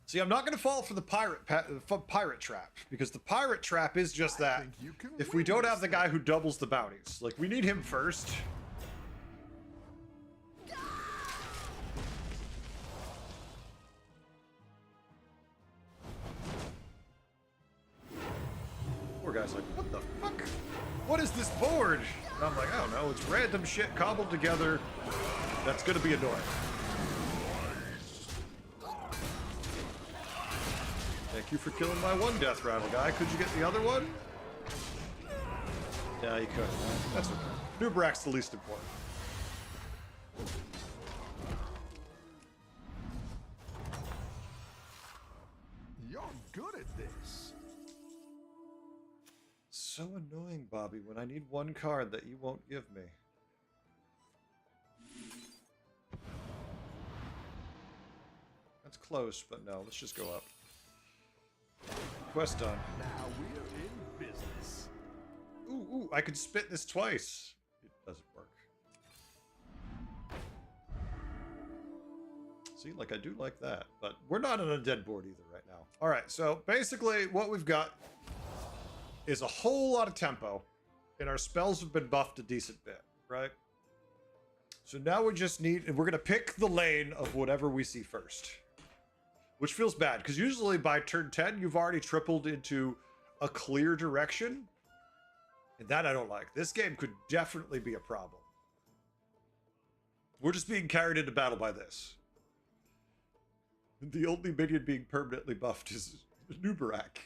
See, I'm not going to fall for the pirate trap, because the pirate trap is just that. think you can If we win don't this have the guy who doubles the bounties, like, we need him first. Poor guy's like, what the fuck? What is this board? And I'm like, I don't know. It's random shit cobbled together. That's going to be annoying. Thank you for killing my one death rattle guy. Could you get the other one? Yeah, you could. That's okay. Nubrak's the least important. You're good at this. So annoying, Bobby, when I need one card that you won't give me. That's close, but no, let's just go up. Quest done. Now we're in business. Ooh, I could spit this twice. It doesn't work. See, like, I do like that, but we're not on a dead board either right now. All right, so basically what we've got is a whole lot of tempo, and our spells have been buffed a decent bit, right? So now we just need, and we're going to pick the lane of whatever we see first. Which feels bad, because usually by turn 10, you've already tripled into a clear direction. And that I don't like. This game could definitely be a problem. We're just being carried into battle by this. The only minion being permanently buffed is Nubarak.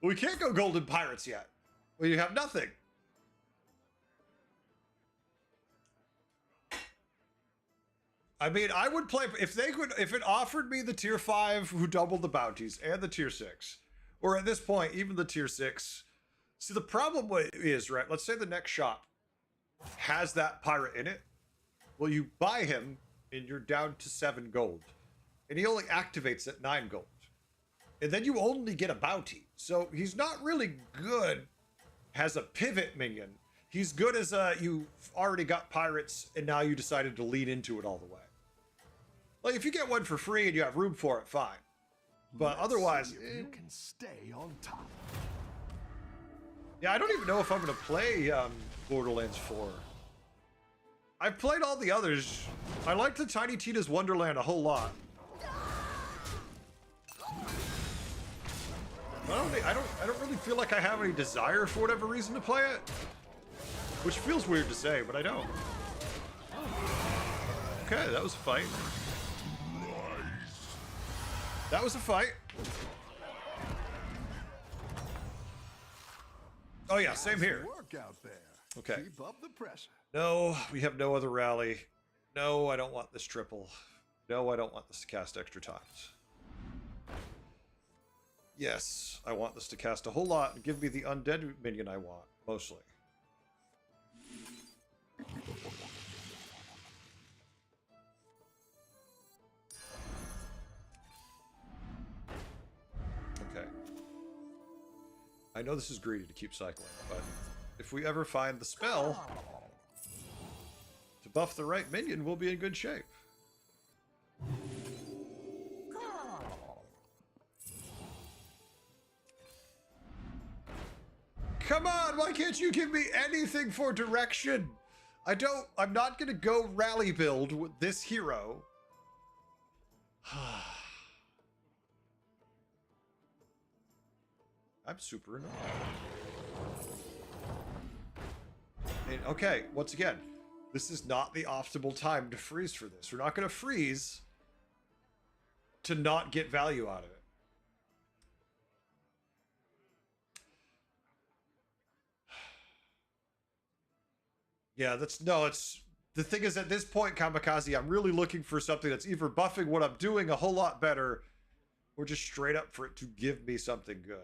Well, we can't go Golden Pirates yet. Well, you have nothing. I mean, I would play if it offered me the tier 5 who doubled the bounties and the tier 6, or at this point, even the tier 6. See, the problem is, right? Let's say the next shop has that pirate in it. Well, you buy him and you're down to 7 gold, and he only activates at 9 gold, and then you only get a bounty. So he's not really good as a pivot minion. He's good as you've already got pirates and now you decided to lean into it all the way. Like, if you get one for free and you have room for it, fine. But Let's otherwise, see if you can stay on top. yeah, I don't even know if I'm going to play Borderlands 4. I've played all the others. I like the Tiny Tina's Wonderland a whole lot. I don't really feel like I have any desire for whatever reason to play it. Which feels weird to say, but I don't. Okay, that was a fight. That was a fight. Oh yeah, same here. Work out there. Okay. Keep up the pressure. No, we have no other rally. No, I don't want this triple. No, I don't want this to cast extra times. Yes, I want this to cast a whole lot and give me the undead minion I want, mostly. Okay. I know this is greedy to keep cycling, but if we ever find the spell to buff the right minion, we'll be in good shape. Come on, why can't you give me anything for direction? I'm not gonna go rally build with this hero. I'm super annoyed. And okay, once again, this is not the optimal time to freeze for this. We're not gonna freeze to not get value out of it. Yeah, it's the thing is, at this point, Kamikaze, I'm really looking for something that's either buffing what I'm doing a whole lot better, or just straight up for it to give me something good.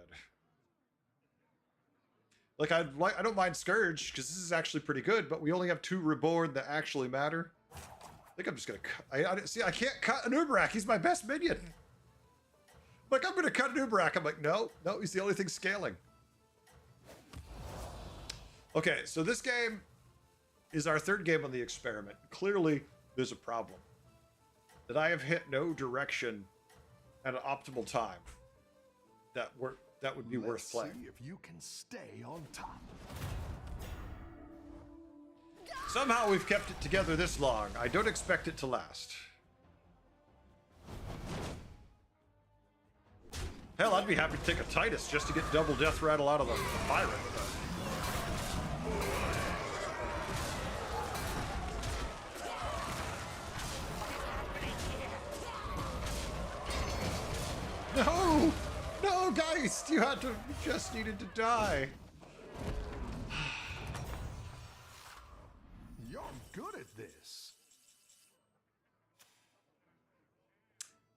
Like, I don't mind Scourge, because this is actually pretty good, but we only have 2 Reborn that actually matter. I think I'm just gonna cut. See, I can't cut an Uberak. He's my best minion. Like, I'm gonna cut an Uberak. I'm like, no, he's the only thing scaling. Okay, so this game is our 3rd game on the experiment. Clearly, there's a problem. That I have hit no direction at an optimal time that would be worth playing. See if you can stay on top. Somehow we've kept it together this long. I don't expect it to last. Hell, I'd be happy to take a Titus just to get double death rattle out of the pirate. No, Geist! You just needed to die. You're good at this.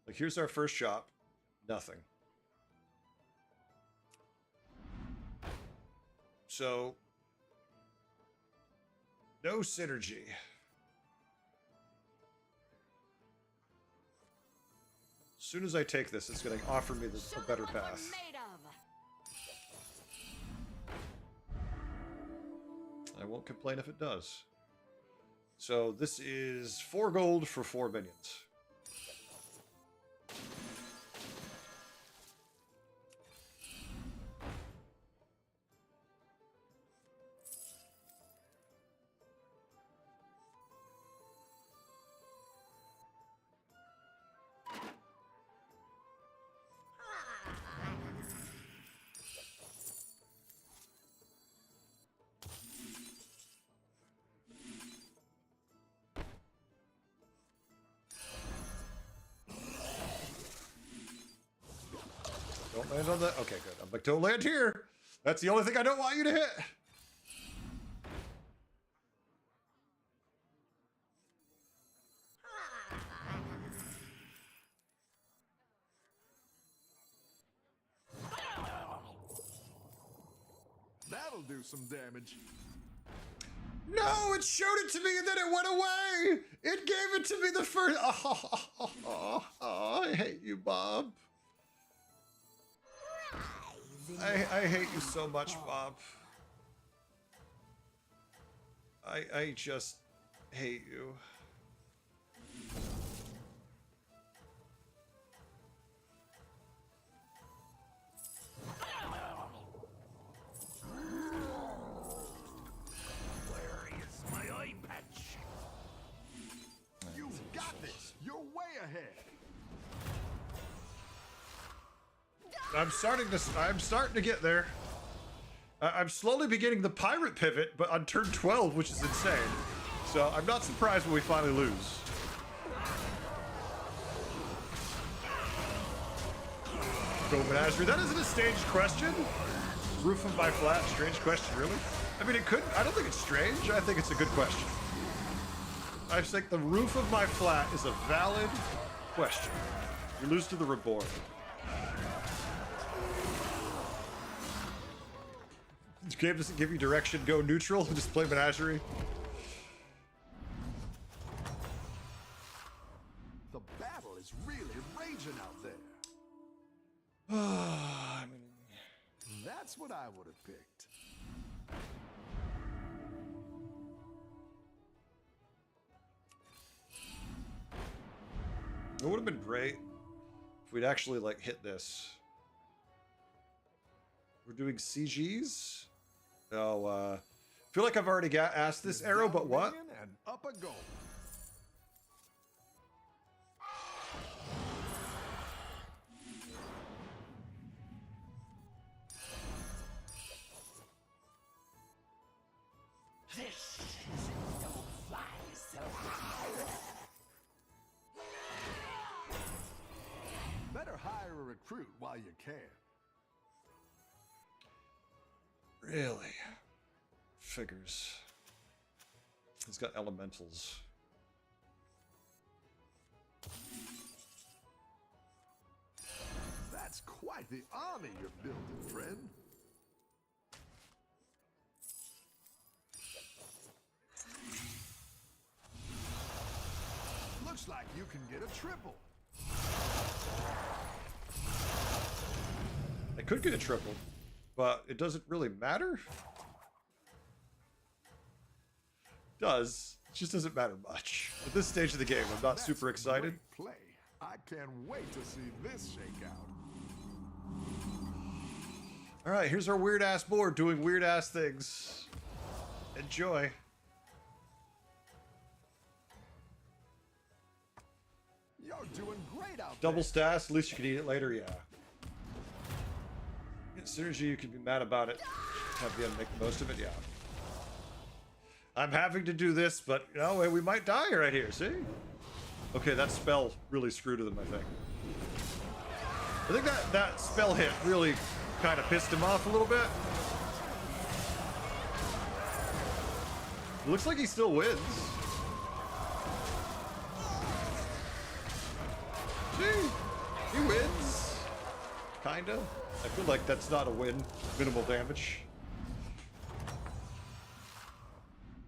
Like, here's our first shop. Nothing. So, no synergy. As soon as I take this, it's going to offer me a better path. I won't complain if it does. So this is 4 gold for 4 minions. Don't land on that. Okay, good. I'm like, don't land here. That's the only thing I don't want you to hit. That'll do some damage. No, it showed it to me and then it went away. It gave it to me the first. Oh, I hate you, Bob. I hate you so much, Bob. I just hate you. Where is my eye patch? You've got this. You're way ahead. I'm starting to get there. I'm slowly beginning the pirate pivot, but on turn 12, which is insane. So I'm not surprised when we finally lose. Go Menagerie. That isn't a staged question. Roof of my flat, strange question, really? I mean, it could. I don't think it's strange. I think it's a good question. I think the roof of my flat is a valid question. You lose to the Reborn. This game doesn't give you direction. Go neutral. Just play Menagerie. The battle is really raging out there. I mean, That's what I would have picked. it would have been great if we'd actually like hit this. We're doing CGs. Oh, I feel like I've already asked this arrow, but what? Down a minion and up a goal. This isn't no fly zone. Better hire a recruit while you can. Really? Figures. He's got elementals. That's quite the army you're building, friend. Looks like you can get a triple. I could get a triple, but it doesn't really matter. Does. It just doesn't matter much. At this stage of the game, I'm not That's super excited. great play. I can't wait to see this shake out. All right, here's our weird ass board doing weird ass things. Enjoy. You're doing great out Double there. stats, at least you can eat it later, yeah. Get synergy, you can be mad about it. Have the end make the most of it, yeah. I'm having to do this, but you know, we might die right here, see? Okay, that spell really screwed with him, I think. I think that spell hit really kind of pissed him off a little bit. It looks like he still wins. See? He wins. Kinda. I feel like that's not a win. Minimal damage.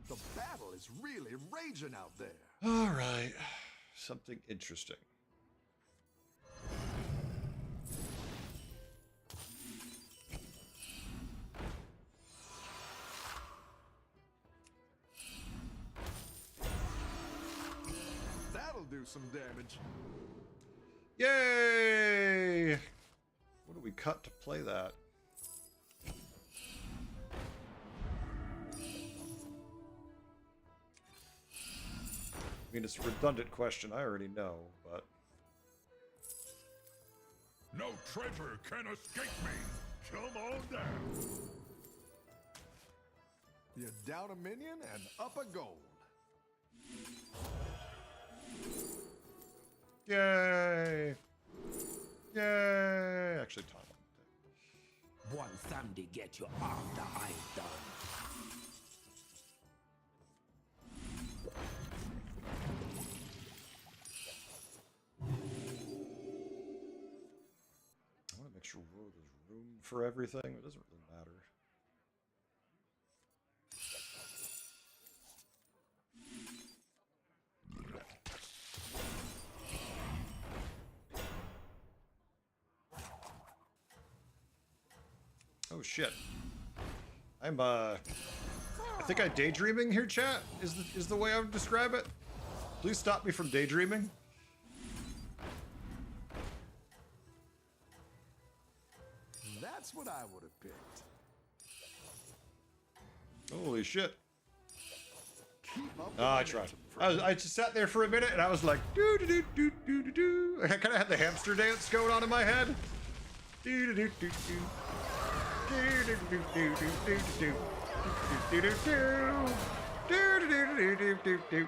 The battle is really raging out there. All right. Something interesting. That'll do some damage. Yay! What do we cut to play that? I mean, it's a redundant question. I already know, but... No treasure can escape me. Come on down. You're down a minion and up a gold. Yay! Yay! Actually, Tom. One Sunday get you after I'm done. I want to make sure there's room for everything. It doesn't really matter. Oh shit. I think I'm daydreaming here, chat. Is the way I would describe it. Please stop me from daydreaming. That's what I would have picked. Holy shit. Keep up the I tried. I just sat there for a minute and I was like, doo doo doo doo doo doo doo. I kind of had the hamster dance going on in my head. Doo doo doo doo doo. Doo doo doo doo doo doo doo. Doo doo doo doo. Doo doo doo doo doo doo.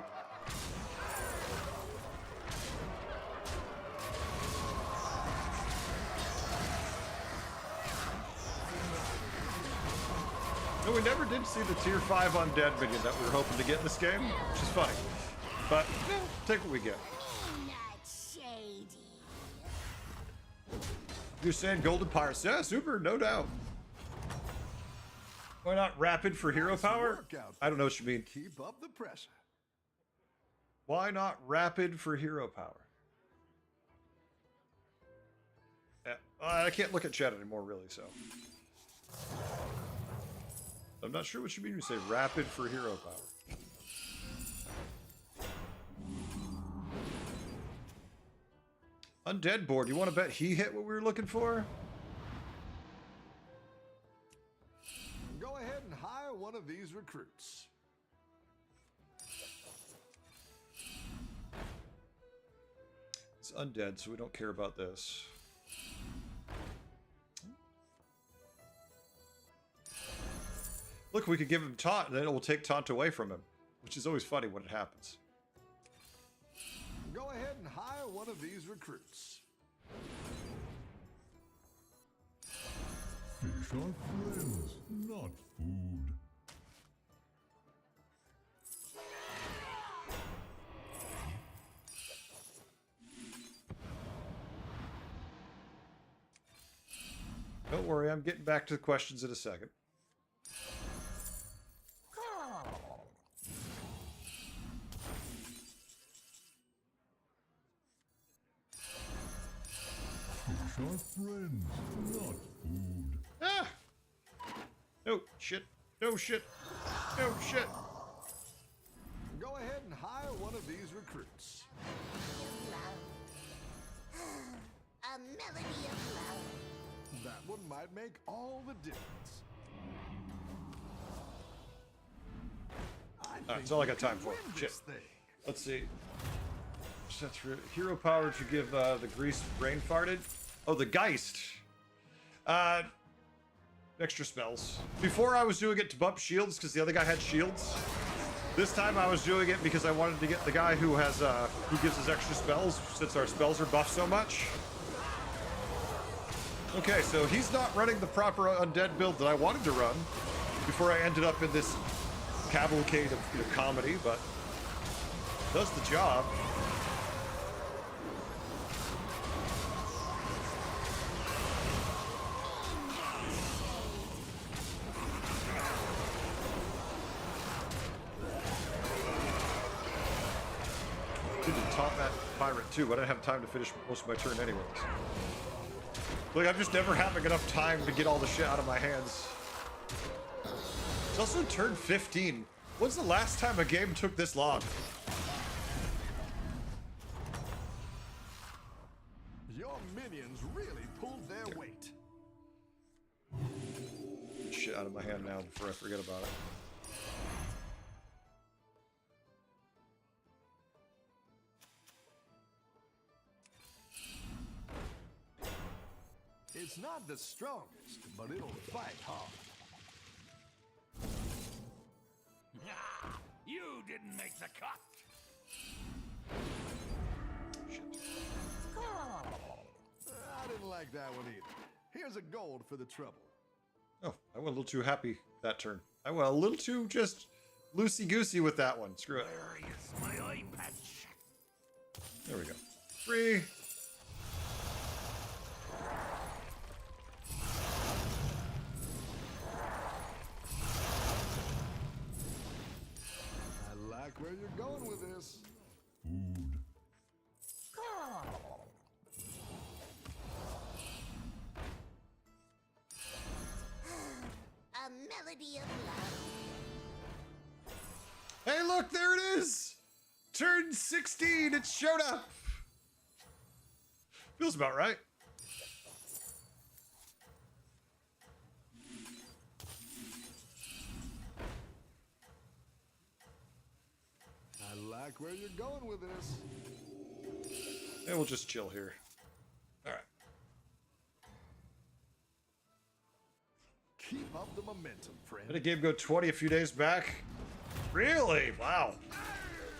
No, we never did see the tier 5 undead minion that we were hoping to get in this game, which is funny. But, take what we get. Not shady. You're saying Golden Pirates? Yeah, super, no doubt. Why not rapid for hero power? I don't know what you mean. Keep up the pressure. Why not rapid for hero power? I can't look at chat anymore, really, so. I'm not sure what you mean when you say rapid for hero power. Undead board, you want to bet he hit what we were looking for? Go ahead and hire one of these recruits. It's undead, so we don't care about this. Look, we could give him taunt, and then it will take taunt away from him, which is always funny when it happens. Go ahead and hire one of these recruits. Fish are friends, not food. Don't worry, I'm getting back to the questions in a second. Fish are friends, not food. Ah! No shit. No shit. No shit. Go ahead and hire one of these recruits. A melody of love. That one might make all the difference. That's all I got time for. Shit. Thing. Let's see. That's for hero power to give the grease brain farted. Oh, the Geist. Extra spells. Before I was doing it to bump shields because the other guy had shields. This time I was doing it because I wanted to get the guy who has who gives us extra spells since our spells are buffed so much. Okay, so he's not running the proper undead build that I wanted to run before I ended up in this cavalcade of comedy, but does the job. Didn't taunt that pirate too, but I didn't have time to finish most of my turn anyways. Look, I'm just never having enough time to get all the shit out of my hands. It's also turn 15. When's the last time a game took this long? Your minions really pulled their weight. Get shit out of my hand now before I forget about it. It's not the strongest, but it'll fight hard. You didn't make the cut. Shit. I didn't like that one either. Here's a gold for the trouble. Oh, I went a little too happy that turn. I went a little too just loosey-goosey with that one. Screw it. Where is my eye patch? There we go. 3. I like where you're going with this. Food. A melody of love. Hey, look, there it is! Turn 16, it showed up! Feels about right. I like where you're going with this. And we'll just chill here. Alright. Keep up the momentum, friend. Had a game go 20 a few days back. Really? Wow.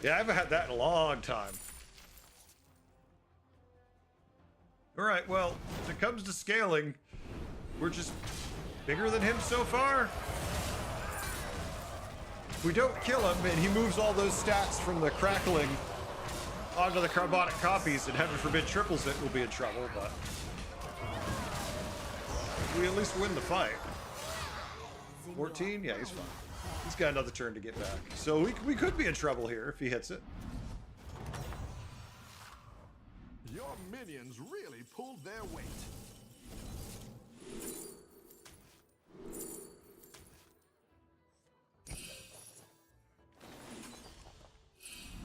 Yeah, I haven't had that in a long time. Alright, well, if it comes to scaling, we're just bigger than him so far. If we don't kill him and he moves all those stats from the crackling onto the carbonic copies and heaven forbid triples it, we'll be in trouble, but we at least win the fight. 14? Yeah, he's fine. He's got another turn to get back. So we could be in trouble here if he hits it. Your minions really pulled their weight.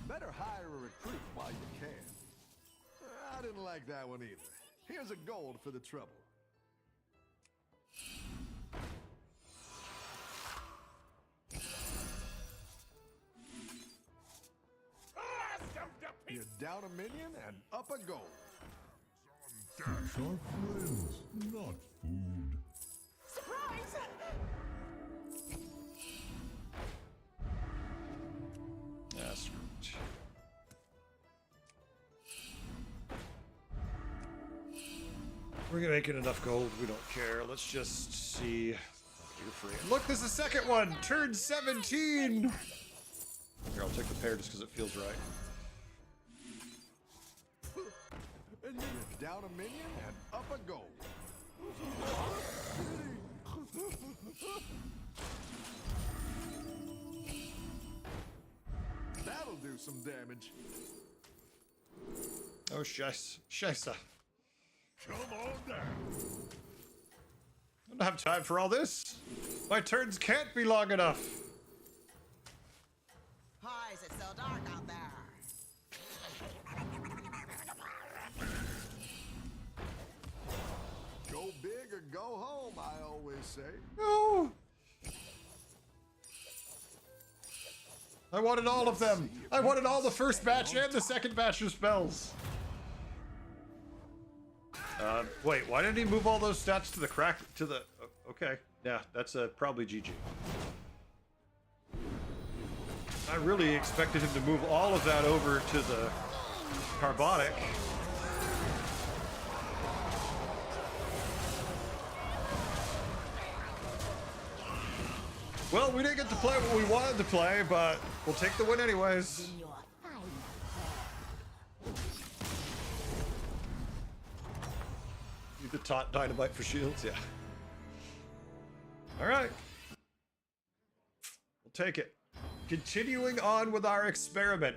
Better hire a recruit while you can. I didn't like that one either. Here's a gold for the trouble. You're down a minion and up a gold. Dash our friends, not food. Surprise! Yeah, screw it. We're making enough gold, we don't care. Let's just see. You're free. Look, there's a second one! Turn 17! Here, I'll take the pair just because it feels right. And you're down a minion and up a gold. That'll do some damage. Oh, scheisse. Come on down. I don't have time for all this. My turns can't be long enough. Why is it so dark out there? Go big or go home, I always say. No. I wanted all of them. I wanted all the first batch and the second batch of spells. Wait, why didn't he move all those stats to the crack, to the, okay. Yeah, that's probably GG. I really expected him to move all of that over to the carbonic. Well, we didn't get to play what we wanted to play, but we'll take the win anyways. In your final Need the taunt dynamite for shields, yeah. All right. We'll take it. Continuing on with our experiment.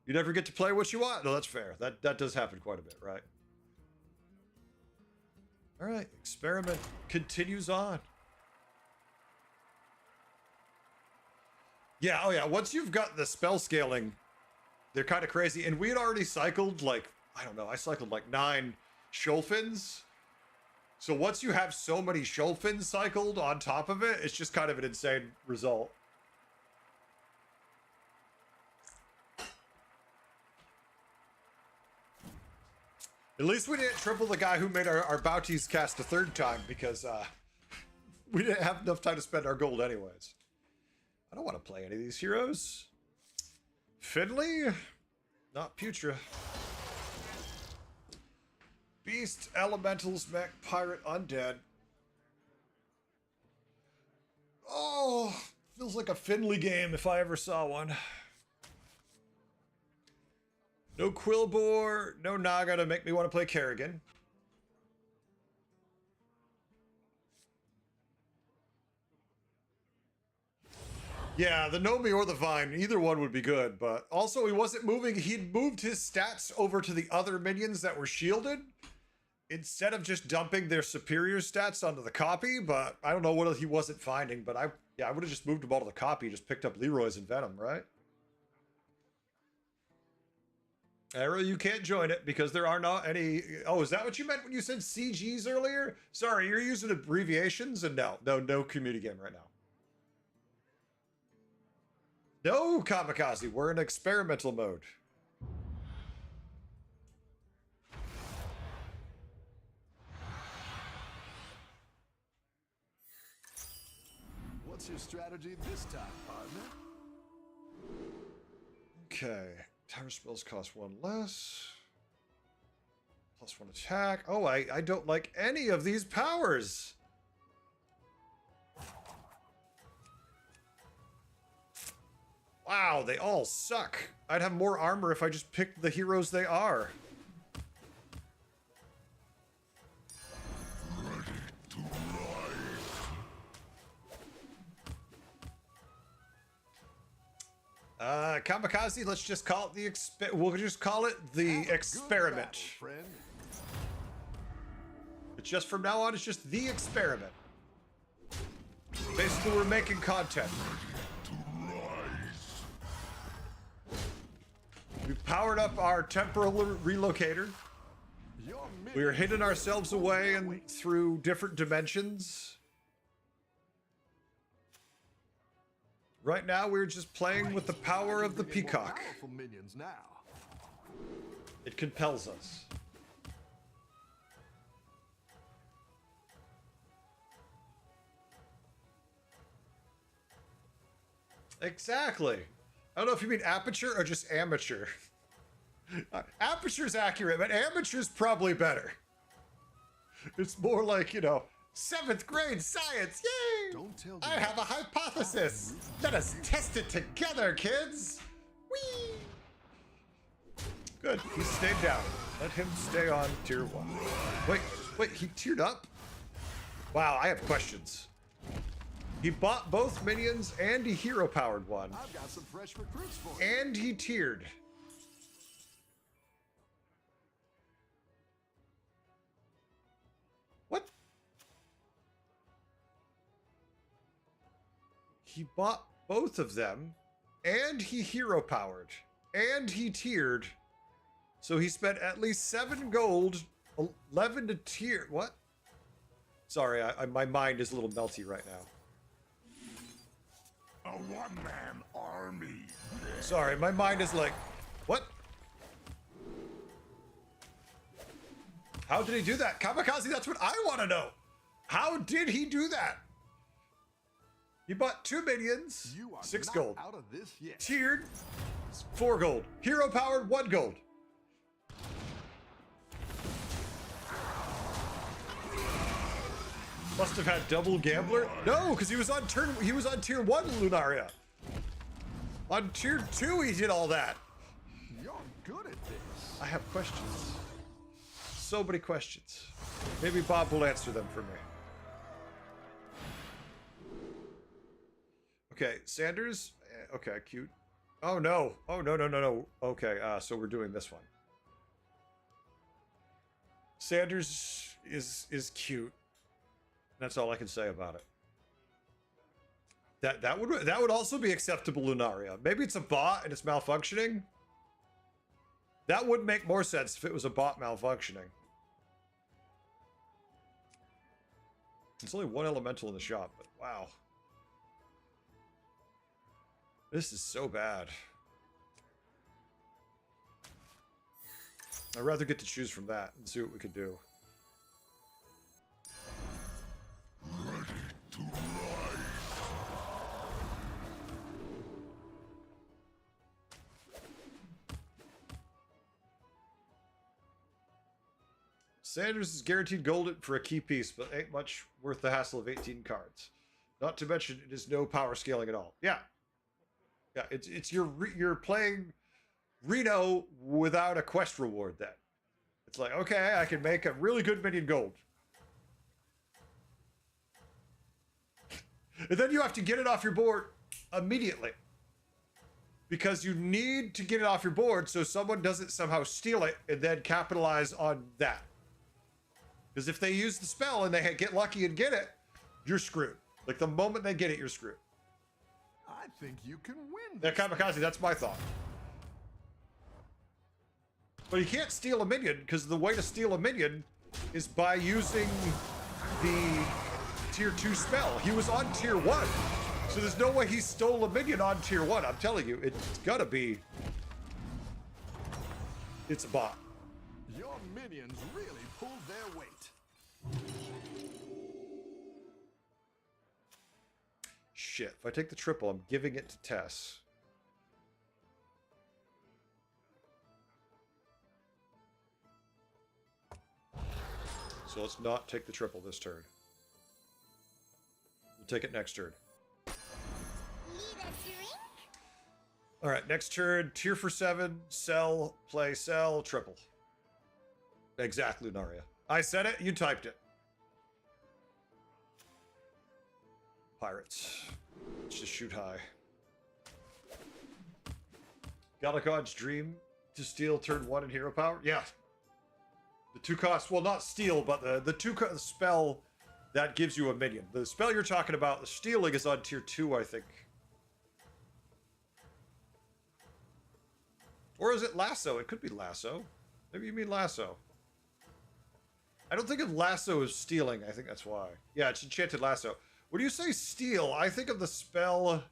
You never get to play what you want. No, that's fair. That does happen quite a bit, right? All right. Experiment continues on. Yeah, oh yeah. Once you've got the spell scaling, they're kind of crazy. And we had already cycled like, I don't know, I cycled like 9 Sholfins. So once you have so many Sholfins cycled on top of it, it's just kind of an insane result. At least we didn't triple the guy who made our bounties cast a third time because we didn't have enough time to spend our gold anyways. I don't want to play any of these heroes. Finley? Not Putra. Beast, Elementals, Mech, Pirate, Undead. Oh, feels like a Finley game if I ever saw one. No Quilboar, no Naga to make me want to play Kerrigan. Yeah, the Nomi or the Vine, either one would be good, but also he wasn't moving. He'd moved his stats over to the other minions that were shielded instead of just dumping their superior stats onto the copy, but I don't know what he wasn't finding, but I would have just moved them all to the copy, just picked up Leroy's and Venom, right? Arrow, you can't join it because there are not any. Oh, is that what you meant when you said CGs earlier? Sorry, you're using abbreviations, and no community game right now. No, Kamikaze, we're in experimental mode. What's your strategy this time, partner? Okay, tower spells cost one less. Plus one attack. Oh, I don't like any of these powers. Wow, they all suck. I'd have more armor if I just picked the heroes they are. Kamikaze, let's just call it we'll just call it the experiment. Friend. It's just from now on, it's just the experiment. Basically, we're making content. We powered up our temporal relocator. We are hidden ourselves away and through different dimensions. Right now, we're just playing with the power of the peacock. Minions now. It compels us. Exactly. I don't know if you mean aperture or just amateur. Aperture's accurate, but amateur's probably better. It's more like, 7th grade science. Yay! Don't tell I have a hypothesis. Let us test it together, kids. Whee! Good. He stayed down. Let him stay on tier 1. Wait, he tiered up? Wow, I have questions. He bought both minions and he hero powered one. I've got some fresh recruits for you. And he tiered. What? He bought both of them and he hero powered and he tiered. So he spent at least 7 gold, 11 to tier. What? Sorry, my mind is a little melty right now. A one-man army. Sorry, my mind is like, what? How did he do that? Kamikaze, that's what I want to know. How did he do that? He bought 2 minions, You are 6 not gold. out of this yet. Tiered, 4 gold. Hero powered, 1 gold. Must have had double gambler. No, because he was on tier 1 Lunaria. On tier 2 he did all that. You're good at this. I have questions. So many questions. Maybe Bob will answer them for me. Okay, Sanders. Okay, cute. Oh no. Oh no. Okay, so we're doing this one. Sanders is cute. That's all I can say about it. That would also be acceptable, Lunaria. Maybe it's a bot and it's malfunctioning. That would make more sense if it was a bot malfunctioning. It's only 1 elemental in the shop, but wow. This is so bad. I'd rather get to choose from that and see what we could do. Sanders is guaranteed gold for a key piece, but ain't much worth the hassle of 18 cards. Not to mention, it is no power scaling at all. Yeah. Yeah, it's you're playing Reno without a quest reward then. It's like, okay, I can make a really good minion gold. And then you have to get it off your board immediately. Because you need to get it off your board so someone doesn't somehow steal it and then capitalize on that. Because if they use the spell and they get lucky and get it, you're screwed. Like the moment they get it, you're screwed. I think you can win Yeah, this. Kamikaze, that's my thought. But you can't steal a minion because the way to steal a minion is by using the tier 2 spell. He was on tier 1. So there's no way he stole a minion on tier 1. I'm telling you, it's gotta be. It's a bot. Your minions really pulled their weight. Shit, if I take the triple, I'm giving it to Tess. So let's not take the triple this turn. We'll take it next turn. Need a drink? All right, next turn, tier for 7, sell, play, sell, triple. Exactly, Lunaria. I said it, you typed it. Pirates. Let's just shoot high. Galagon's dream to steal turn 1 in hero power? Yeah. The 2 cost, well, not steal, but the 2 spell that gives you a minion. The spell you're talking about, the stealing, is on tier 2, I think. Or is it lasso? It could be lasso. Maybe you mean lasso. I don't think of lasso as stealing. I think that's why. Yeah, it's enchanted lasso. When you say steal, I think of the spell.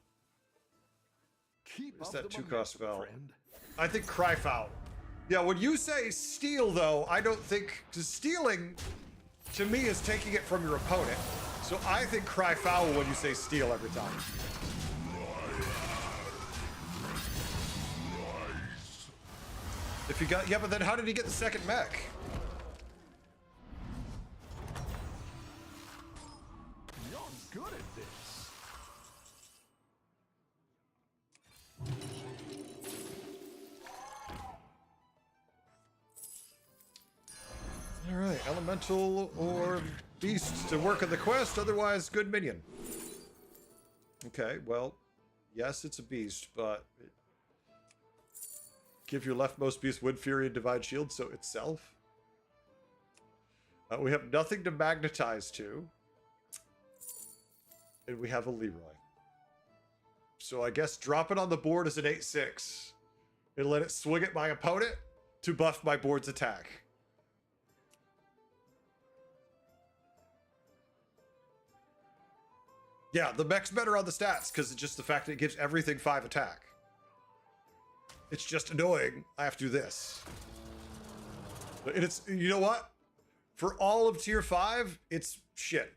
Keep What's up that the 2-cost momentum, spell? friend. I think cry foul. Yeah, when you say steal, though, I don't think, because stealing to me is taking it from your opponent. So I think cry foul when you say steal every time. If you got, yeah, but then how did he get the second mech? You're good at this. All right, elemental or beast to work on the quest, otherwise good minion. Okay, well, yes, it's a beast, but give your leftmost beast Wind Fury and Divine Shield, so itself. We have nothing to magnetize to, and we have a Leroy. So I guess drop it on the board as an 8/6 and let it swing at my opponent to buff my board's attack. Yeah, the mech's better on the stats because it's just the fact that it gives everything 5 attack. It's just annoying. I have to do this. And it's, you know what? For all of tier 5, it's shit.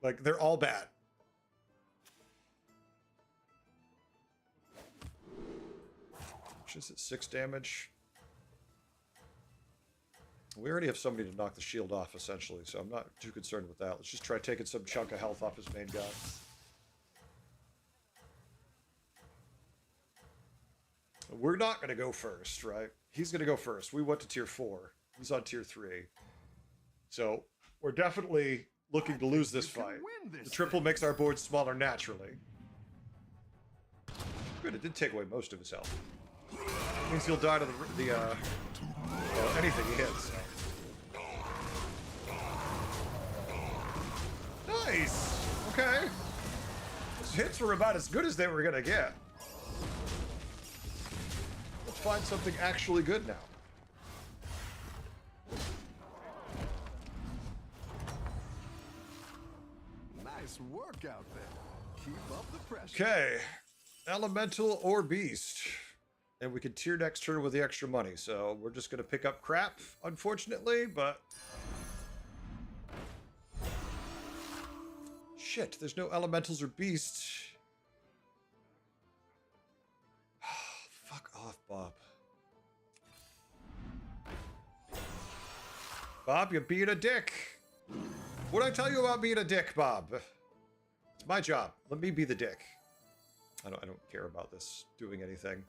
Like, they're all bad. Which is at 6 damage. We already have somebody to knock the shield off, essentially, so I'm not too concerned with that. Let's just try taking some chunk of health off his main guy. We're not going to go first, right? He's going to go first. We went to tier 4. He's on tier 3. So we're definitely looking to lose this You can fight. win this The triple thing. makes our board smaller naturally. Good, it did take away most of his health. Means he'll die to anything he hits. Nice! Okay. Those hits were about as good as they were gonna get. Let's find something actually good now. Nice work out there. Keep up the pressure. Okay. Elemental or beast. And we can tier next turn with the extra money. So we're just gonna pick up crap, unfortunately, but shit, there's no elementals or beasts. Fuck off, Bob. Bob, you're being a dick. What'd I tell you about being a dick, Bob? It's my job. Let me be the dick. I don't care about this doing anything.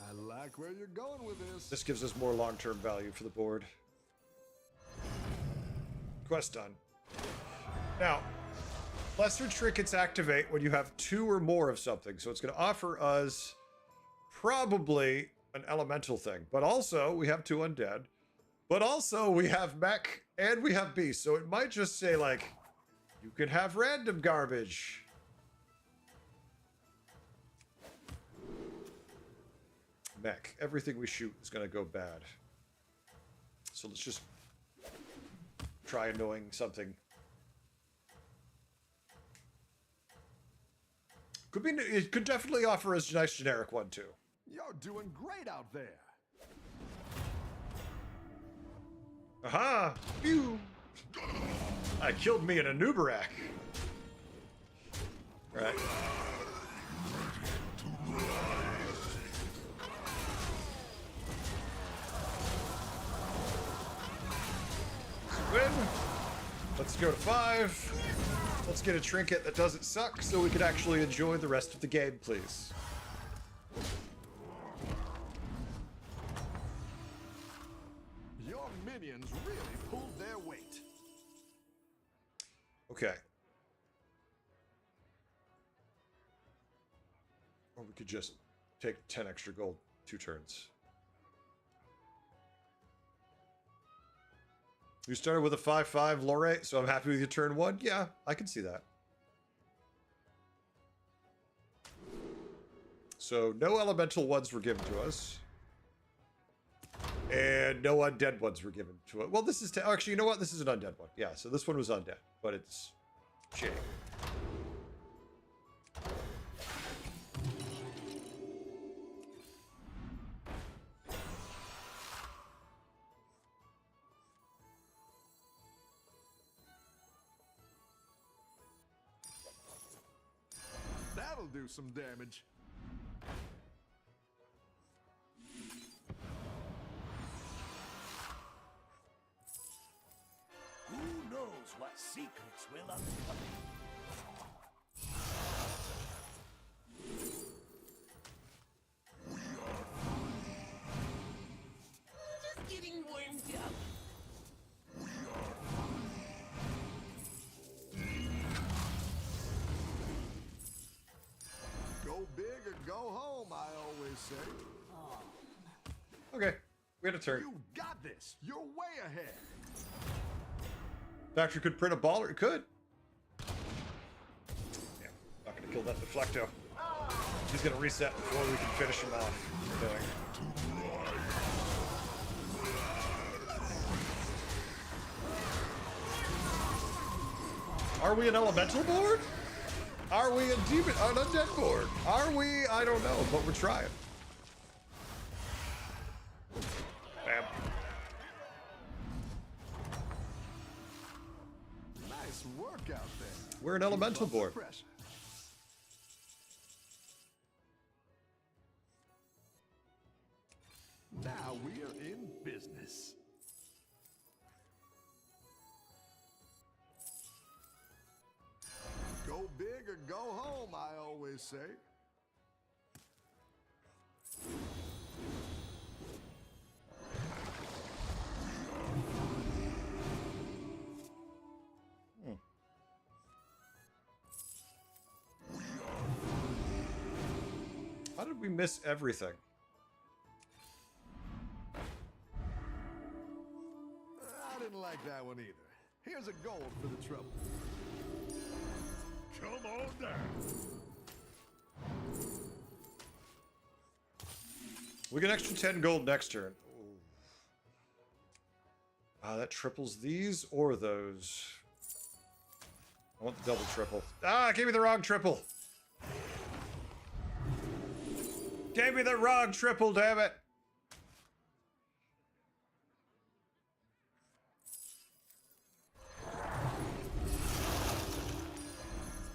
I like where you're going with this. This gives us more long-term value for the board. Quest done. Now, lesser trinkets activate when you have 2 or more of something. So it's going to offer us probably an elemental thing. But also, we have 2 undead. But also, we have mech and we have beast. So it might just say, like, you can have random garbage. Mech. Everything we shoot is going to go bad. So let's just try annoying something. It could definitely offer us a nice generic one too. You're doing great out there. Aha! Phew! I killed me in a Nubarak. Right. Win. Let's go to 5. Let's get a trinket that doesn't suck so we can actually enjoy the rest of the game, please. Your minions really pulled their weight. Okay. Or we could just take 10 extra gold 2 turns. You started with a 5/5 Lore, so I'm happy with your turn 1. Yeah, I can see that. So no elemental ones were given to us. And no undead ones were given to it. Well, this is... actually, you know what? This is an undead one. Yeah, so this one was undead, but it's shitty. That'll do some damage. Who knows what secrets will uncover? Just getting warmed up. Go big or go home, I always say. Okay, we had a turn. You got this. You're way ahead. Factory could print a baller. It could. Yeah, not gonna kill that Deflecto. He's gonna reset before we can finish him off. Are we an elemental board? Are we a demon, an undead board? Are we? I don't know, but we're trying. Bam. Nice work out there. We're an elemental Keep up the board. pressure. Now we are in business. Go big or go home, I always say. How did we miss everything? I didn't like that one either. Here's a gold for the trouble. Come on down. We get extra 10 gold next turn. That triples these or those. I want the double triple. Ah, gave me the wrong triple. Gave me the wrong triple, damn it.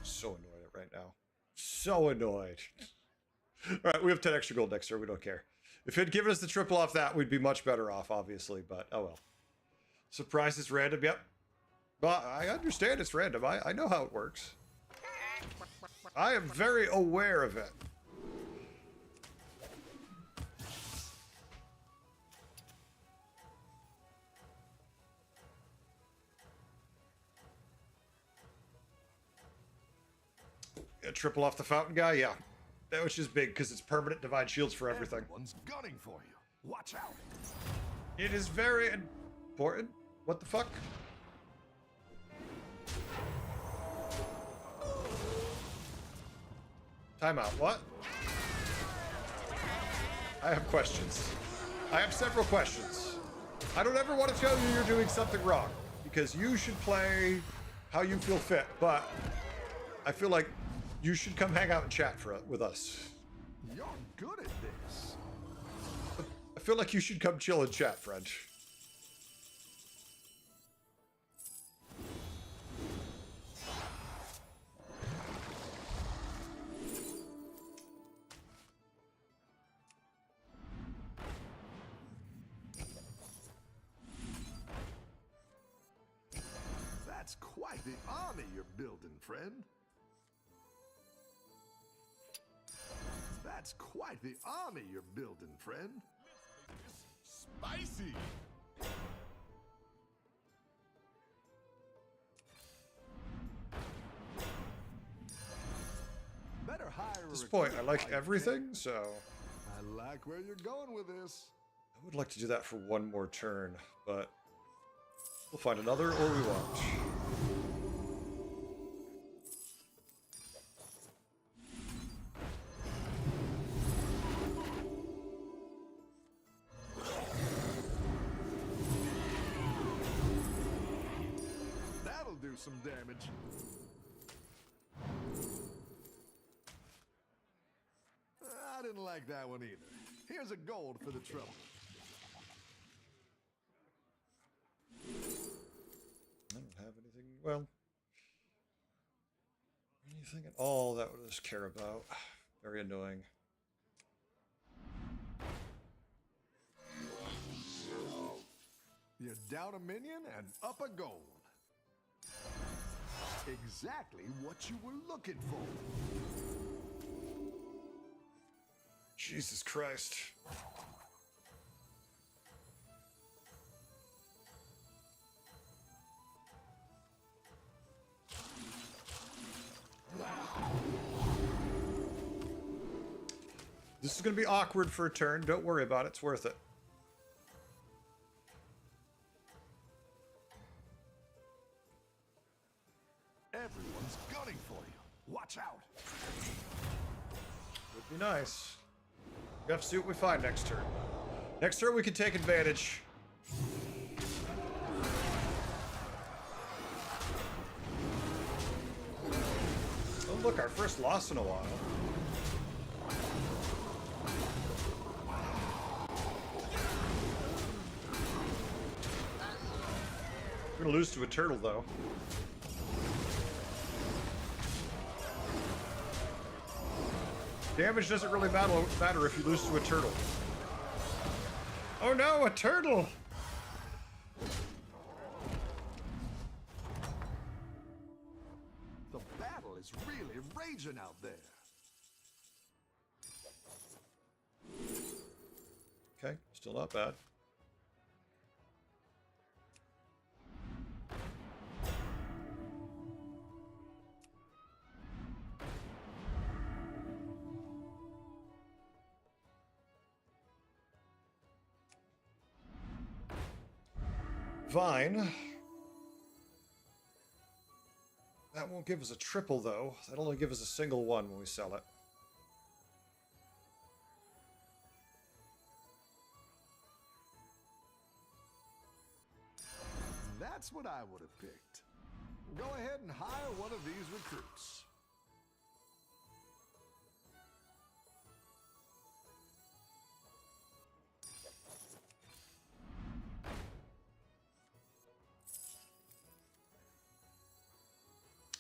So annoyed right now. So annoyed. All right, we have 10 extra gold next turn. We don't care. If it had given us the triple off that, we'd be much better off, obviously, but oh well. Surprise is random, yep. But I understand it's random. I know how it works. I am very aware of it. Yeah, triple off the fountain guy, yeah. That was just big because it's permanent divine shields for everything. Everyone's gunning for you. Watch out. It is very important. What the fuck? Timeout. What? I have questions. I have several questions. I don't ever want to tell you you're doing something wrong because you should play how you feel fit, but I feel like you should come hang out and chat with us. You're good at this. I feel like you should come chill and chat, friend. That's quite the army you're building, friend. That's quite the army you're building, friend. Spicy! Better hire At this a point, I recruit like while you everything, can. so I like where you're going with this. I would like to do that for one more turn, but we'll find another or we won't. That'll do some damage. I didn't like that one either. Here's a gold for the trouble. I don't have anything, well, anything at all that would just care about. Very annoying. You're down a minion and up a gold. Exactly what you were looking for. Jesus Christ. This is going to be awkward for a turn. Don't worry about it. It's worth it. Everyone's gunning for you. Watch out. Would be nice. We have to see what we find next turn. Next turn we can take advantage. Oh look, our first loss in a while. We're gonna lose to a turtle though. Damage doesn't really matter if you lose to a turtle. Oh no, a turtle! The battle is really raging out there. Okay, still not bad. Vine. That won't give us a triple, though. That'll only give us a single one when we sell it. That's what I would have picked. Go ahead and hire one of these recruits.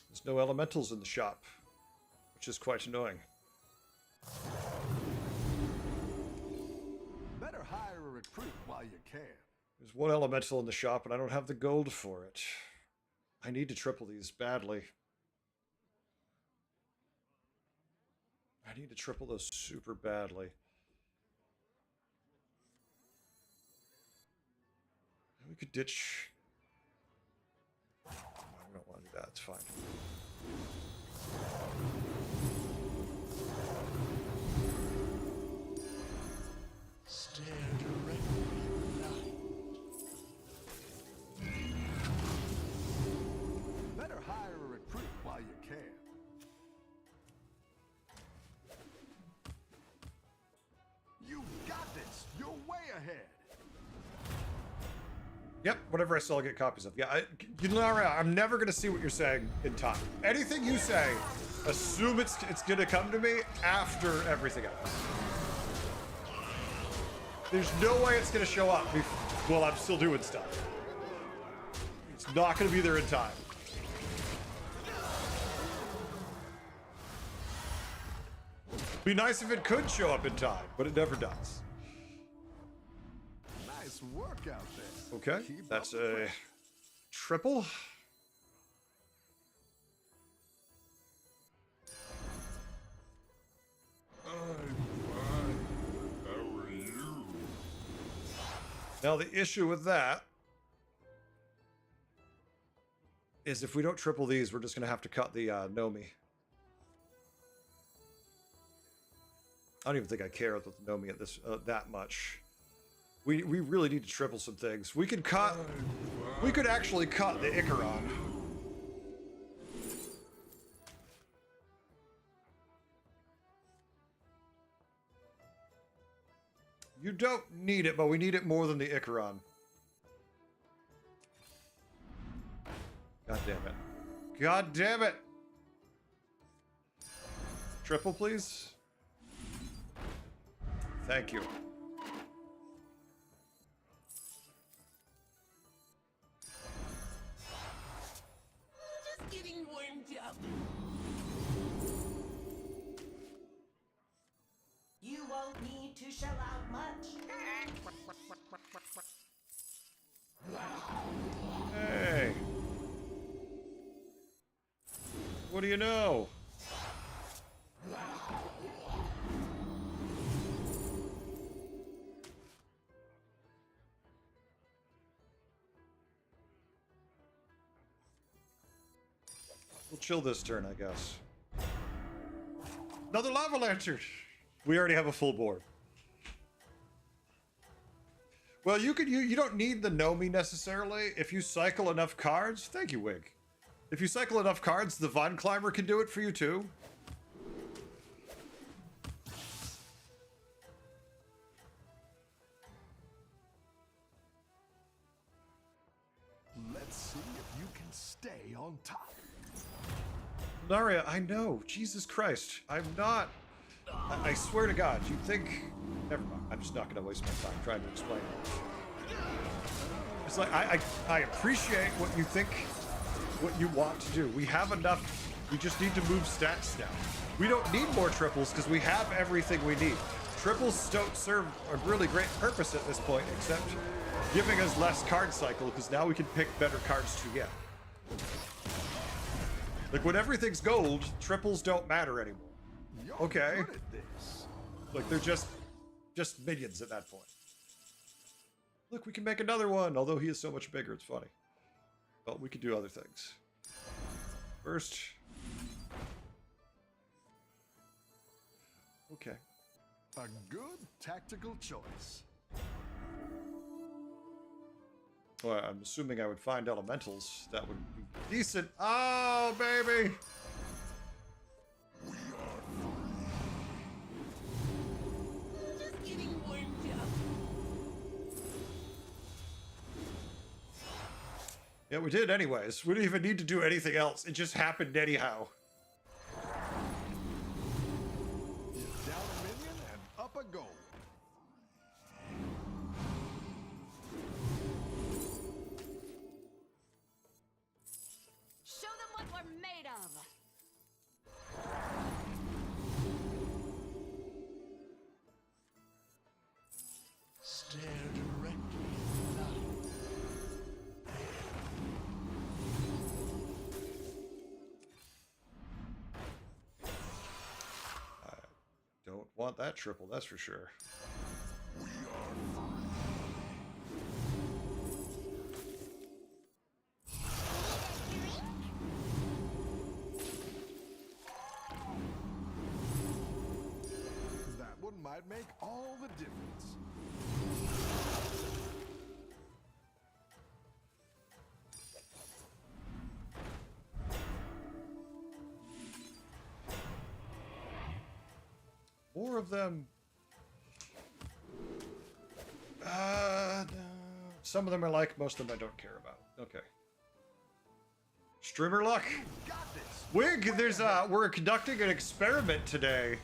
There's no elementals in the shop, which is quite annoying. Better hire a recruit while you can. There's one elemental in the shop, and I don't have the gold for it. I need to triple these badly. I need to triple those super badly. We could ditch. No, we don't want to do that. It's fine. Stare directly in the night. Better hire a recruit while you can. You got this. You're way ahead. Yep, whatever I sell, I'll get copies of. Yeah, I'm never gonna see what you're saying in time. Anything you say, assume it's gonna come to me after everything else. There's no way it's gonna show up while I'm still doing stuff. It's not gonna be there in time. Be nice if it could show up in time, but it never does. Nice work out there. Okay, Keep that's up the a pressure. triple. I'm fine. How are you? Now the issue with that is if we don't triple these, we're just going to have to cut the Nomi. I don't even think I care about the Nomi at this that much. We really need to triple some things. We could cut. We could actually cut the Icaron. You don't need it, but we need it more than the Icaron. God damn it. God damn it. Triple, please. Thank you. Just getting warmed up. You won't need to shell out much. Hey. What do you know? We'll chill this turn, I guess. Another lava lantern. We already have a full board. Well, you don't need the Nomi necessarily. If you cycle enough cards, thank you, Wig. If you cycle enough cards, the Vine Climber can do it for you too. Let's see if you can stay on top. Naria, I know. Jesus Christ. I'm not. I swear to God, you think. Never mind. I'm just not going to waste my time trying to explain it. It's like, I appreciate what you think, what you want to do. We have enough. We just need to move stats now. We don't need more triples because we have everything we need. Triples don't serve a really great purpose at this point, except giving us less card cycle because now we can pick better cards to get. Like, when everything's gold, triples don't matter anymore. You're Okay. good at this. Like, they're just minions at that point. Look, we can make another one, although he is so much bigger, it's funny. But we could do other things. First. Okay. A good tactical choice. Well, I'm assuming I would find elementals. That would be decent. Oh, baby! Just getting warmed up. Yeah, we did anyways. We didn't even need to do anything else. It just happened anyhow. Down a minion and up a goal. Show them what we're made of. Stare directly in the night. Want that triple, that's for sure. That one might make all the difference. More of them. No. Some of them I like, most of them I don't care about. Okay. Streamer luck. Got this. Wig, we're conducting an experiment today.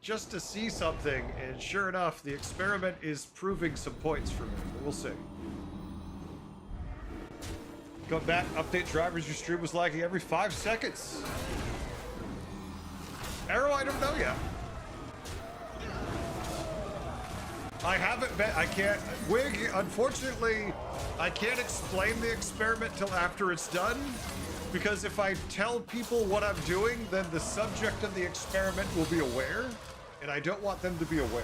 Just to see something, and sure enough, the experiment is proving some points for me. But we'll see. Come back, update drivers. Your stream was lagging every 5 seconds. Arrow, I don't know yet. I haven't been, I can't, Wig, unfortunately, I can't explain the experiment till after it's done, because if I tell people what I'm doing, then the subject of the experiment will be aware, and I don't want them to be aware.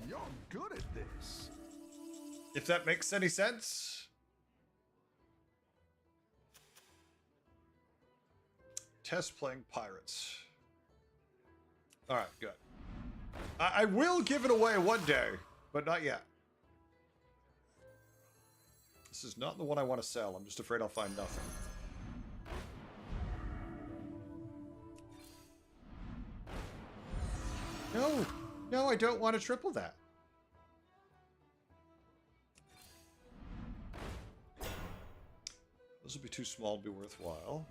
You're good at this. If that makes any sense. Test playing pirates. All right, good. I will give it away one day, but not yet. This is not the one I want to sell. I'm just afraid I'll find nothing. No, no, I don't want to triple that. Those would be too small to be worthwhile.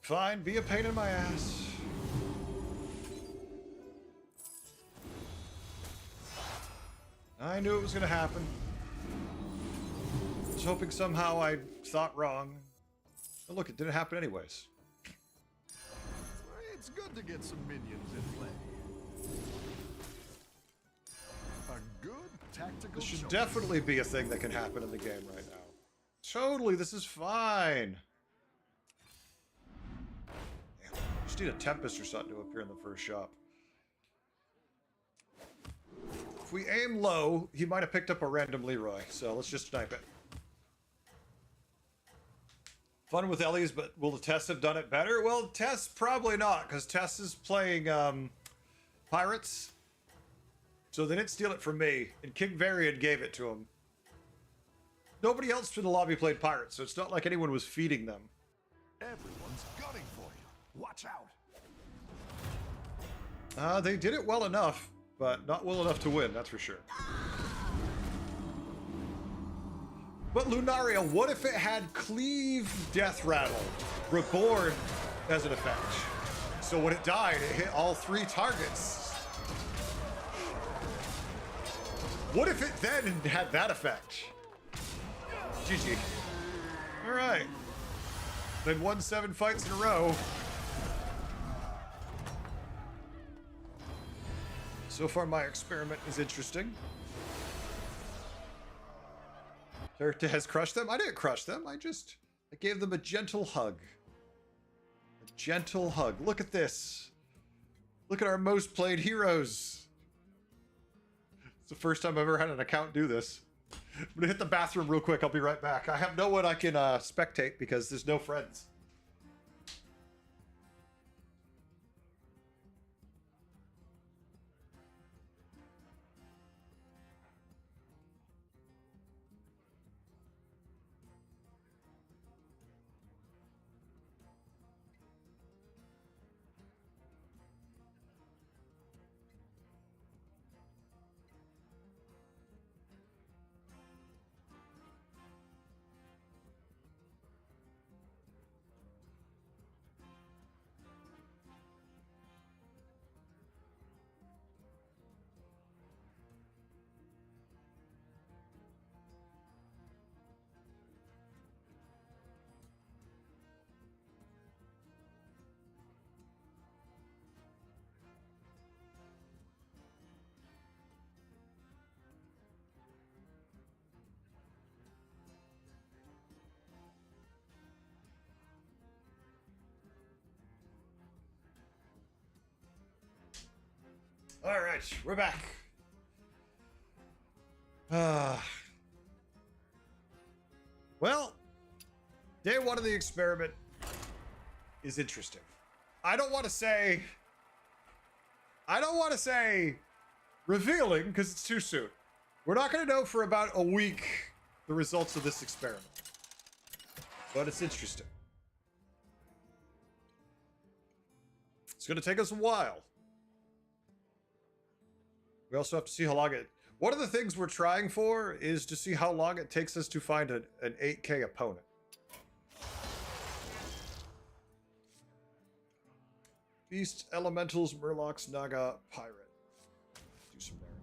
Fine, be a pain in my ass. I knew it was going to happen. I was hoping somehow I thought wrong. But look, it didn't happen anyways. It's good to get some minions in play. A good tactical This should choice. definitely be a thing that can happen in the game right now. Totally, this is fine. Damn, just need a Tempest or something to appear in the first shop. If we aim low, he might have picked up a random Leroy, so let's just snipe it. Fun with Ellie's, but will the Tess have done it better? Well, Tess probably not, because Tess is playing Pirates. So they didn't steal it from me, and King Varian gave it to him. Nobody else in the lobby played Pirates, so it's not like anyone was feeding them. Everyone's gunning for you. Watch out. They did it well enough, but not well enough to win, that's for sure. But Lunaria, what if it had Cleave Death Rattle Reborn as an effect? So when it died, it hit all 3 targets. What if it then had that effect? GG. Alright. Then won 7 fights in a row. So far my experiment is interesting. Character has crushed them? I didn't crush them. I gave them a gentle hug. A gentle hug. Look at this. Look at our most played heroes. It's the first time I've ever had an account do this. I'm gonna hit the bathroom real quick. I'll be right back. I have no one I can spectate because there's no friends. All right, we're back. Well, day one of the experiment is interesting. I don't want to say revealing because it's too soon. We're not going to know for about a week the results of this experiment. But it's interesting. It's going to take us a while. We also have to see how long it... One of the things we're trying for is to see how long it takes us to find an 8K opponent. Beast, Elementals, Murlocs, Naga, Pirate. Do some Marin.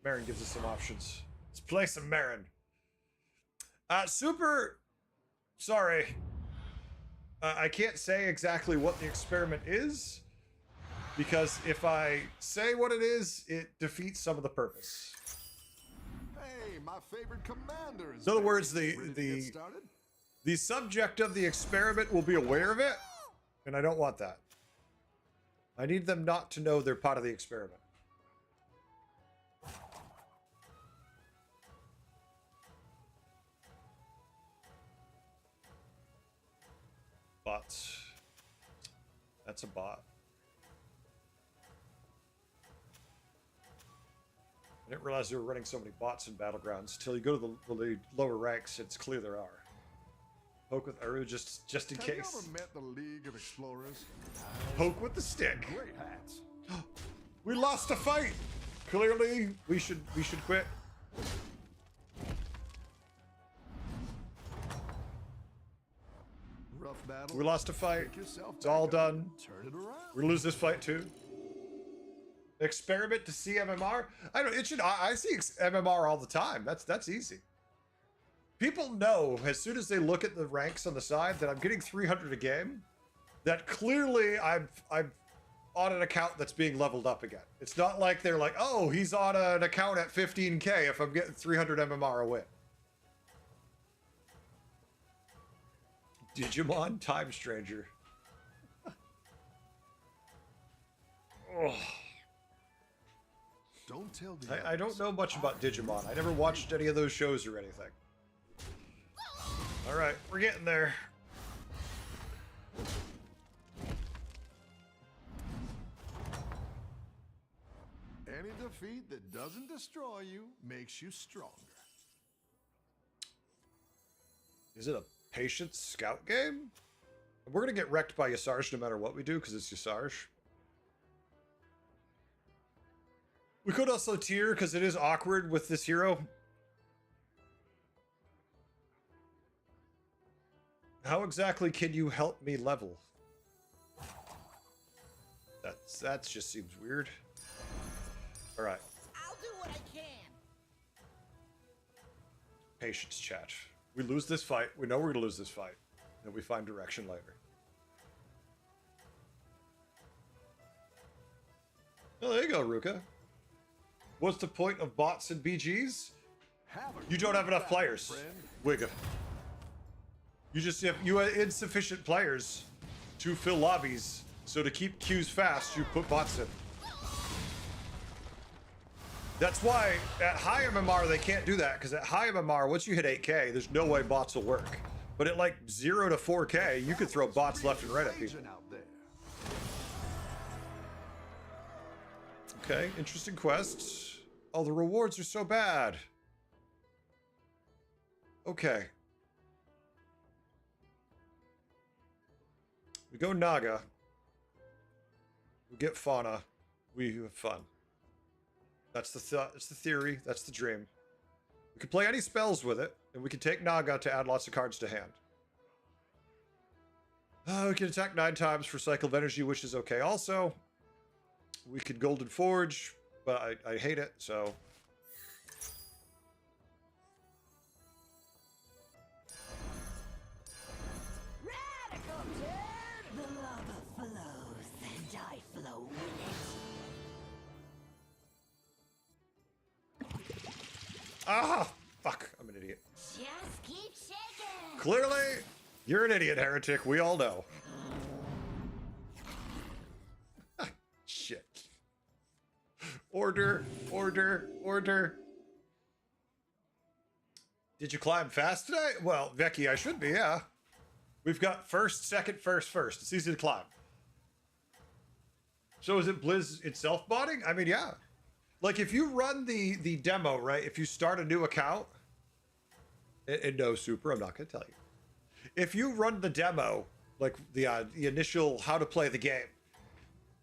Marin gives us some options. Let's play some Marin. Super... Sorry. I can't say exactly what the experiment is, because if I say what it is, it defeats some of the purpose. Hey, my favorite commander is In other back. words, Ready to get started? the subject of the experiment will be aware of it, and I don't want that. I need them not to know they're part of the experiment. Bots. That's a bot. I didn't realize they were running so many bots in Battlegrounds. Till you go to the lower ranks, it's clear there are. Poke with Aru just in Have case. you ever met the League of Explorers? Poke with the stick. Great hats. We lost a fight. Clearly, we should quit. Rough battle. We lost a fight. Pick yourself It's all back up. done. Turn it around. We're gonna lose this fight too. Experiment to see MMR. I don't. It should. I see MMR all the time. That's easy. People know as soon as they look at the ranks on the side that I'm getting 300 a game. That clearly I'm on an account that's being leveled up again. It's not like they're like, oh, he's on an account at 15K if I'm getting 300 MMR a win. Digimon Time Stranger. Oh. Don't tell the I don't know much about Digimon. I never watched any of those shows or anything. All right, we're getting there. Any defeat that doesn't destroy you makes you stronger. Is it a patience scout game? We're gonna get wrecked by Yasarj no matter what we do because it's Yasarj. We could also tier because it is awkward with this hero. How exactly can you help me level? That just seems weird. All right. I'll do what I can. Patience, chat. We lose this fight. We know we're gonna lose this fight. Then we find direction later. Oh, there you go, Ruka. What's the point of bots and BGs? You don't have enough players, Wigga. You have insufficient players to fill lobbies. So to keep queues fast, you put bots in. That's why at high MMR they can't do that, because at high MMR, once you hit 8K, there's no way bots will work. But at like 0 to 4K, you could throw bots left and right at people. Okay, interesting quest. Oh, the rewards are so bad. Okay. We go Naga. We get Fauna. We have fun. That's the theory. That's the dream. We can play any spells with it, and we can take Naga to add lots of cards to hand. We can attack 9 times for Cycle of Energy, which is okay. Also, we could Golden Forge, but I hate it, so... Radical turn! The lava flows, and I flow with it. Ah! Fuck, I'm an idiot. Just keep shaking. Clearly, you're an idiot, Heretic. We all know. Shit. Order, order, order. Did you climb fast today? Well, Becky, I should be, yeah. We've got first, second, first. It's easy to climb. So is it Blizz itself botting? I mean, yeah. Like if you run the demo, right? If you start a new account, and no, Super, I'm not going to tell you. If you run the demo, like the initial how to play the game,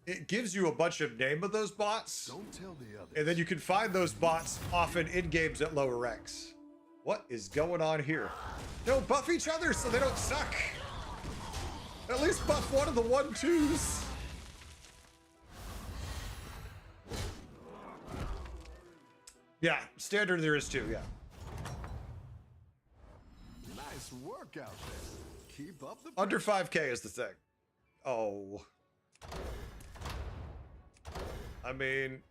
it gives you a bunch of name of those bots. Don't tell the others. And then you can find those bots often in games at lower ranks. What is going on here? No, buff each other so they don't suck. At least buff one of the 1-2s. Yeah, standard there is too, yeah. Nice work out there. Keep up the Under 5K is the thing. Oh. I mean,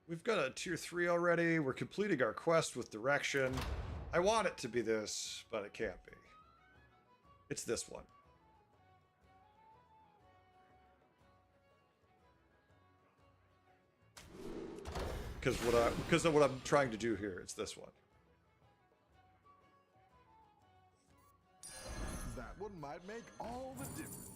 we've got a tier 3 already. We're completing our quest with direction. I want it to be this, but it can't be. It's this one. Because of what I'm trying to do here, it's this one. That one might make all the difference.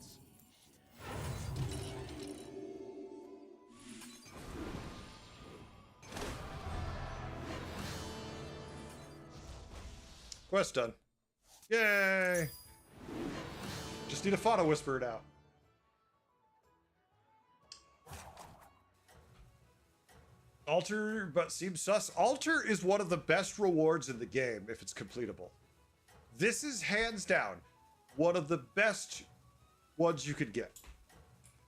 Quest done. Yay! Just need a Fauna Whisperer now. Altar, but seems sus. Altar is one of the best rewards in the game if it's completable. This is hands down one of the best ones you could get.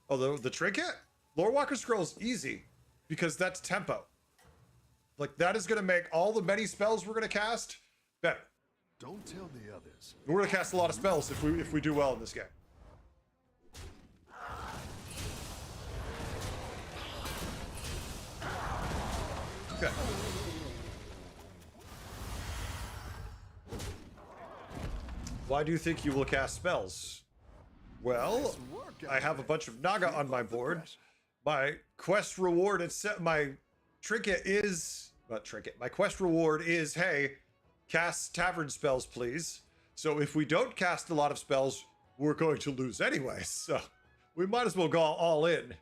Although the trinket, Lorewalker Scroll's easy because that's tempo. Like that is going to make all the many spells we're going to cast better. Don't tell the others. We're going to cast a lot of spells if we do well in this game. Okay. Why do you think you will cast spells? Well, I have a bunch of Naga on my board. My quest reward, my trinket is, not trinket, my quest reward is, hey, cast tavern spells, please. So if we don't cast a lot of spells, we're going to lose anyway. So we might as well go all in.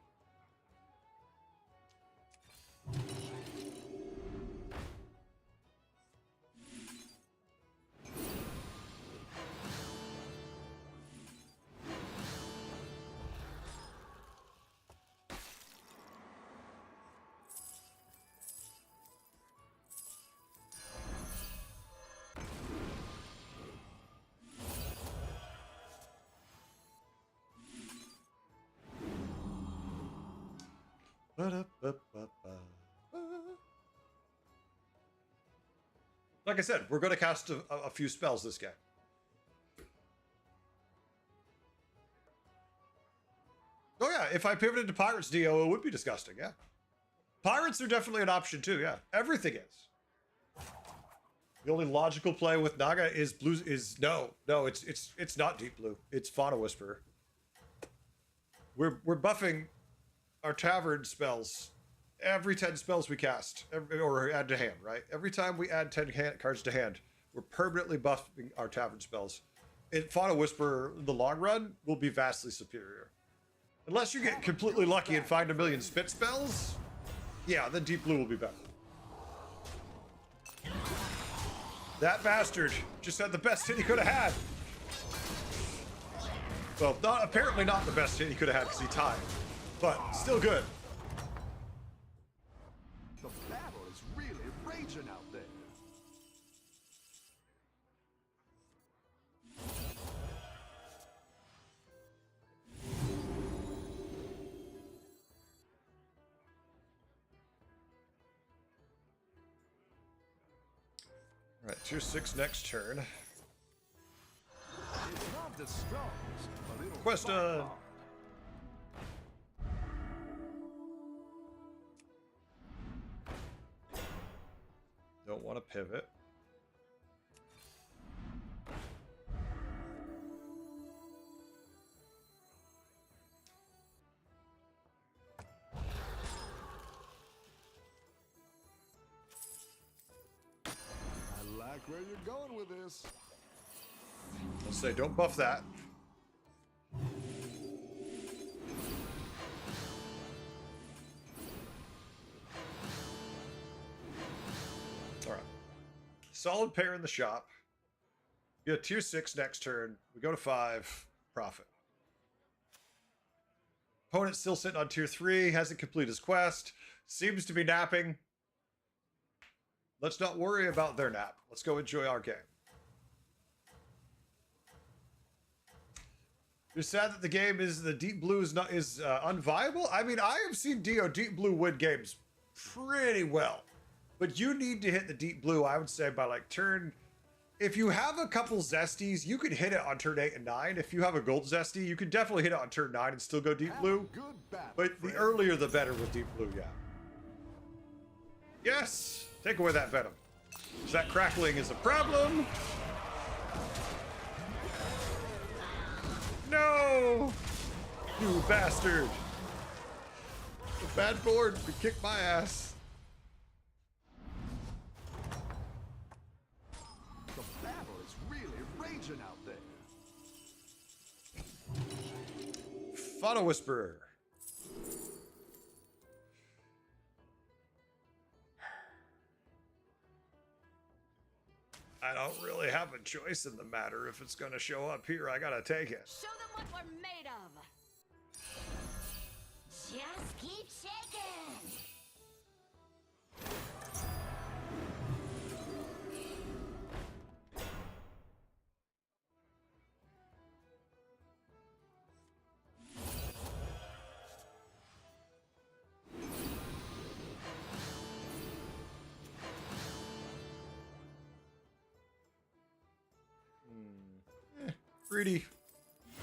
Like I said, we're going to cast a few spells this game. Oh yeah, if I pivoted to Pirates DO, it would be disgusting, yeah. Pirates are definitely an option too, yeah. Everything is. The only logical play with Naga is blue no, it's not Deep Blue. It's Fauna Whisperer. We're buffing our tavern spells every 10 spells we cast, or add to hand, right? Every time we add 10 cards to hand, we're permanently buffing our tavern spells. Fauna Whisperer, in the long run, will be vastly superior. Unless you get completely lucky and find a million spit spells, yeah, then Deep Blue will be better. That bastard just had the best hit he could have had. Well, apparently not the best hit he could have had because he tied, but still good. The battle is really raging out there. All right, tier 6 next turn. It's not the strongest, but it'll Quest fight done. hard. Don't want to pivot. like where you're going with this. Let's say, don't buff that. All right. Solid pair in the shop. You get tier 6 next turn. We go to 5. Profit. Opponent's still sitting on tier 3. Hasn't completed his quest. Seems to be napping. Let's not worry about their nap. Let's go enjoy our game. You're sad that the game is the Deep Blue is not unviable. I mean, I have seen Deep Blue win games pretty well, but you need to hit the Deep Blue. I would say by like turn. If you have a couple zesties, you could hit it on turn 8 and 9. If you have a gold zesty, you could definitely hit it on turn 9 and still go Deep Blue. Good battle, But the friend. earlier the better with Deep Blue, yeah. Yes! Take away that venom. That crackling is a problem. No! You bastard! The bad board could kick my ass. The battle is really raging out there. Fauna Whisperer. I don't really have a choice in the matter. If it's going to show up here, I gotta take it. Show them what we're made of. Just keep shaking. Pretty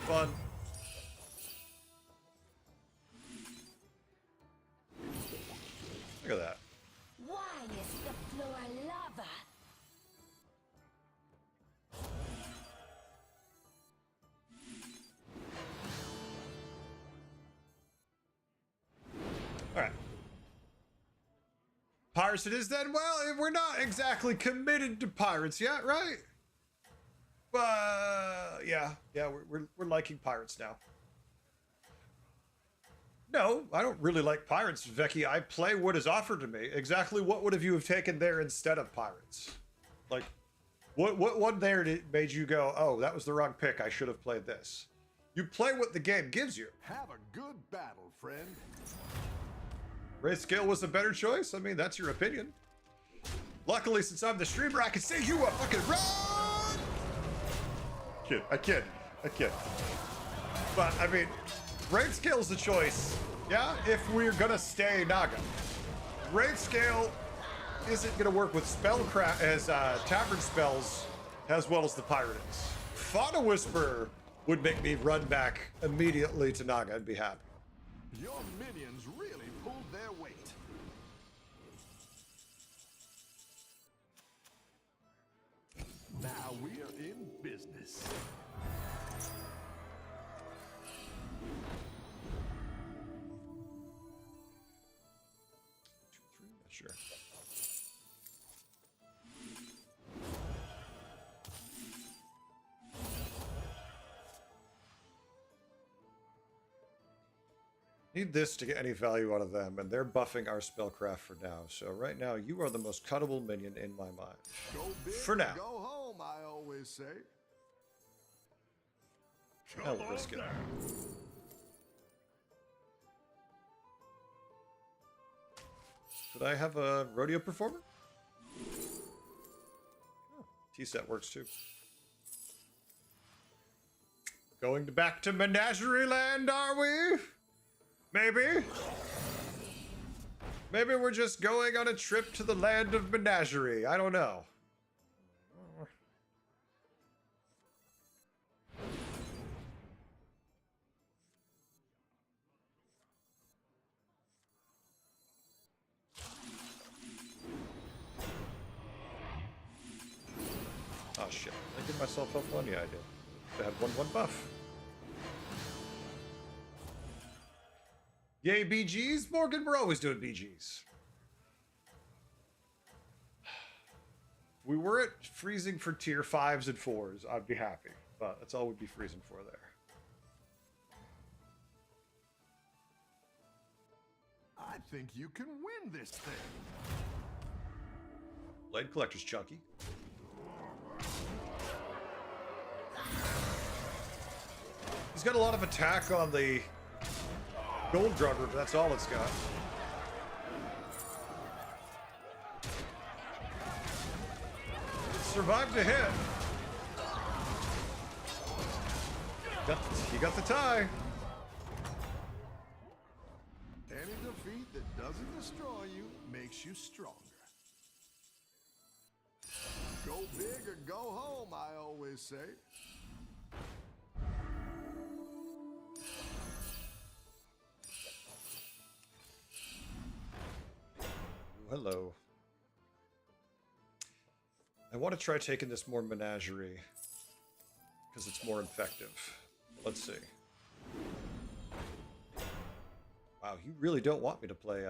fun. Look at that. Why is the floor lava? All right. Pirates it is then? Well, we're not exactly committed to pirates yet, right? Yeah, we're liking pirates now. No, I don't really like pirates, Vecchi. I play what is offered to me. Exactly what would have you have taken there instead of pirates? Like, what one there made you go, oh, that was the wrong pick. I should have played this. You play what the game gives you. Have a good battle, friend. Wraith Scale was a better choice. I mean, that's your opinion. Luckily, since I'm the streamer, I can say you a fucking run. I kid. But I mean, Wraith Scale's the choice. Yeah, if we're gonna stay Naga. Wraith Scale isn't gonna work with spellcraft as tavern spells as well as the pirate is. Fauna Whisperer would make me run back immediately to Naga and be happy. Your minions really pulled their weight. Now we are in business. Sure. Need this to get any value out of them, and they're buffing our spellcraft for now. So right now, you are the most cuttable minion in my mind. Go big For or now. Go home, I always say. I'll Come risk on it. down. Should I have a rodeo performer? Oh, T-set works too. Going back to Menagerie Land, are we? Maybe? Maybe we're just going on a trip to the land of Menagerie. I don't know. Oh shit. Did I give myself up one? Yeah, I did. I had 1/1 buff. Yay, BGs? Morgan, we're always doing BGs. If we weren't freezing for tier 5s and 4s, I'd be happy. But that's all we'd be freezing for there. I think you can win this thing. Blade Collector's chunky. He's got a lot of attack on the Gold Drugger, but that's all it's got. It survived a hit. He got the tie. Any defeat that doesn't destroy you makes you stronger. Go big or go home, I always say. Hello. I want to try taking this more menagerie because it's more effective. Let's see. Wow, you really don't want me to play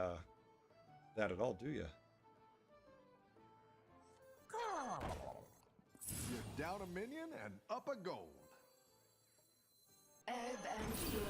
that at all, do you? You're down a minion and up a gold. Ebb and flow.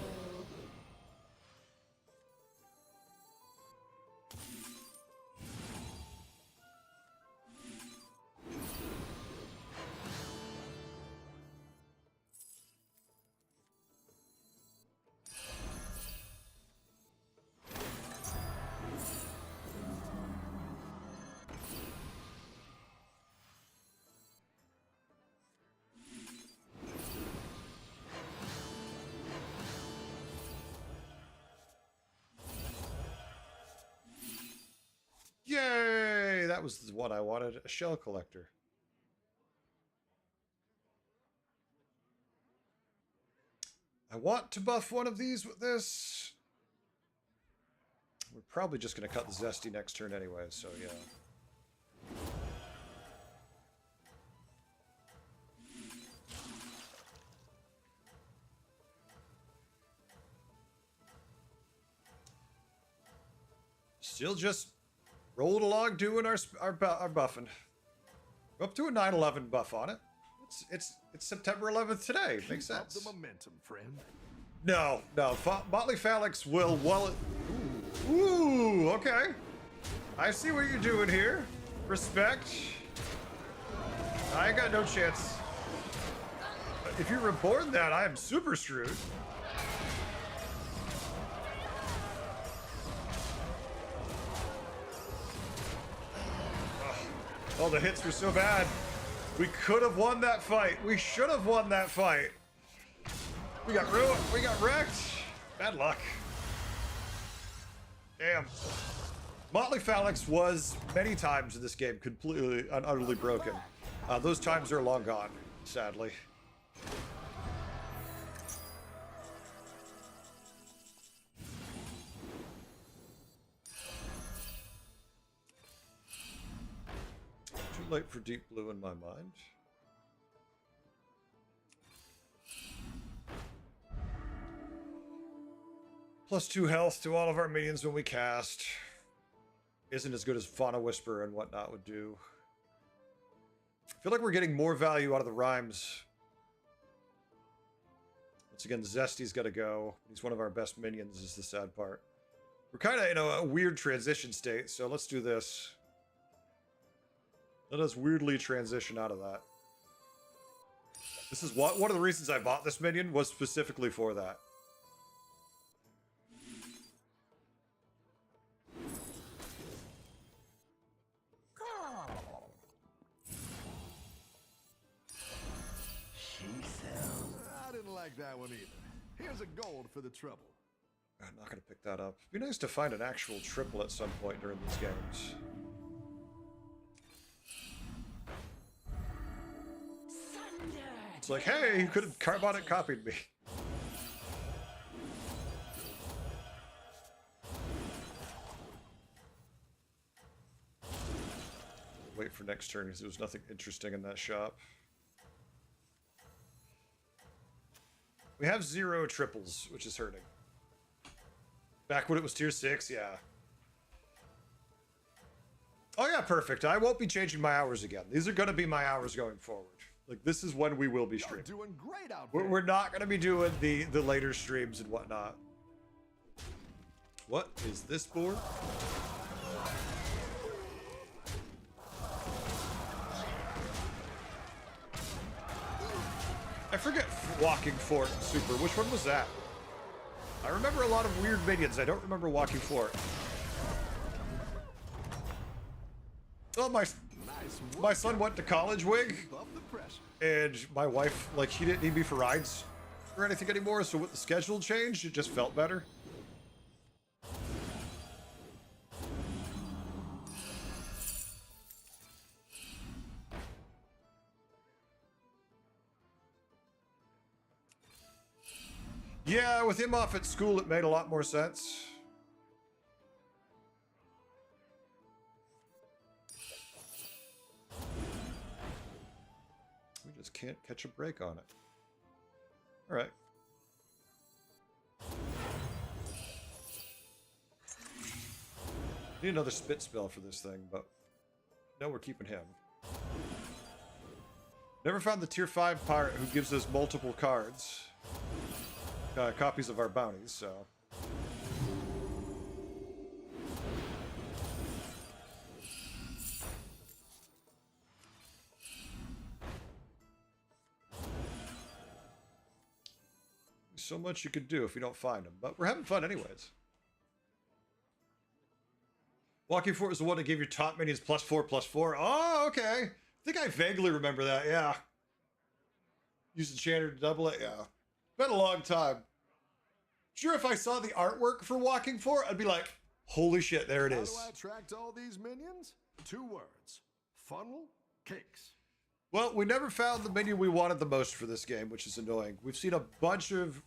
Yay! That was what I wanted, a shell collector. I want to buff one of these with this. We're probably just going to cut the Zesty next turn anyway, so yeah. Still just rolled along doing our buffing. We're up to a 9/11 buff on it. It's September 11th today. Makes Keep up sense. the momentum, friend. No. Motley Phalanx will Ooh, okay. I see what you're doing here. Respect. I ain't got no chance. If you reborn that, I am super screwed. Oh, the hits were so bad. We could have won that fight. We should have won that fight. We got ruined. We got wrecked. Bad luck. Damn. Motley Phalanx was many times in this game completely and utterly broken. Those times are long gone, sadly. Too late for Deep Blue in my mind. +2 health to all of our minions when we cast. Isn't as good as Fauna Whisper and whatnot would do. I feel like we're getting more value out of the rhymes. Once again, Zesty's got to go. He's one of our best minions, is the sad part. We're kind of in a weird transition state, so let's do this. Let us weirdly transition out of that. This is one of the reasons I bought this minion was specifically for that. I didn't like that one either. Here's a gold for the trouble. I'm not going to pick that up. It'd be nice to find an actual triple at some point during these games. It's like, hey, you could have Carbonic copied me. Wait for next turn because there was nothing interesting in that shop. We have 0 triples, which is hurting. Back when it was tier 6, yeah. Oh yeah, perfect. I won't be changing my hours again. These are going to be my hours going forward. Like, this is when we will be You're streaming. doing great out We're, there. we're not going to be doing the later streams and whatnot. What is this board? I forget Walking Fort Super. Which one was that? I remember a lot of weird minions. I don't remember Walking Fort. Oh, my son went to college, Wig, Above the pressure. and my wife, like, she didn't need me for rides or anything anymore, so with the schedule changed, it just felt better. Yeah, with him off at school, it made a lot more sense. We just can't catch a break on it. All right. Need another spit spell for this thing, but no, we're keeping him. Never found the tier 5 pirate who gives us multiple cards. Copies of our bounties, so. So much you could do if you don't find them, but we're having fun anyways. Walking Fort is the one that gave your top minions +4/+4. Oh, okay. I think I vaguely remember that, yeah. Use Enchanter to double it, yeah. Been a long time. Sure, if I saw the artwork for Walking Fort, I'd be like, holy shit, there it How is. do I attract all these minions? 2 words. Funnel cakes. Well, we never found the minion we wanted the most for this game, which is annoying. We've seen a bunch of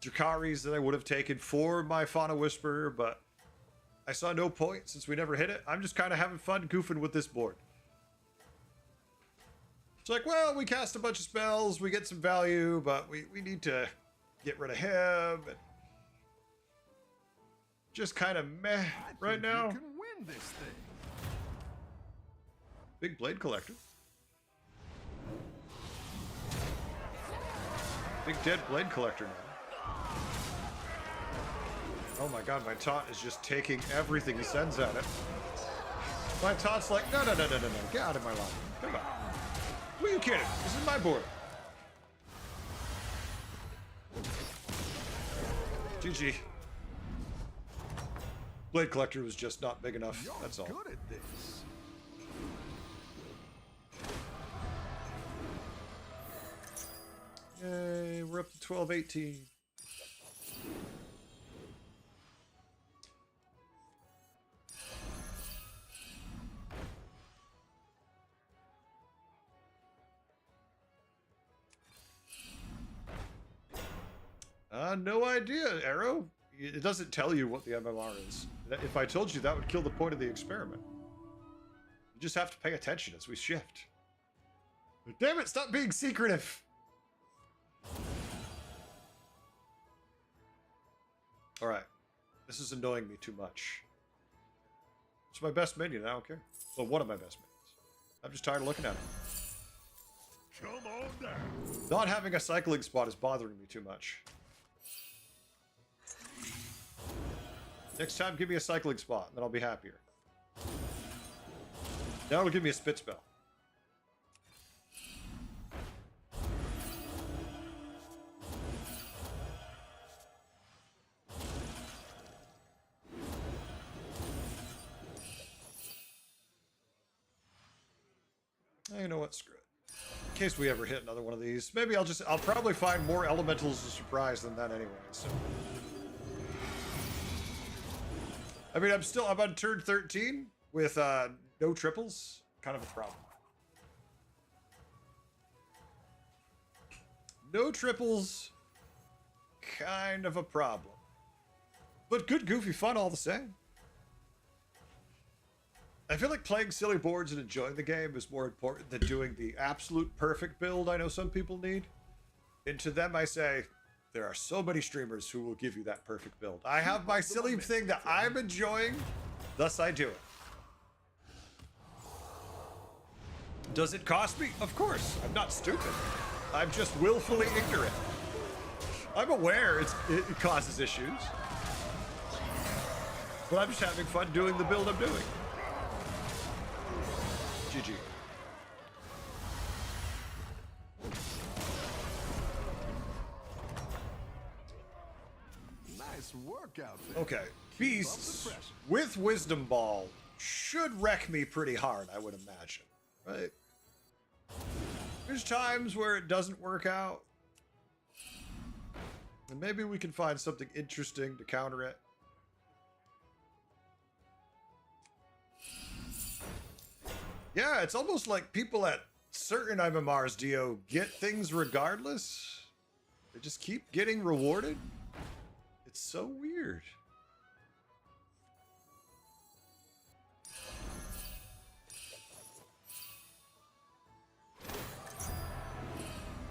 Drakaris that I would have taken for my Fauna Whisperer, but I saw no point since we never hit it. I'm just kind of having fun goofing with this board. It's like, well, we cast a bunch of spells, we get some value, but we need to get rid of him. And just kind of meh I right think now. You can win this thing. Big Blade Collector. Big Dead Blade Collector now. Oh my god, my taunt is just taking everything he sends at it. My taunt's like, no, get out of my line. Come on. Who are you kidding? This is my board. GG. Blade Collector was just not big enough, You're that's all. good at this. Yay, we're up to 12-18. No idea, Arrow. It doesn't tell you what the MMR is. If I told you, that would kill the point of the experiment. You just have to pay attention as we shift. Damn it, stop being secretive! Alright. This is annoying me too much. It's my best minion, I don't care. Well, one of my best minions. I'm just tired of looking at it. Come on down. Not having a cycling spot is bothering me too much. Next time, give me a cycling spot, then I'll be happier. Now it'll give me a spit spell. You know what? Screw it. In case we ever hit another one of these, maybe I'll probably find more elementals of surprise than that anyway. So, I mean, I'm on turn 13 with no triples. Kind of a problem. No triples. Kind of a problem. But good, goofy fun all the same. I feel like playing silly boards and enjoying the game is more important than doing the absolute perfect build I know some people need. And to them I say, there are so many streamers who will give you that perfect build. I have my silly thing that I'm enjoying, thus I do it. Does it cost me? Of course. I'm not stupid. I'm just willfully ignorant. I'm aware it causes issues. But I'm just having fun doing the build I'm doing. GG. Nice work out there. Okay. Beasts with Wisdom Ball should wreck me pretty hard, I would imagine. Right? There's times where it doesn't work out. And maybe we can find something interesting to counter it. Yeah, it's almost like people at certain MMRs, Dio, get things regardless. They just keep getting rewarded. It's so weird.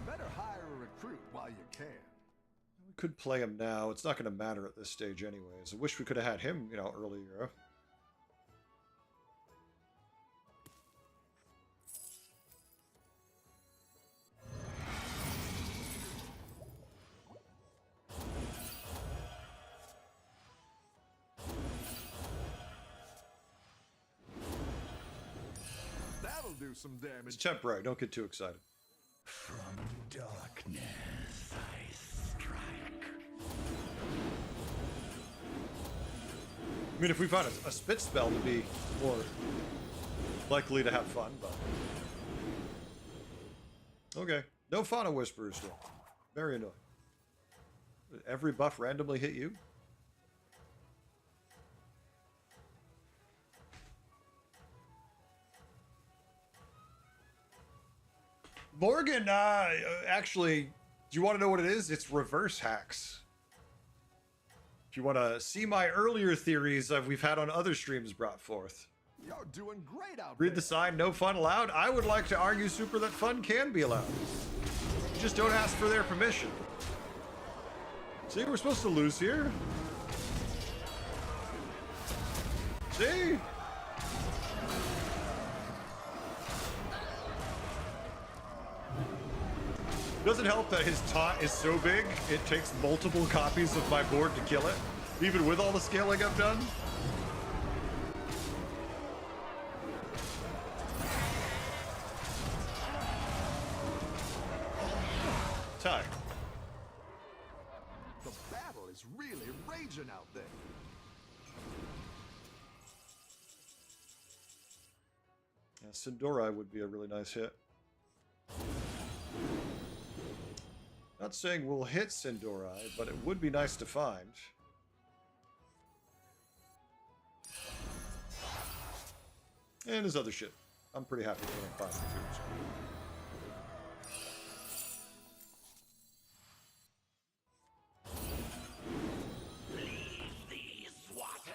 Better hire a recruit while you can. We could play him now. It's not going to matter at this stage anyways. I wish we could have had him, earlier. That'll do some It's damage. temporary. Don't get too excited. From darkness I strike. I mean, if we found a spit spell to be more likely to have fun, but... Okay. No Fauna Whisperers still. Very annoying. Did every buff randomly hit you? Morgan, actually, do you want to know what it is? It's reverse hacks. If you want to see my earlier theories we've had on other streams brought forth. You're doing great out Read there. the sign, no fun allowed. I would like to argue, Super, that fun can be allowed. You just don't ask for their permission. See, we're supposed to lose here. See? Doesn't help that his taunt is so big, it takes multiple copies of my board to kill it, even with all the scaling I've done. Tie. The battle is really raging out there. Yeah, Sindorai would be a really nice hit. Not saying we'll hit Sindorai, but it would be nice to find. And his other shit. I'm pretty happy with him finding too. So. These waters.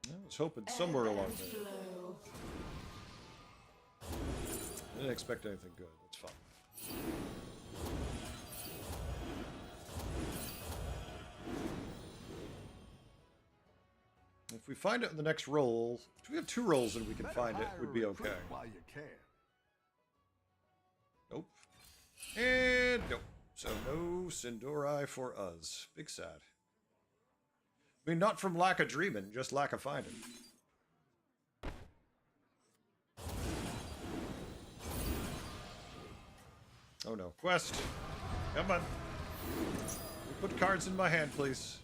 I was hoping somewhere along there. I didn't expect anything good. That's fine. If we find it in the next roll, if we have 2 rolls and we can Better find it, hire would a be recruit okay. while you can. Nope. And nope. So no Sindorai for us. Big sad. I mean, not from lack of dreaming, just lack of finding. Oh no. Quest. Come on. Put cards in my hand, please.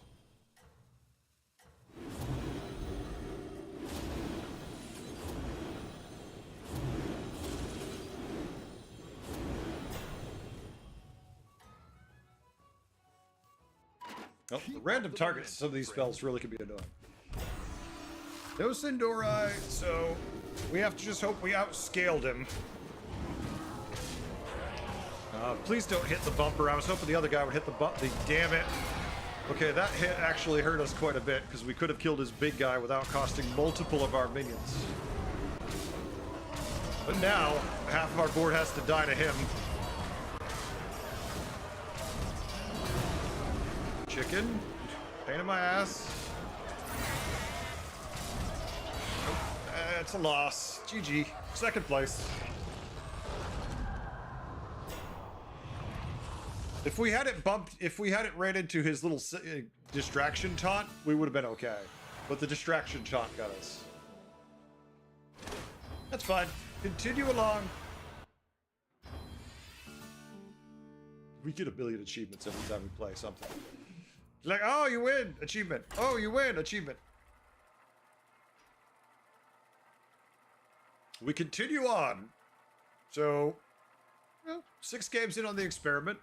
Oh, the random targets of some of these spells really can be annoying. No Sindorai, so we have to just hope we outscaled him. Please don't hit the bumper. I was hoping the other guy would hit the damn it. Okay, that hit actually hurt us quite a bit because we could have killed his big guy without costing multiple of our minions. But now, half of our board has to die to him. chicken. Pain in my ass. Nope. It's a loss. GG. Second place. If we had it bumped, if we had it ran into his little distraction taunt, we would have been okay. But the distraction taunt got us. That's fine. Continue along. We get a billion achievements every time we play something. Like, oh, you win! Achievement. Oh, you win! Achievement. We continue on. So, well, 6 games in on the experiment.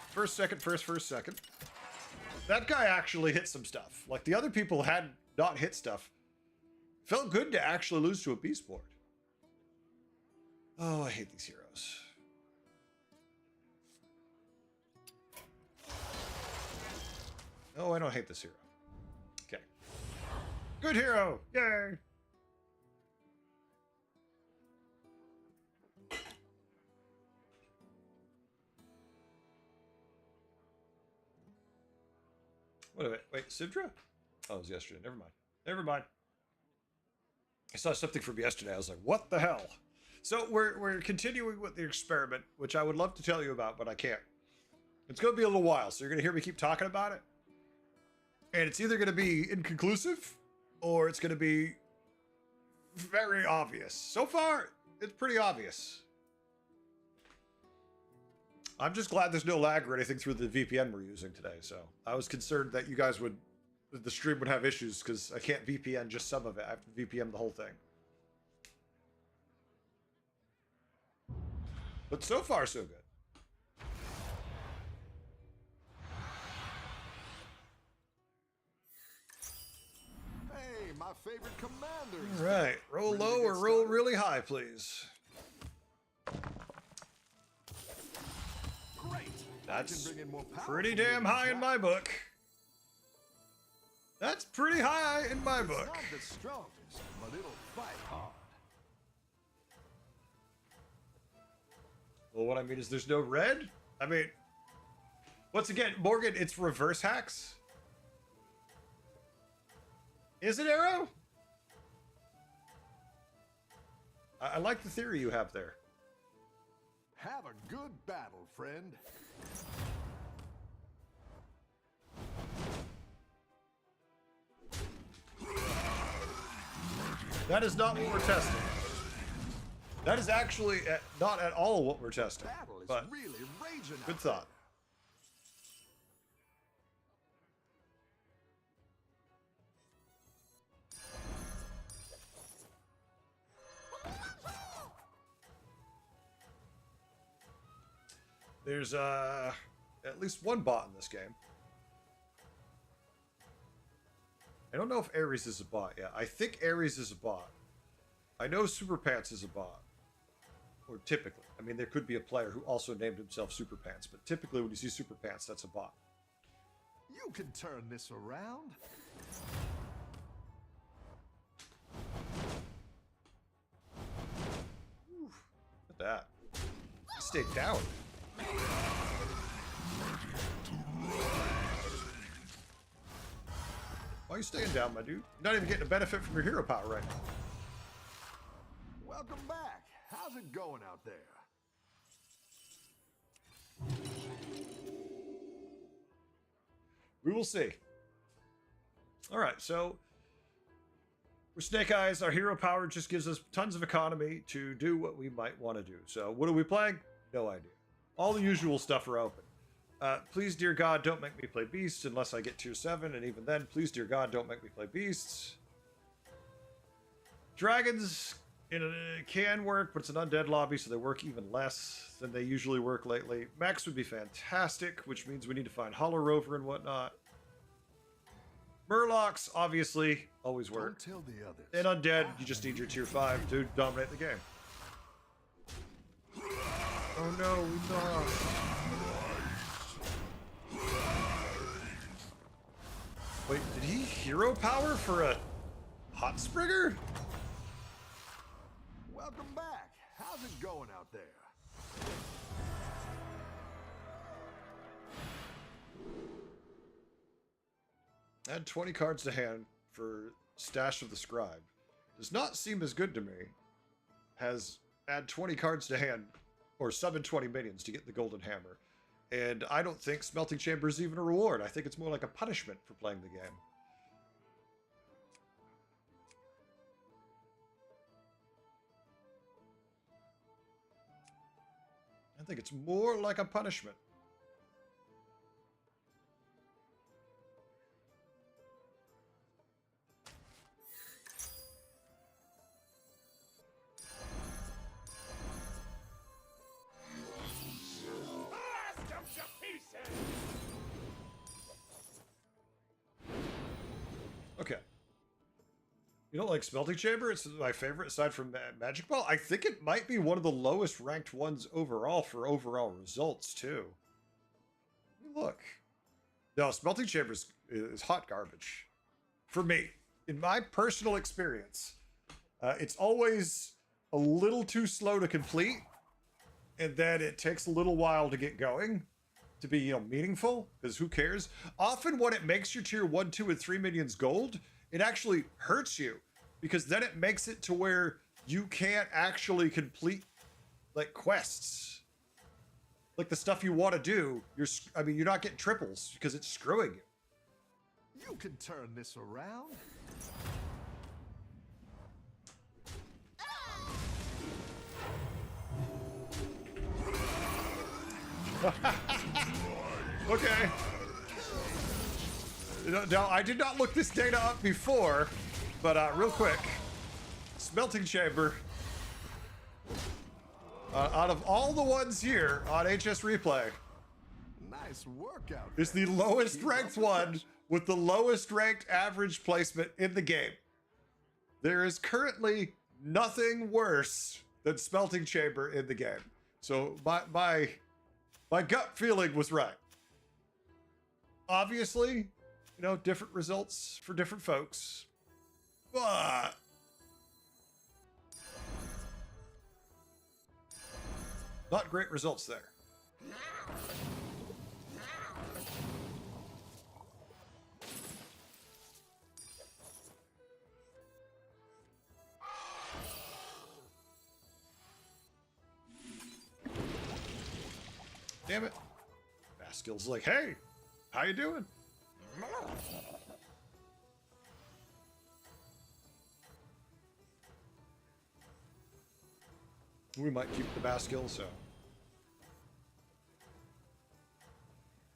First, second, first, second. That guy actually hit some stuff. Like, the other people had not hit stuff. Felt good to actually lose to a beast board. Oh, I hate these heroes. Oh, I don't hate this hero. Okay. Good hero! Yay! Wait a minute. Wait, Sidra? Oh, it was yesterday. Never mind. Never mind. I saw something from yesterday. I was like, what the hell? So we're continuing with the experiment, which I would love to tell you about, but I can't. It's going to be a little while, so you're going to hear me keep talking about it. And it's either going to be inconclusive, or it's going to be very obvious. So far, it's pretty obvious. I'm just glad there's no lag or anything through the VPN we're using today. So I was concerned that you guys would, the stream would have issues because I can't VPN just some of it. I have to VPN the whole thing. But so far, so good. Hey, my favorite commander. All right, roll Ready to low get or roll started? really high, please. Great. That's I can bring in more power pretty from damn minions high in now. my book. That's pretty high in my It's book. not the strongest, but it'll fight hard. Well, what I mean is there's no red? I mean, once again, Morgan, it's reverse hacks. Is it, Arrow? I like the theory you have there. Have a good battle, friend. That is not what we're testing. That is actually not at all what we're testing. Battle is But really raging good out there. thought. There's at least one bot in this game. I don't know if Ares is a bot yet. I think Ares is a bot. I know Super Pants is a bot. Or typically. I mean, there could be a player who also named himself Super Pants, but typically when you see Super Pants, that's a bot. You can turn this around. Look at that. Stay down. Why are you staying down, my dude? You're not even getting a benefit from your hero power right now. Welcome back. How's it going out there? We will see. All right, so we're Snake Eyes. Our hero power just gives us tons of economy to do what we might want to do. So what are we playing? No idea. All the usual stuff are open. Please, dear God, don't make me play Beasts unless I get tier 7. And even then, please, dear God, don't make me play Beasts. Dragons can work, but it's an undead lobby, so they work even less than they usually work lately. Max would be fantastic, which means we need to find Hollow Rover and whatnot. Murlocs, obviously, always work. Don't tell the others. And undead, you just need your tier 5 to dominate the game. Oh no, we lost. Wait, did he hero power for a Hot Sprigger? Welcome back. How's it going out there? Add 20 cards to hand for Stash of the Scribe. Does not seem as good to me. Has add 20 cards to hand or summon 20 minions to get the Golden Hammer. And I don't think Smelting Chamber is even a reward. I think it's more like a punishment for playing the game. I think it's more like a punishment. Blast 'em to pieces! Okay. You don't like Smelting Chamber? It's my favorite aside from Magic Ball. I think it might be one of the lowest ranked ones overall for overall results, too. Look. No, Smelting Chamber is hot garbage. For me. In my personal experience. It's always a little too slow to complete. And then it takes a little while to get going. To be, meaningful. Because who cares? Often when it makes your tier 1, 2, and 3 minions gold, it actually hurts you. Because then it makes it to where you can't actually complete, like, quests. Like, the stuff you want to do, you're not getting triples because it's screwing you. You can turn this around. Okay. Now, I did not look this data up before, but real quick. Smelting Chamber. Out of all the ones here on HS Replay, Nice workout. is the lowest ranked one with the lowest ranked average placement in the game. There is currently nothing worse than Smelting Chamber in the game. So my gut feeling was right. Obviously, different results for different folks. But not great results there. Damn it. Baskill's like, hey, how you doing? We might keep the Baskill, so.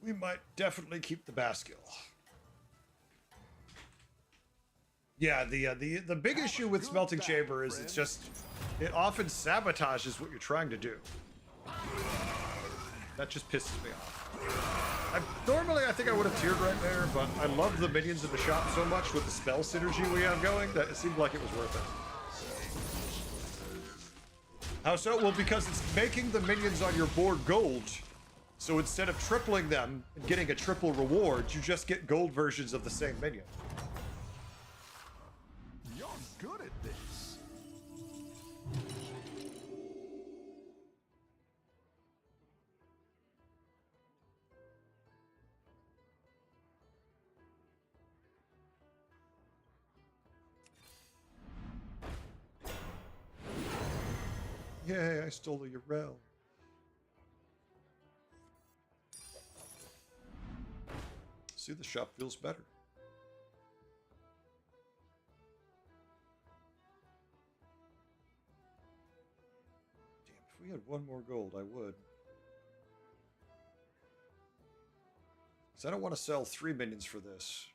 We might definitely keep the Baskill. Yeah, the big issue with Smelting Chamber is it often sabotages what you're trying to do. That just pisses me off. Normally, I think I would have tiered right there, but I love the minions in the shop so much with the spell synergy we have going that it seemed like it was worth it. How so? Well, because it's making the minions on your board gold. So instead of tripling them and getting a triple reward, you just get gold versions of the same minion. You're good at this. Yay, I stole your realm. See, the shop feels better. Damn, if we had one more gold, I would. Because I don't want to sell 3 minions for this.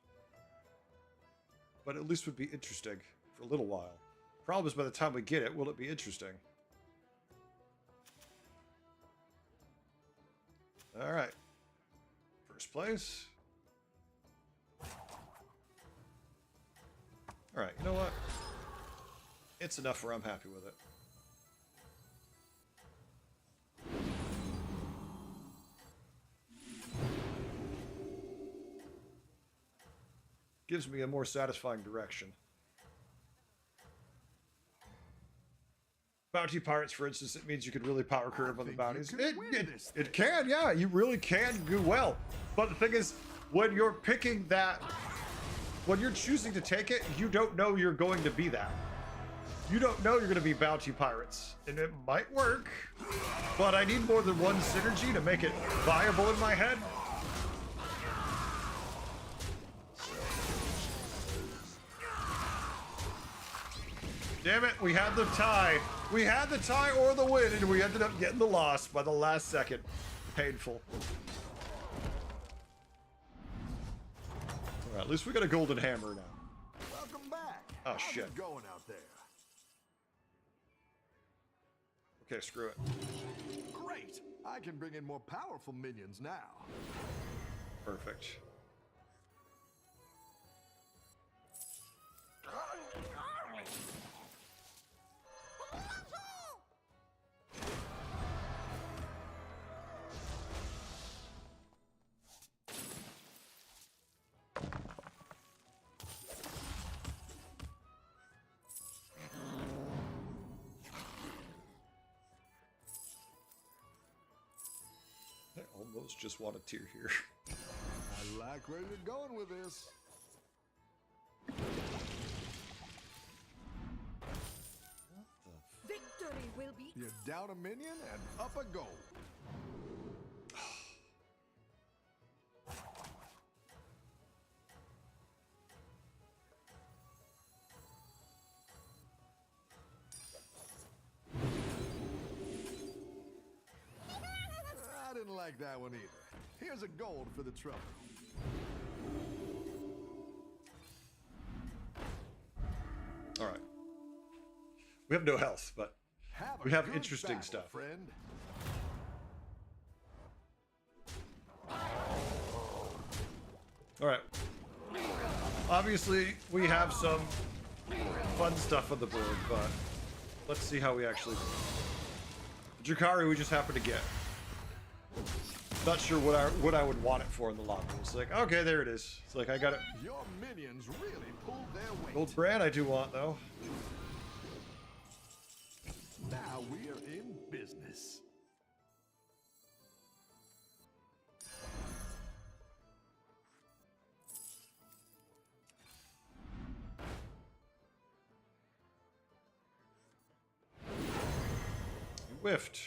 But at least would be interesting for a little while. Problem is, by the time we get it, will it be interesting? Alright. First place. Alright, you know what? It's enough where I'm happy with it. Gives me a more satisfying direction. Bounty Pirates, for instance, it means you could really power curve on the bounties. It can, yeah. You really can do well. But the thing is, when you're picking that when you're choosing to take it, you don't know you're going to be that. You don't know you're going to be bounty pirates. And it might work, but I need more than one synergy to make it viable in my head. Damn it, we had the tie. We had the tie or the win, and we ended up getting the loss by the last second. Painful. All right, at least we got a golden hammer now. Welcome back. Oh, How's shit. it going out there? Okay, screw it. Great. I can bring in more powerful minions now. Perfect. I almost just want a tear here. I like where you're going with this. Victory will be. You're down a minion and up a goal. I didn't like that one either. Here's a gold for the trouble. All right. We have no health, but we A have good interesting battle, stuff. friend. All right. Obviously, we have some fun stuff on the board, but let's see how we actually do. Drukhari we just happen to get. Not sure what I would want it for in the lobby. It's like, okay, there it is. It's like I got it. Your minions really pulled their weight. Gold brand I do want though. Now we're in business. You whiffed.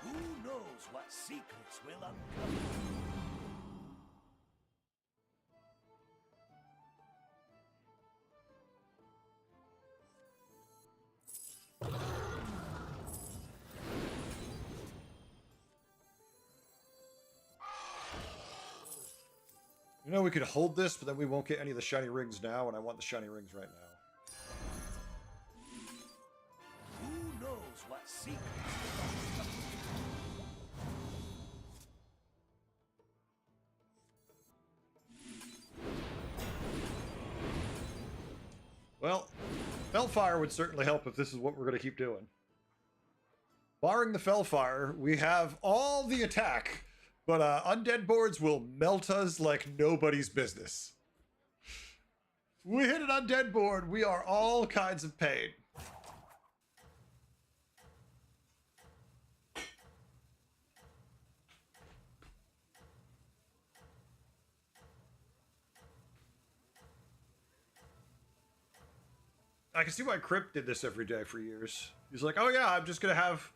Who knows what secrets will uncover? You know, we could hold this, but then we won't get any of the shiny rings now, and I want the shiny rings right now. Who knows what secrets will uncover? Well, Felfire would certainly help if this is what we're going to keep doing. Barring the Felfire, we have all the attack, but undead boards will melt us like nobody's business. We hit an undead board, we are all kinds of pain. I can see why Crypt did this every day for years. He's like, oh yeah, I'm just going to have,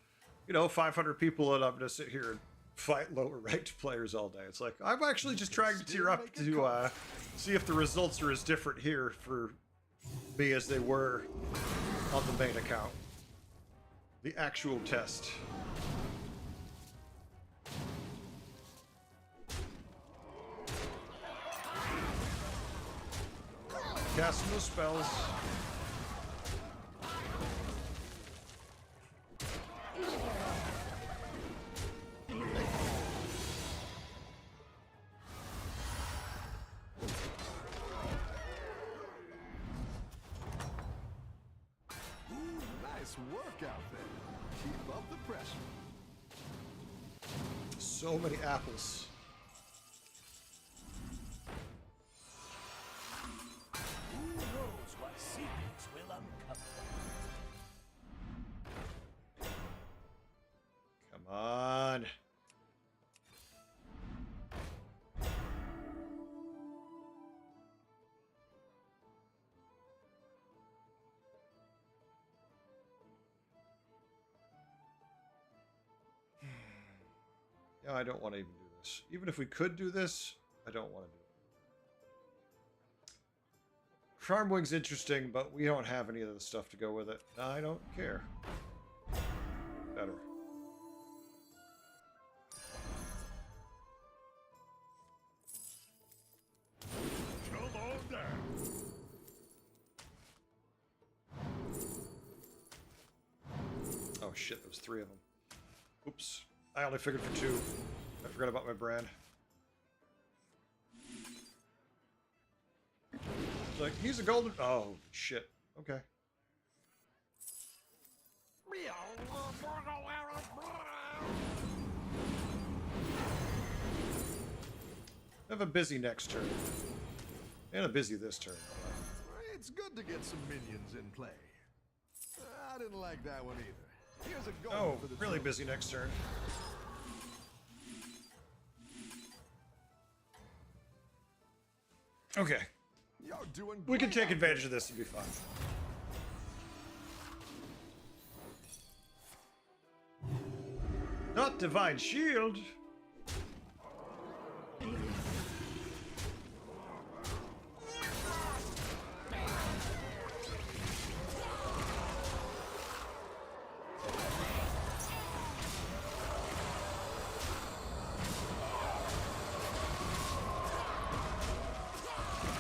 500 people and I'm going to sit here and fight lower ranked players all day. It's like, I'm actually just trying to tier up to see if the results are as different here for me as they were on the main account. The actual test. Casting those spells. Nice work out there. Keep up the pressure. So many apples. Who knows what secrets will uncover? Come on. Yeah, I don't want to even do this. Even if we could do this, I don't want to do it. Charmwing's interesting, but we don't have any of the stuff to go with it. I don't care. Better. Come on down. Oh shit, there was 3 of them. Oops. I only figured for 2. I forgot about my brand. It's like, he's a golden... Oh, shit. Okay. I have a busy next turn. And a busy this turn. It's good to get some minions in play. I didn't like that one either. Here's a goal Oh, for the really trophy. busy next turn. Okay. You're doing We can great take out advantage of this and be fine. Not Divine Shield.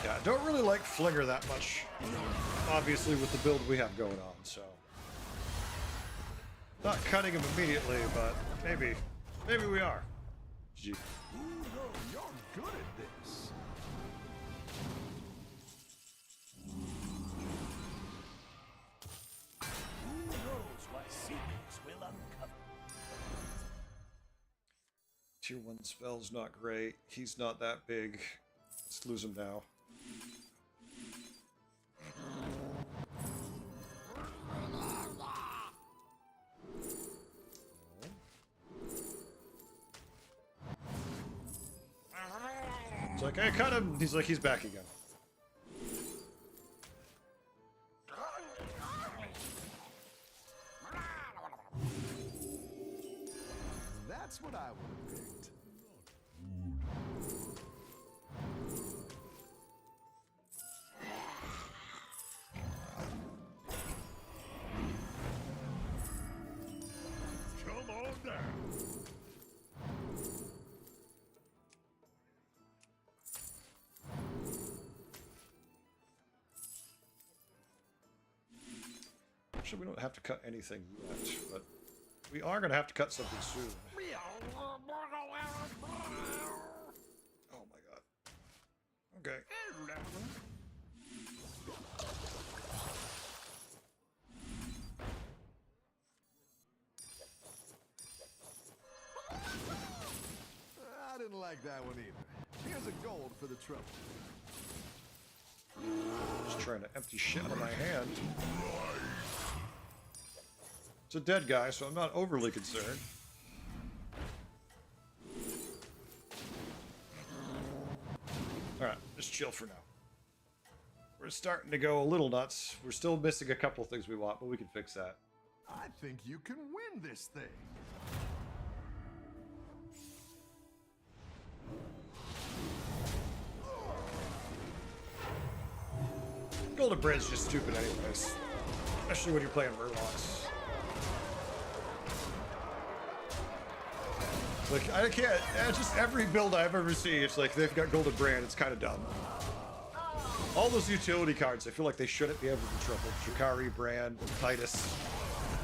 Yeah, I don't really like Flinger that much. Obviously with the build we have going on, so. Not cutting him immediately, but maybe. Maybe we are. Gee. Ooh, no, you're good at this. Who knows what secrets will uncover? Tier 1 spell's not great. He's not that big. Let's lose him now. It's like, hey, cut him! He's like, he's back again. That's what I would have picked. Come on down. Actually, we don't have to cut anything yet, but we are going to have to cut something soon. Oh my god. Okay. I didn't like that one either. Here's a gold for the trophy. Just trying to empty shit out of my hand. It's a dead guy, so I'm not overly concerned. Alright, just chill for now. We're starting to go a little nuts. We're still missing a couple things we want, but we can fix that. I think you can win this thing. Golden Brand's just stupid anyways. Especially when you're playing Murlocs. Like, I can't, just every build I've ever seen, it's like they've got Golden Brand, it's kind of dumb. All those utility cards, I feel like they shouldn't be able to triple. Shikari, Brand, Titus.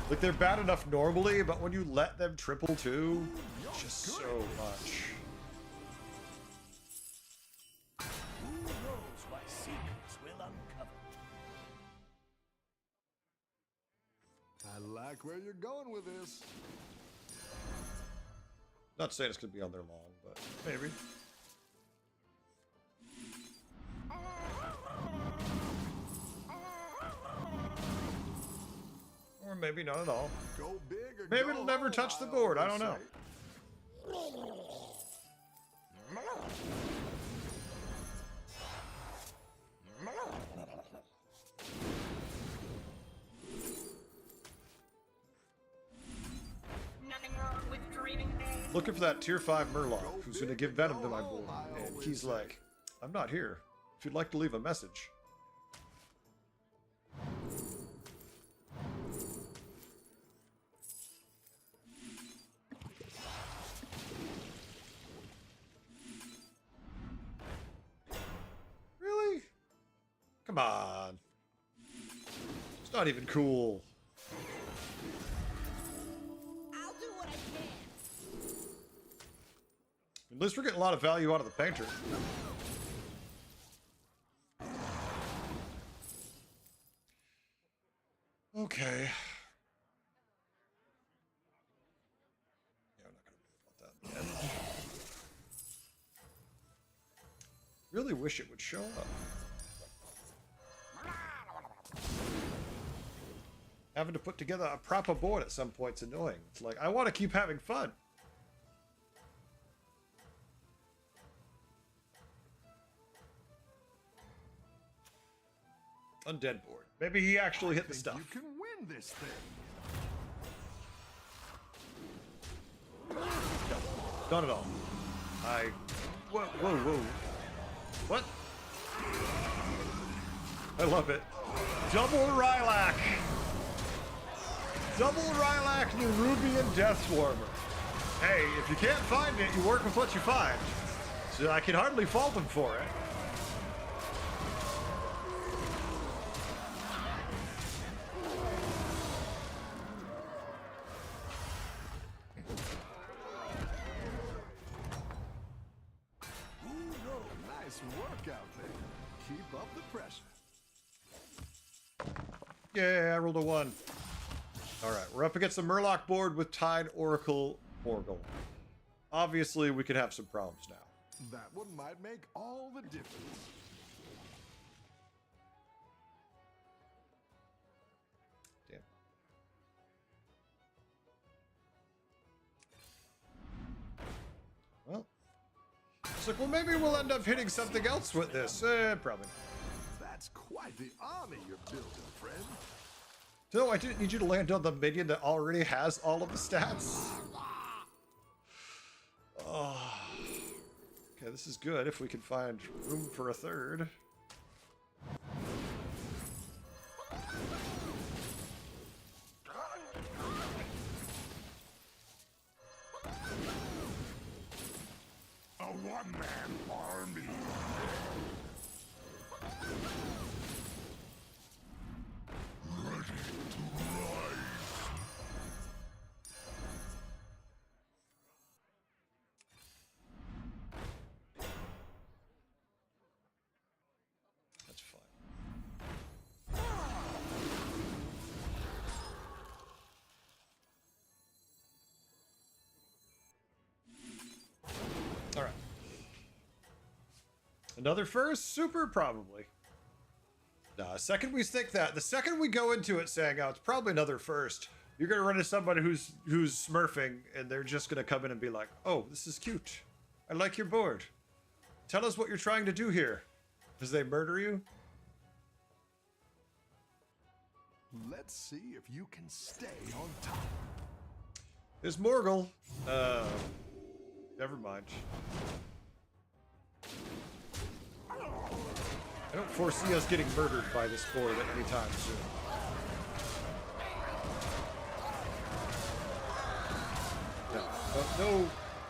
Like, they're bad enough normally, but when you let them triple too, it's just so much. Who knows what secrets will uncover? I like where you're going with this. Not saying it's going to be on there long, but maybe. Or maybe not at all. Go big or Maybe go it'll never home, touch the board, I don't know. always say. Nothing wrong with dreaming big. Looking for that tier 5 Murloc who's gonna give venom to my board. And he's like, I'm not here. If you'd like to leave a message. Really? Come on. It's not even cool. I'll do what I can. At least we're getting a lot of value out of the painter. Okay. Yeah, I'm not gonna worry about that. Again. Really wish it would show up. Having to put together a proper board at some point's annoying. It's like, I want to keep having fun. Undead board. Maybe he actually hit the stuff. You can win this thing. Not at all. Whoa, whoa, whoa. What? I love it. Double Rylak. Double Rylak Nerubian Death Swarmer. Hey, if you can't find it, you work with what you find. So I can hardly fault him for it. Nice work out there. Keep up the pressure. Yeah, I rolled a 1. Alright, we're up against the Murloc board with Tide Oracle Morgul. Obviously, we could have some problems now. That one might make all the difference. Damn. Well, it's like, well, maybe we'll end up hitting something else with this. Probably not. That's quite the army you're building, friend. No, I didn't need you to land on the minion that already has all of the stats. Oh. Okay, this is good if we can find room for a third. A one-man army. Ready to rise. That's fine. All right. Another first? Super, probably. Nah, second we think that. The second we go into it saying, oh, it's probably another first, you're going to run into somebody who's smurfing, and they're just going to come in and be like, oh, this is cute. I like your board. Tell us what you're trying to do here. Does they murder you? Let's see if you can stay on top. There's Morgul. Never mind. I don't foresee us getting murdered by this board at any time soon.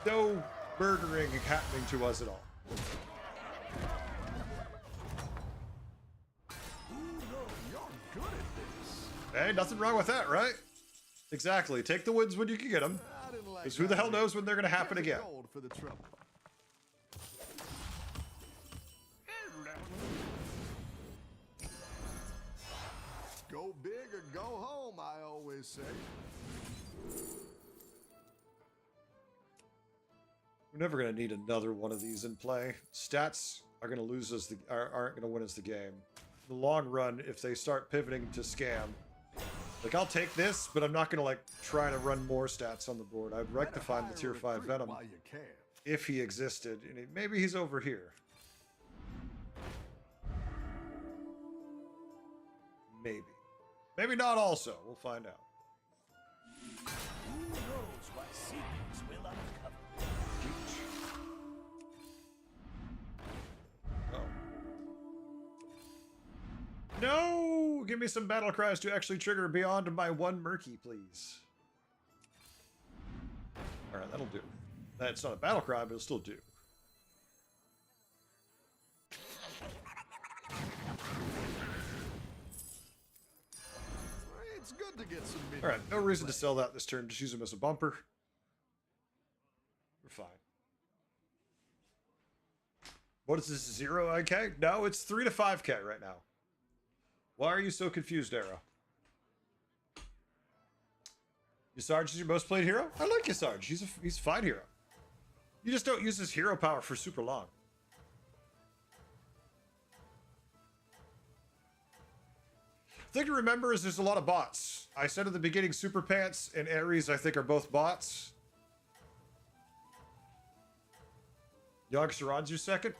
No murdering happening to us at all. You're good at this. Hey, nothing wrong with that, right? Exactly. Take the wins when you can get them. I didn't like Because who the that hell knows when they're going to happen Here's again. gold for the trouble. Go big or go home, I always say. We're never going to need another one of these in play. Stats are going to lose us, aren't going to win us the game. In the long run, if they start pivoting to scam, like, I'll take this, but I'm not going to, like, try to run more stats on the board. I'd like to find the tier 5 Venom While you can. if he existed. And maybe he's over here. Maybe. Maybe not also. We'll find out. Who knows what secrets will uncover? give me some battle cries to actually trigger beyond my one Murky, please. All right, that'll do. That's not a battle cry, but it'll still do. It's good to get some minions. All right, no reason to sell that this turn. Just use him as a bumper. We're fine. What is this, 0k? No, it's 3 to 5k right now. Why are you so confused, Arrow? Yasarj is your most played hero? I like Yasarj. He's a fine hero. You just don't use his hero power for super long. Thing to remember is there's a lot of bots. I said at the beginning, Super Pants and Ares, I think, are both bots. Yogg Saron's second?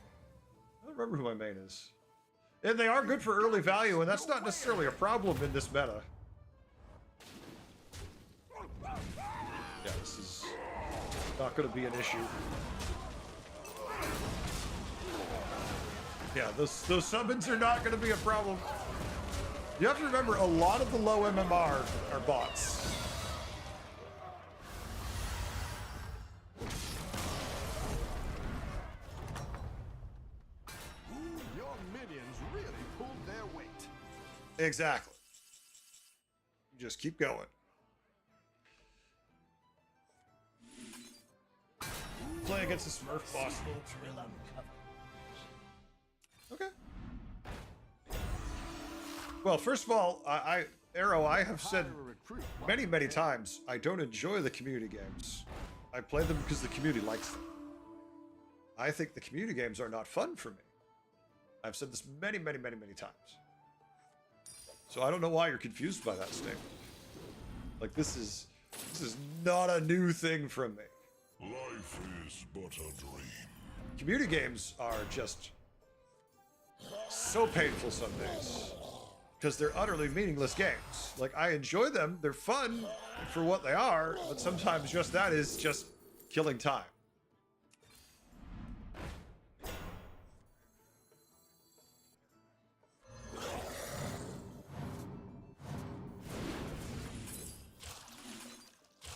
I don't remember who my main is. And they are good for early value, and that's not necessarily a problem in this meta. Yeah, this is not going to be an issue. Yeah, those summons are not going to be a problem. You have to remember, a lot of the low MMR are bots. Your minions really pulled their weight. Exactly. You just keep going. Play against the Smurf boss. Secrets will uncover. Okay. Well, first of all, Arrow, I have said Hire a recruit. many, many times, I don't enjoy the community games. I play them because the community likes them. I think the community games are not fun for me. I've said this many, many, many, many times. So I don't know why you're confused by that statement. Like, this is not a new thing from me. Life is but a dream. Community games are just so painful some days because they're utterly meaningless games. Like, I enjoy them, they're fun for what they are, but sometimes just that is just killing time.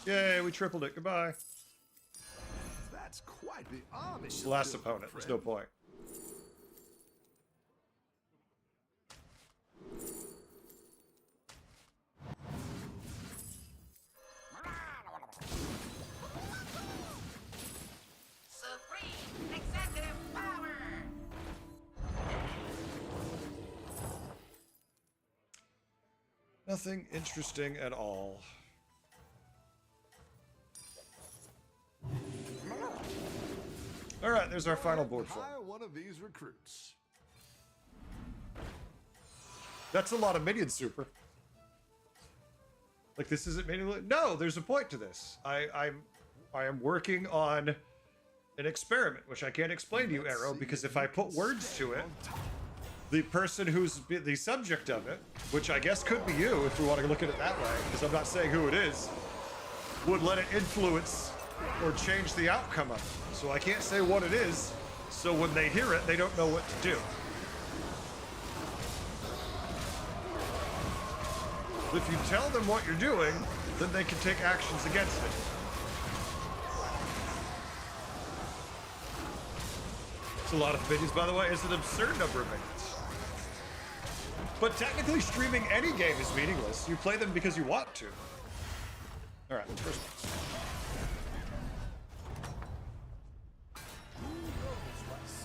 Yay, we tripled it. Goodbye. That's quite the army. It's the last opponent. There's no point. Supreme executive power. Nothing interesting at all. All right, there's our final board form. Hire one of these recruits. That's a lot of minion super. Like, this isn't meaningless. No, there's a point to this. I am working on an experiment, which I can't explain to you, Arrow, because if I put words to it, the person who's the subject of it, which I guess could be you if we want to look at it that way, because I'm not saying who it is, would let it influence or change the outcome of it. So I can't say what it is, so when they hear it, they don't know what to do. If you tell them what you're doing, then they can take actions against it. It's a lot of minions, by the way. It's an absurd number of minions. But technically, streaming any game is meaningless. You play them because you want to. All right, first one.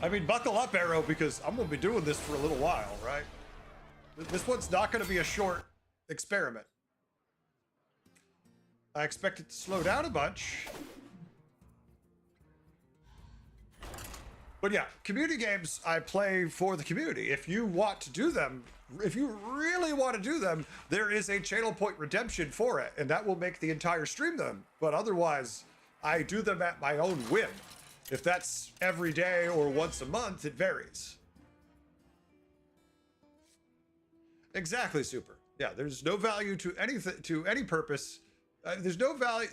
I mean, buckle up, Arrow, because I'm going to be doing this for a little while, right? This one's not going to be a short experiment. I expect it to slow down a bunch. But yeah, community games I play for the community. If you want to do them, if you really want to do them, there is a channel point redemption for it, and that will make the entire stream them. But otherwise, I do them at my own whim. If that's every day or once a month, it varies. Exactly, Super. Yeah, there's no value to anything, to any purpose. There's no value.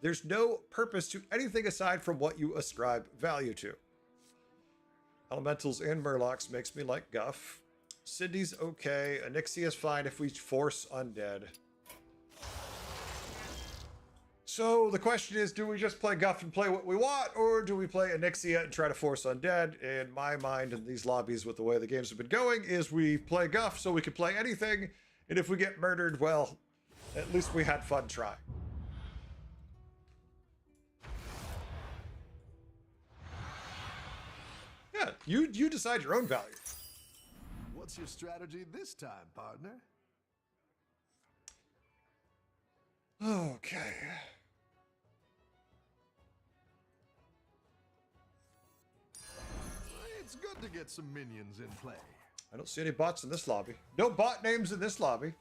There's no purpose to anything aside from what you ascribe value to. Elementals and Murlocs makes me like Guff. Sydney's okay. Onyxia's fine if we force undead. So the question is, do we just play Guff and play what we want, or do we play Onyxia and try to force undead? In my mind, in these lobbies with the way the games have been going, is we play Guff so we can play anything, and if we get murdered, well, at least we had fun trying. Yeah, you decide your own value. What's your strategy this time, partner? Okay. It's good to get some minions in play. I don't see any bots in this lobby. No bot names in this lobby.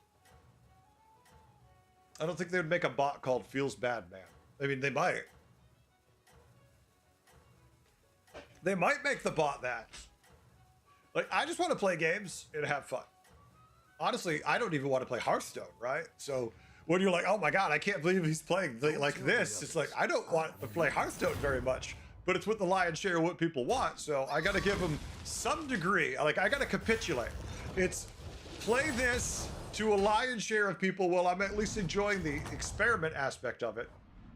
I don't think they would make a bot called Feels Bad Man. I mean, they might. They might make the bot that. Like, I just want to play games and have fun. Honestly, I don't even want to play Hearthstone, right? So when you're like, oh my god, I can't believe he's playing like this, it's like, I don't want to play Hearthstone very much, but it's what the lion's share of what people want, so I got to give them some degree. Like, I got to capitulate. It's play this to a lion's share of people while I'm at least enjoying the experiment aspect of it,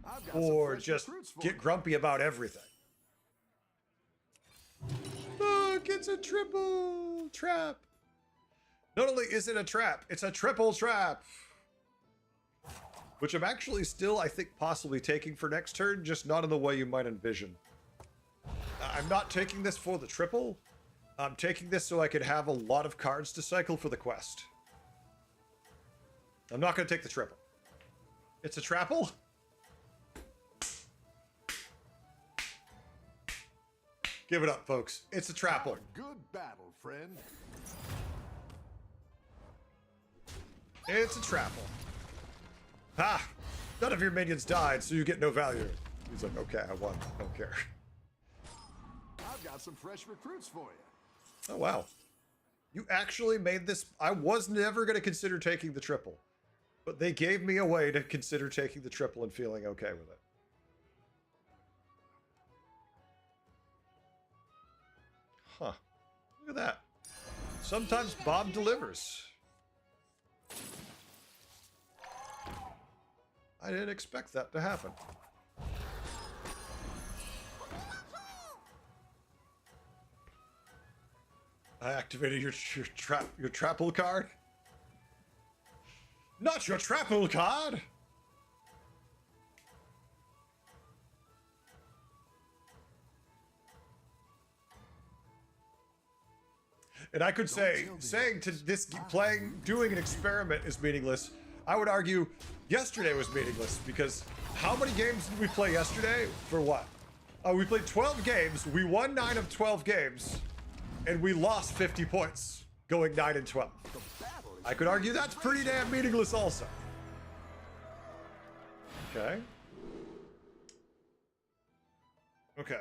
I've got some or fresh just recruits for get you. grumpy about everything. Look, it's a triple trap. Not only is it a trap, it's a triple trap. Which I'm actually still, I think, possibly taking for next turn, just not in the way you might envision. I'm not taking this for the triple. I'm taking this so I could have a lot of cards to cycle for the quest. I'm not going to take the triple. It's a trapple? Give it up, folks. It's a trapple. Good battle, friend. It's a trapple. Ah! None of your minions died, so you get no value. He's like, okay, I won. I don't care. I've got some fresh recruits for you. Oh, wow. You actually made this... I was never going to consider taking the triple. But they gave me a way to consider taking the triple and feeling okay with it. Huh. Look at that. Sometimes Bob delivers. I didn't expect that to happen. I activated your trapple card. Not your trapple card. And I could say, saying to this doing an experiment is meaningless. I would argue yesterday was meaningless because how many games did we play yesterday? For what? We played 12 games. We won 9 of 12 games, and we lost 50 points going 9 and 12. I could argue that's pretty damn meaningless also. Okay. Okay.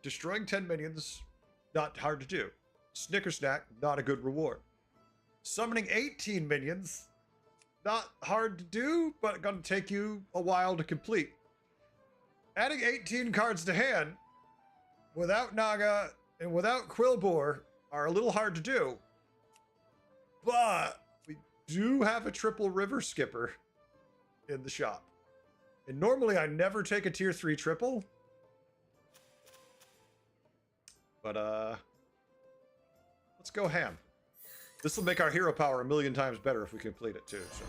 Destroying 10 minions, not hard to do. Snicker Snack, not a good reward. Summoning 18 minions, not hard to do, but gonna take you a while to complete. Adding 18 cards to hand without Naga and without Quillbore are a little hard to do. But we do have a triple river skipper in the shop. And normally I never take a tier 3 triple. But let's go ham. This will make our hero power a million times better if we complete it too. So.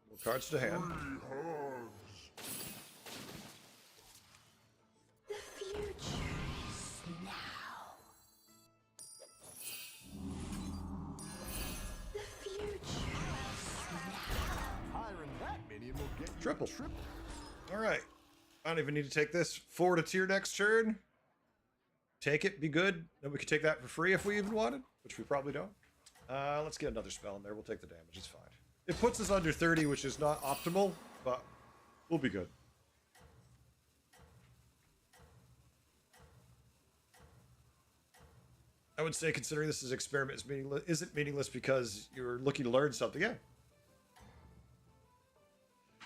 More cards to hand. The future is now. The future is now. Hiring that minion will get you Triple. a triple. All right. I don't even need to take this forward a tier next turn. Take it, be good. Then we could take that for free if we even wanted, which we probably don't. Let's get another spell in there. We'll take the damage. It's fine. It puts us under 30, which is not optimal, but we'll be good. I would say, considering this is experiment, is meaningless, isn't meaningless because you're looking to learn something. Yeah.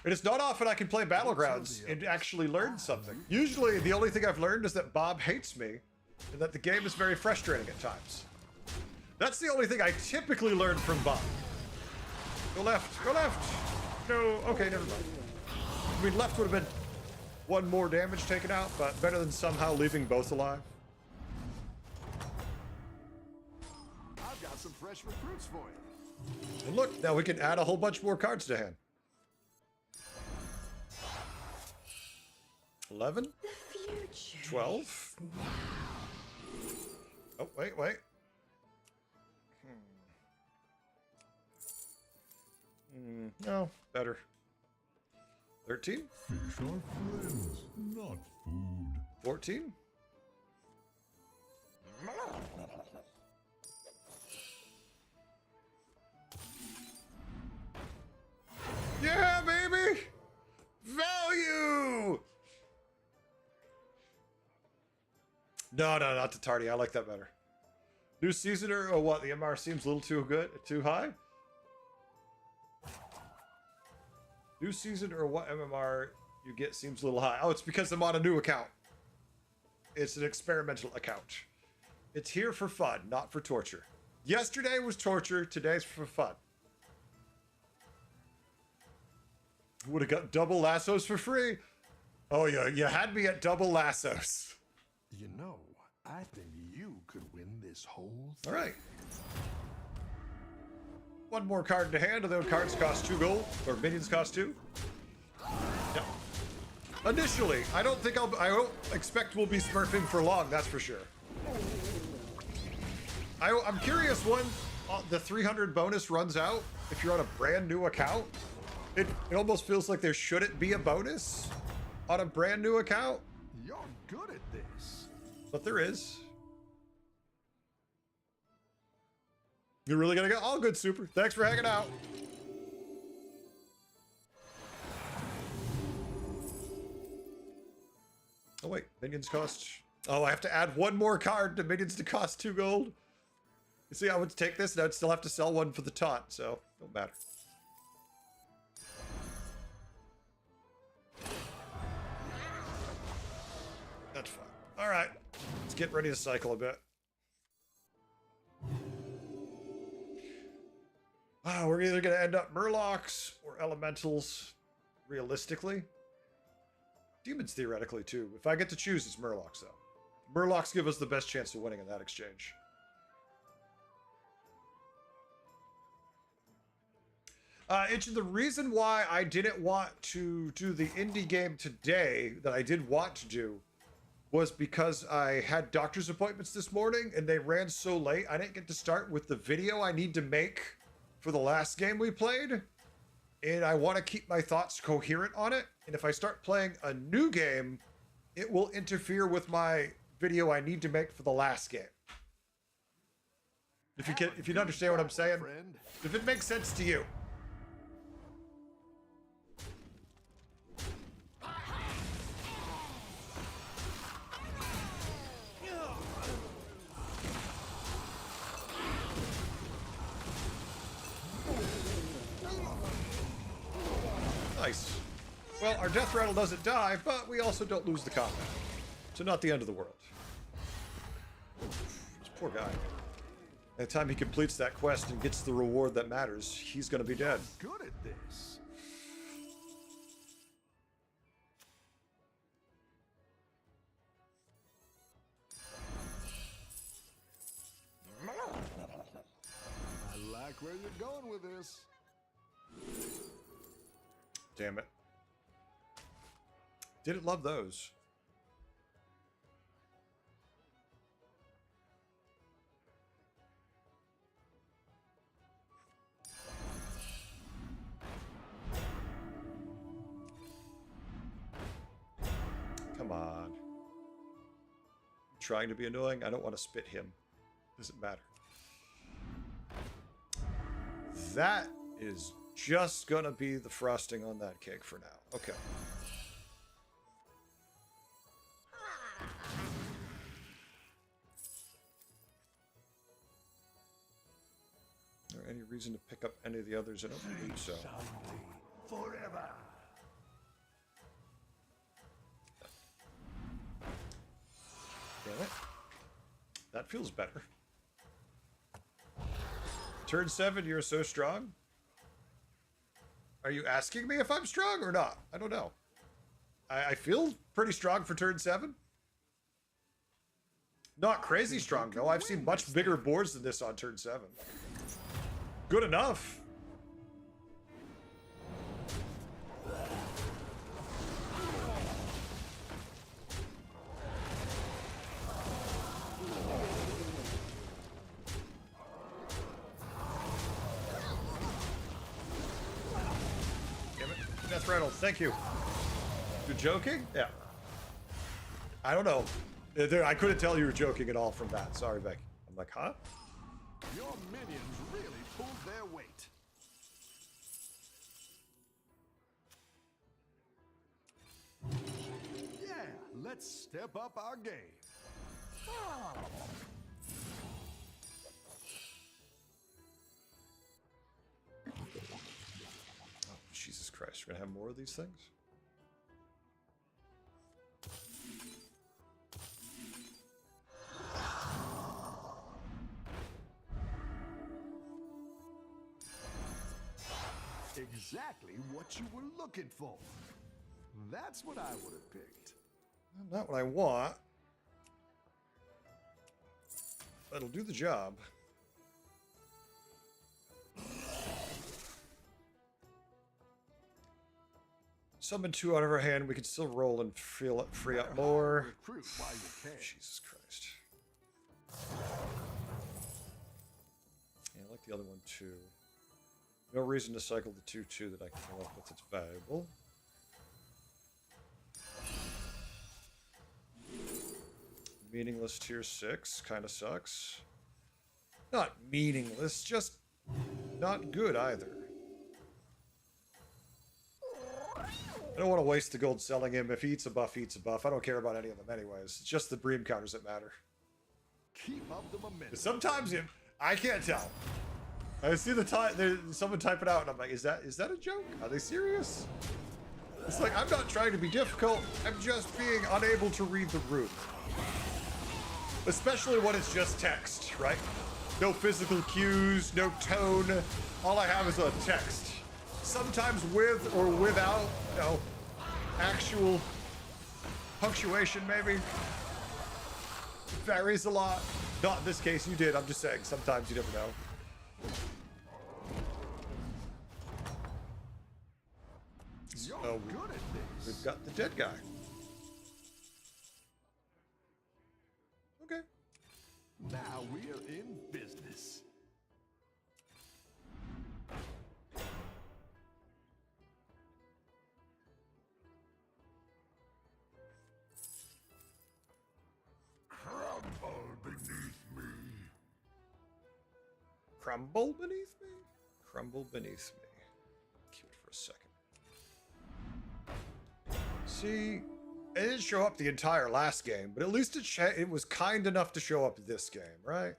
And it's not often I can play Battlegrounds and actually learn something. Usually, the only thing I've learned is that Bob hates me, and that the game is very frustrating at times. That's the only thing I typically learn from Bob. Go left, go left. No, okay, never mind. I mean, left would have been one more damage taken out, but better than somehow leaving both alive. I've got some fresh recruits for you. And look, now we can add a whole bunch more cards to hand. 11? The future. 12? Oh, wait. No, better. 13? Fish are friends, not food. 14? Yeah, baby! Value! No, not the tardy. I like that better. New seasoner or what? The MR seems a little too good, too high? New season or what MMR you get seems a little high. Oh, it's because I'm on a new account. It's an experimental account. It's here for fun, not for torture. Yesterday was torture, today's for fun. Would have got double lassos for free. Oh, yeah, you had me at double lassos. You know, I think you could win this whole thing. All right. One more card to hand, although cards cost 2 gold, or minions cost 2. Yeah. Initially, I don't expect we'll be smurfing for long, that's for sure. I'm curious when the 300 bonus runs out, if you're on a brand new account. It almost feels like there shouldn't be a bonus on a brand new account, You're good at this. but there is. You're really gonna go? All good, Super. Thanks for hanging out. Oh wait, minions cost. Oh, I have to add one more card to minions to cost 2 gold. You see, I would take this, and I'd still have to sell one for the taunt, so don't matter. That's fine. All right, let's get ready to cycle a bit. We're either going to end up Murlocs or Elementals, realistically. Demons, theoretically, too. If I get to choose, it's Murlocs, though. Murlocs give us the best chance of winning in that exchange. It's the reason why I didn't want to do the indie game today that I did want to do was because I had doctor's appointments this morning and they ran so late. I didn't get to start with the video I need to make for the last game we played, and I want to keep my thoughts coherent on it. And if I start playing a new game, it will interfere with my video I need to make for the last game. If you understand what I'm saying, Friend. if it makes sense to you. Nice. Well, our death rattle doesn't die, but we also don't lose the combat. So not the end of the world. This poor guy. By the time he completes that quest and gets the reward that matters, he's gonna be dead. Good at this. I like where you're going with this. Damn it. Didn't love those. Come on. Trying to be annoying? I don't want to spit him. Doesn't matter. That is just gonna be the frosting on that cake for now. Okay. Is there any reason to pick up any of the others? I don't believe so. Forever. Damn it. That feels better. Turn 7, you're so strong? Are you asking me if I'm strong or not? I don't know. I feel pretty strong for turn 7. Not crazy strong, though. I've seen much bigger boards than this on turn 7. Good enough. Damn it. Death Reynolds, thank you. You're joking? Yeah. I don't know. I couldn't tell you were joking at all from that. Sorry, Becky. I'm like, huh? Your minions really pulled their weight. Yeah, let's step up our game. Oh, Jesus Christ. We're going to have more of these things? Exactly what you were looking for. That's what I would have picked. Not what I want. That'll do the job. Summon 2 out of our hand. We can still roll and free up more. Recruit while you can. Jesus Christ. Yeah, I like the other one too. No reason to cycle the 2/2 that I can come up with. It's valuable. Meaningless tier 6 kind of sucks. Not meaningless, just not good either. I don't want to waste the gold selling him. If he eats a buff, he eats a buff. I don't care about any of them anyways. It's just the Bream counters that matter. Keep up the momentum. Sometimes I can't tell. I see someone type it out and I'm like, is that a joke? Are they serious? It's like, I'm not trying to be difficult. I'm just being unable to read the room. Especially when it's just text, right? No physical cues, no tone. All I have is a text. Sometimes with or without, you know, actual punctuation maybe. It varies a lot. Not in this case, you did. I'm just saying, sometimes you never know. You're So good at this. we've got the dead guy. Okay. Now we're in business. Crumble beneath me. Crumble beneath me? Crumble beneath me. Keep it for a second. See, it didn't show up the entire last game, but at least it was kind enough to show up this game, right?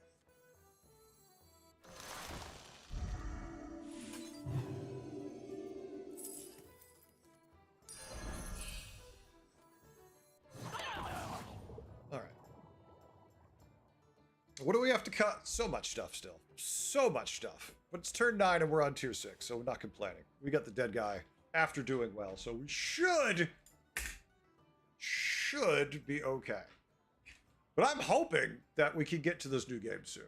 All right. What do we have to cut? So much stuff still. So much stuff. But it's turn 9 and we're on tier 6, so we're not complaining. We got the dead guy after doing well, so we should be okay. But I'm hoping that we can get to this new game soon.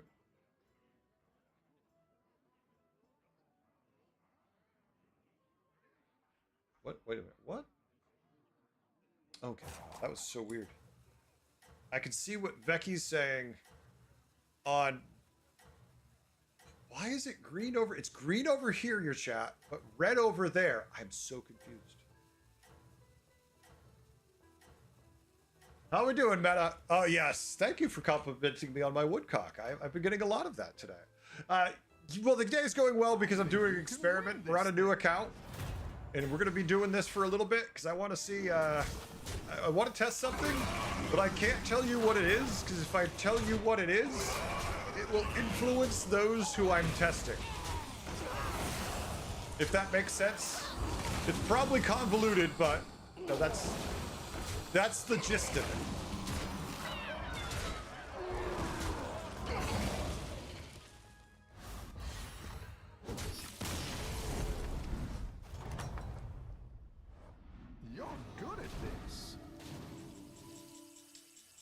What? Wait a minute. What? Okay. That was so weird. I can see what Becky's saying on... Why is it green over... It's green over here, your chat, but red over there. I'm so confused. How we doing, Meta? Oh, yes. Thank you for complimenting me on my woodcock. I've been getting a lot of that today. Well, the day's going well because I'm doing an experiment. We're on a new account. And we're going to be doing this for a little bit because I want to see... I want to test something, but I can't tell you what it is because if I tell you what it is, it will influence those who I'm testing. If that makes sense. It's probably convoluted, but no, that's the gist of it.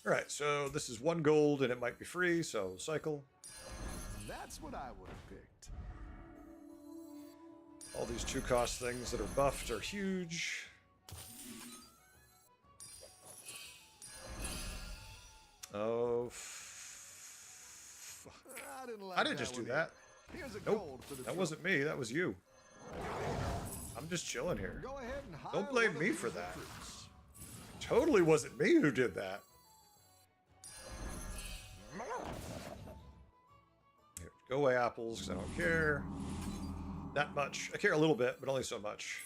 All right, so this is 1 gold and it might be free, so cycle. That's what I would have picked. All these 2-cost things that are buffed are huge. Oh, I didn't just do that. Here's a Nope, gold for the that wasn't me. That was you. I'm just chilling here. Go ahead and hire Don't blame one of me these for that. recruits. Totally wasn't me who did that. Here, go away, apples, because I don't care that much. I care a little bit, but only so much.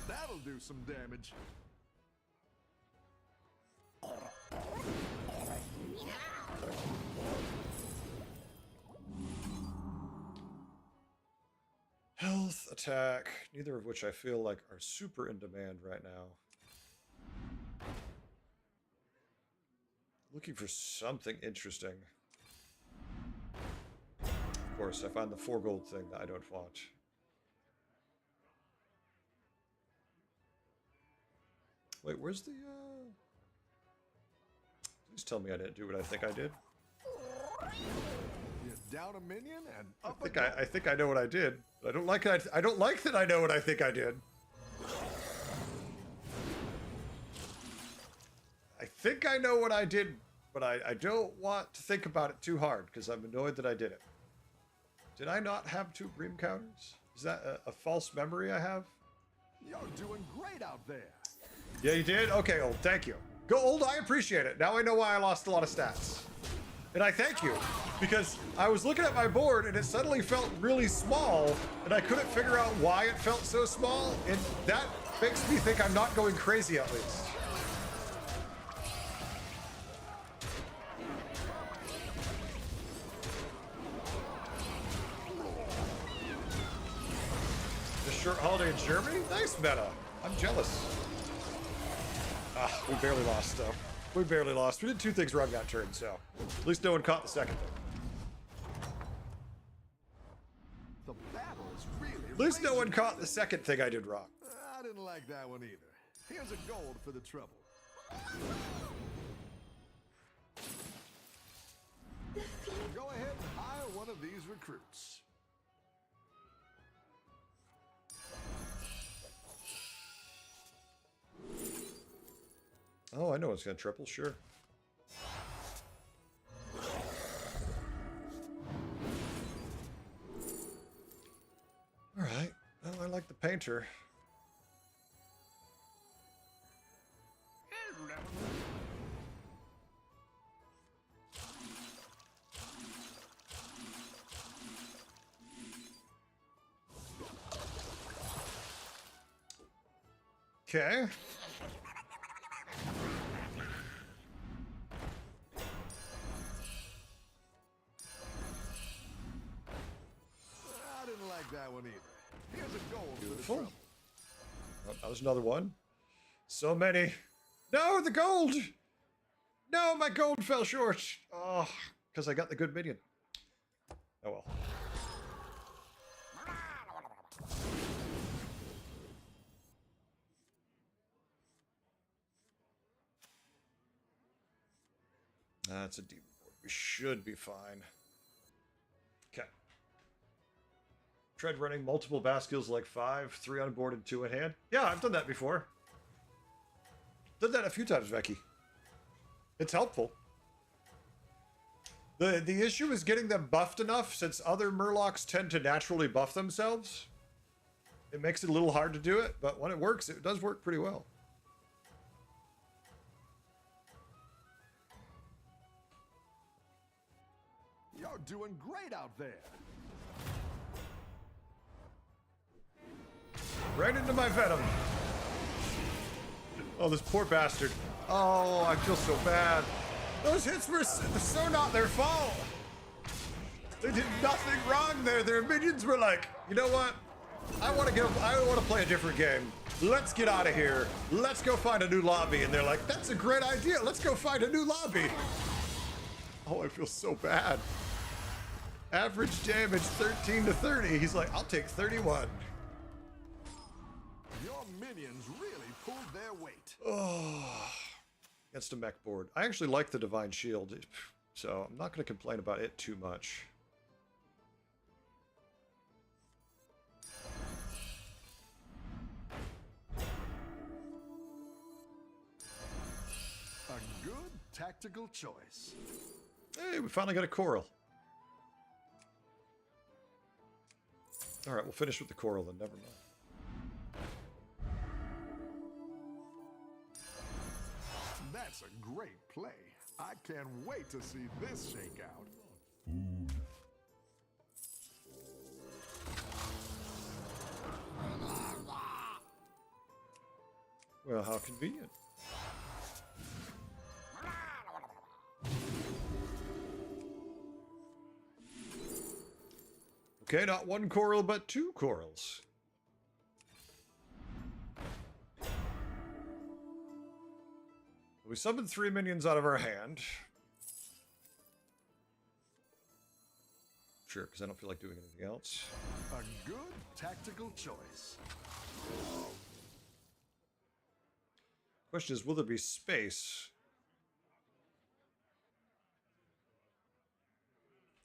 That'll do some damage. Health, attack, neither of which I feel like are super in demand right now. Looking for something interesting. Of course, I find the 4 gold thing that I don't want. Wait, where's the, Please tell me I didn't do what I think I did. You down a minion and up a I think I know what I did. But I don't like it. I don't like that I know what I think I did. I think I know what I did, but I don't want to think about it too hard because I'm annoyed that I did it. Did I not have 2 bream counters? Is that a false memory I have? You're doing great out there. Yeah, you did? Okay, Old, thank you. Go, Old, I appreciate it. Now I know why I lost a lot of stats. And I thank you, because I was looking at my board and it suddenly felt really small, and I couldn't figure out why it felt so small, and that makes me think I'm not going crazy at least. The short holiday in Germany? Nice meta. I'm jealous. Ah, we barely lost, though. We barely lost. We did 2 things wrong that turn, so at least no one caught the second thing. The battle is really At least no one raging. caught the second thing I did wrong. I didn't like that one either. Here's a gold for the trouble. Go ahead and hire one of these recruits. Oh, I know it's gonna triple, sure. All right. Well, I like the painter. Okay. I didn't like that one either. Here's a gold for the Beautiful. trouble. Oh, that was another one. So many. No, the gold! No, my gold fell short. Oh, because I got the good minion. Oh well. That's a demon board. We should be fine. Okay. Tread running multiple Bascules like 5, 3 on board and 2 in hand. Yeah, I've done that before. Done that a few times, Becky. It's helpful. The issue is getting them buffed enough, since other Murlocs tend to naturally buff themselves. It makes it a little hard to do it, but when it works, it does work pretty well. You're doing great out there. Right into my venom. Oh, this poor bastard. Oh, I feel so bad. Those hits were so not their fault. They did nothing wrong there. Their minions were like, you know what? I want to play a different game. Let's get out of here. Let's go find a new lobby. And they're like, that's a great idea. Let's go find a new lobby. Oh, I feel so bad. Average damage 13 to 30. He's like, I'll take 31. Your minions really pulled their weight. Oh, against a mech board. I actually like the Divine Shield, so I'm not going to complain about it too much. A good tactical choice. Hey, we finally got a coral. All right, we'll finish with the coral then. Never mind. That's a great play. I can't wait to see this shake out. Well, how convenient. Okay, not one coral, but two corals. We summoned 3 minions out of our hand. Sure, because I don't feel like doing anything else. A good tactical choice. Question is, will there be space?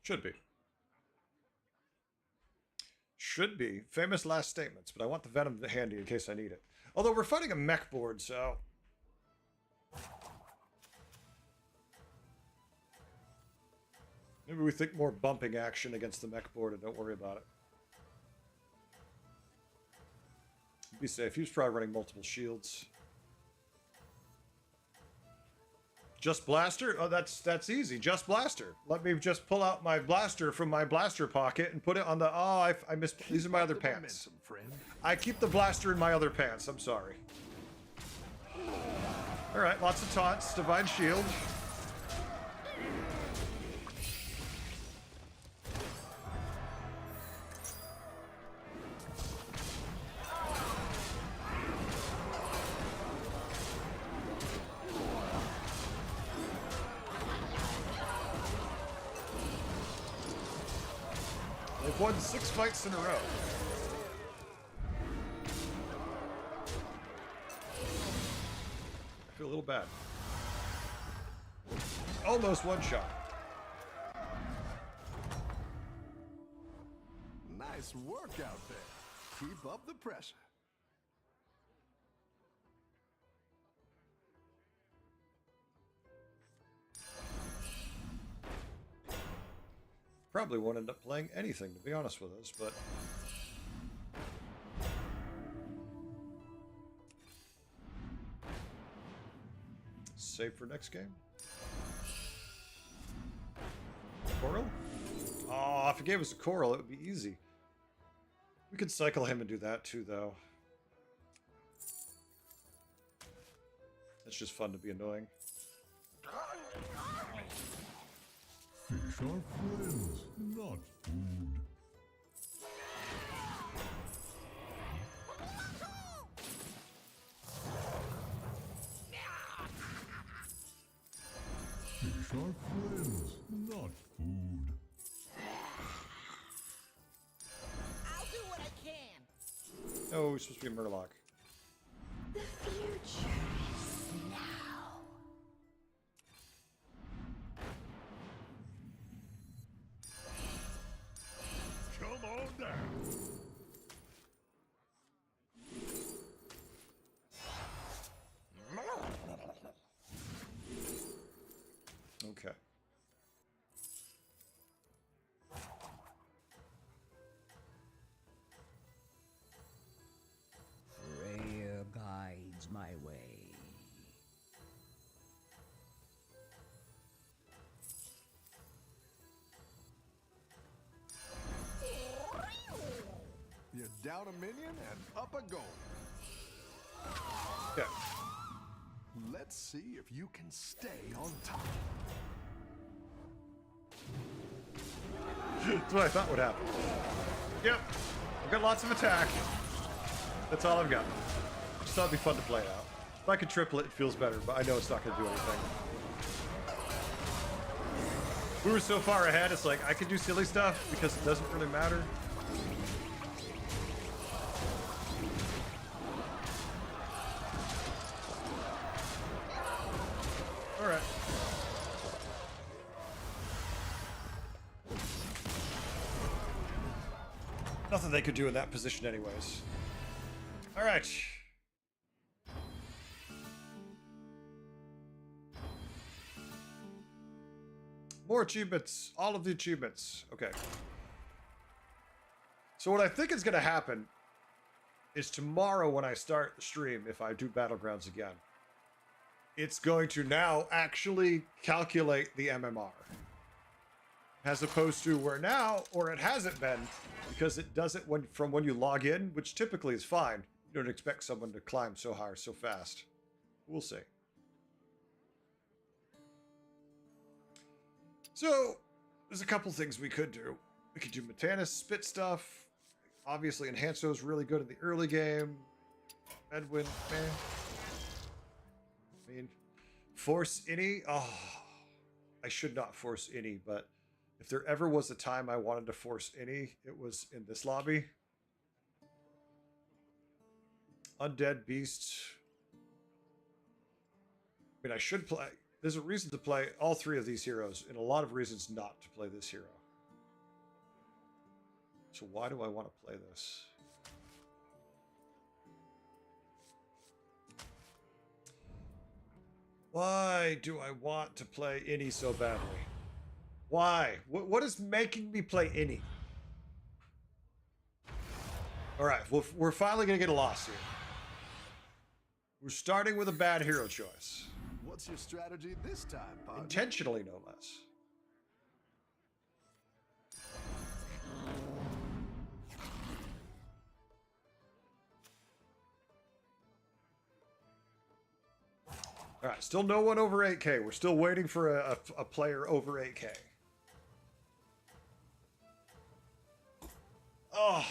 Should be. Should be. Famous last statements, but I want the Venom handy in case I need it. Although we're fighting a mech board, so... maybe we think more bumping action against the mech board and don't worry about it. Be safe. He was probably running multiple shields. Just blaster? Oh, that's easy. Just blaster. Let me just pull out my blaster from my blaster pocket and put it on the... oh, I missed... these are my other pants. I keep the blaster in my other pants. I'm sorry. All right, lots of taunts. Divine Shield. They've won 6 fights in a row. I feel a little bad. Almost one shot. Nice work out there. Keep up the pressure. Probably won't end up playing anything, to be honest with us, but... save for next game. Coral? Oh, if he gave us a coral, it would be easy. We could cycle him and do that too, though. It's just fun to be annoying. Fish are friends, not food. Fish are friends, not food. I'll do what I can. Oh, he's supposed to be a Murloc. The future is now. Come on down. Okay. Freya guides my way. You're down a minion and up a goal. Yeah. Let's see if you can stay on top. That's what I thought would happen. Yep. I've got lots of attack. That's all I've got. Just thought it'd be fun to play out. If I could triple it, it feels better, but I know it's not going to do anything. We were so far ahead, it's like I could do silly stuff because it doesn't really matter. All right. Nothing they could do in that position anyways. All right. More achievements. All of the achievements. Okay. So what I think is going to happen is tomorrow when I start the stream, if I do Battlegrounds again, it's going to now actually calculate the MMR. As opposed to where now, or it hasn't been, because it does it from when you log in, which typically is fine. You don't expect someone to climb so high or so fast. We'll see. So, there's a couple things we could do. We could do Metanis spit stuff. Obviously, Enhanzo's really good in the early game. Edwin, man. I mean, force any. Oh, I should not force any, but if there ever was a time I wanted to force any, it was in this lobby. Undead Beast. I mean, I should play. There's a reason to play all three of these heroes, and a lot of reasons not to play this hero. So why do I want to play this? Why do I want to play Innie so badly? Why? What is making me play Innie? All right, well, we're finally going to get a loss here. We're starting with a bad hero choice. What's your strategy this time, partner? Intentionally, no less. All right, still no one over 8K. We're still waiting for a player over 8K. Oh.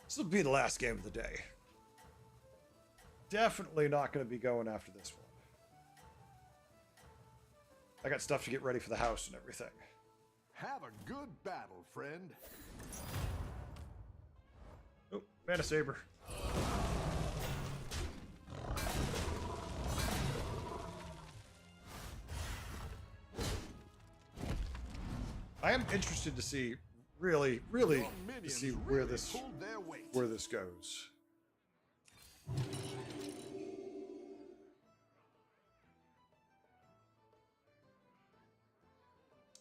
This will be the last game of the day. Definitely not going to be going after this one. I got stuff to get ready for the house and everything. Have a good battle, friend. Oh, Mana Saber. I am interested to see, really, to see where this goes.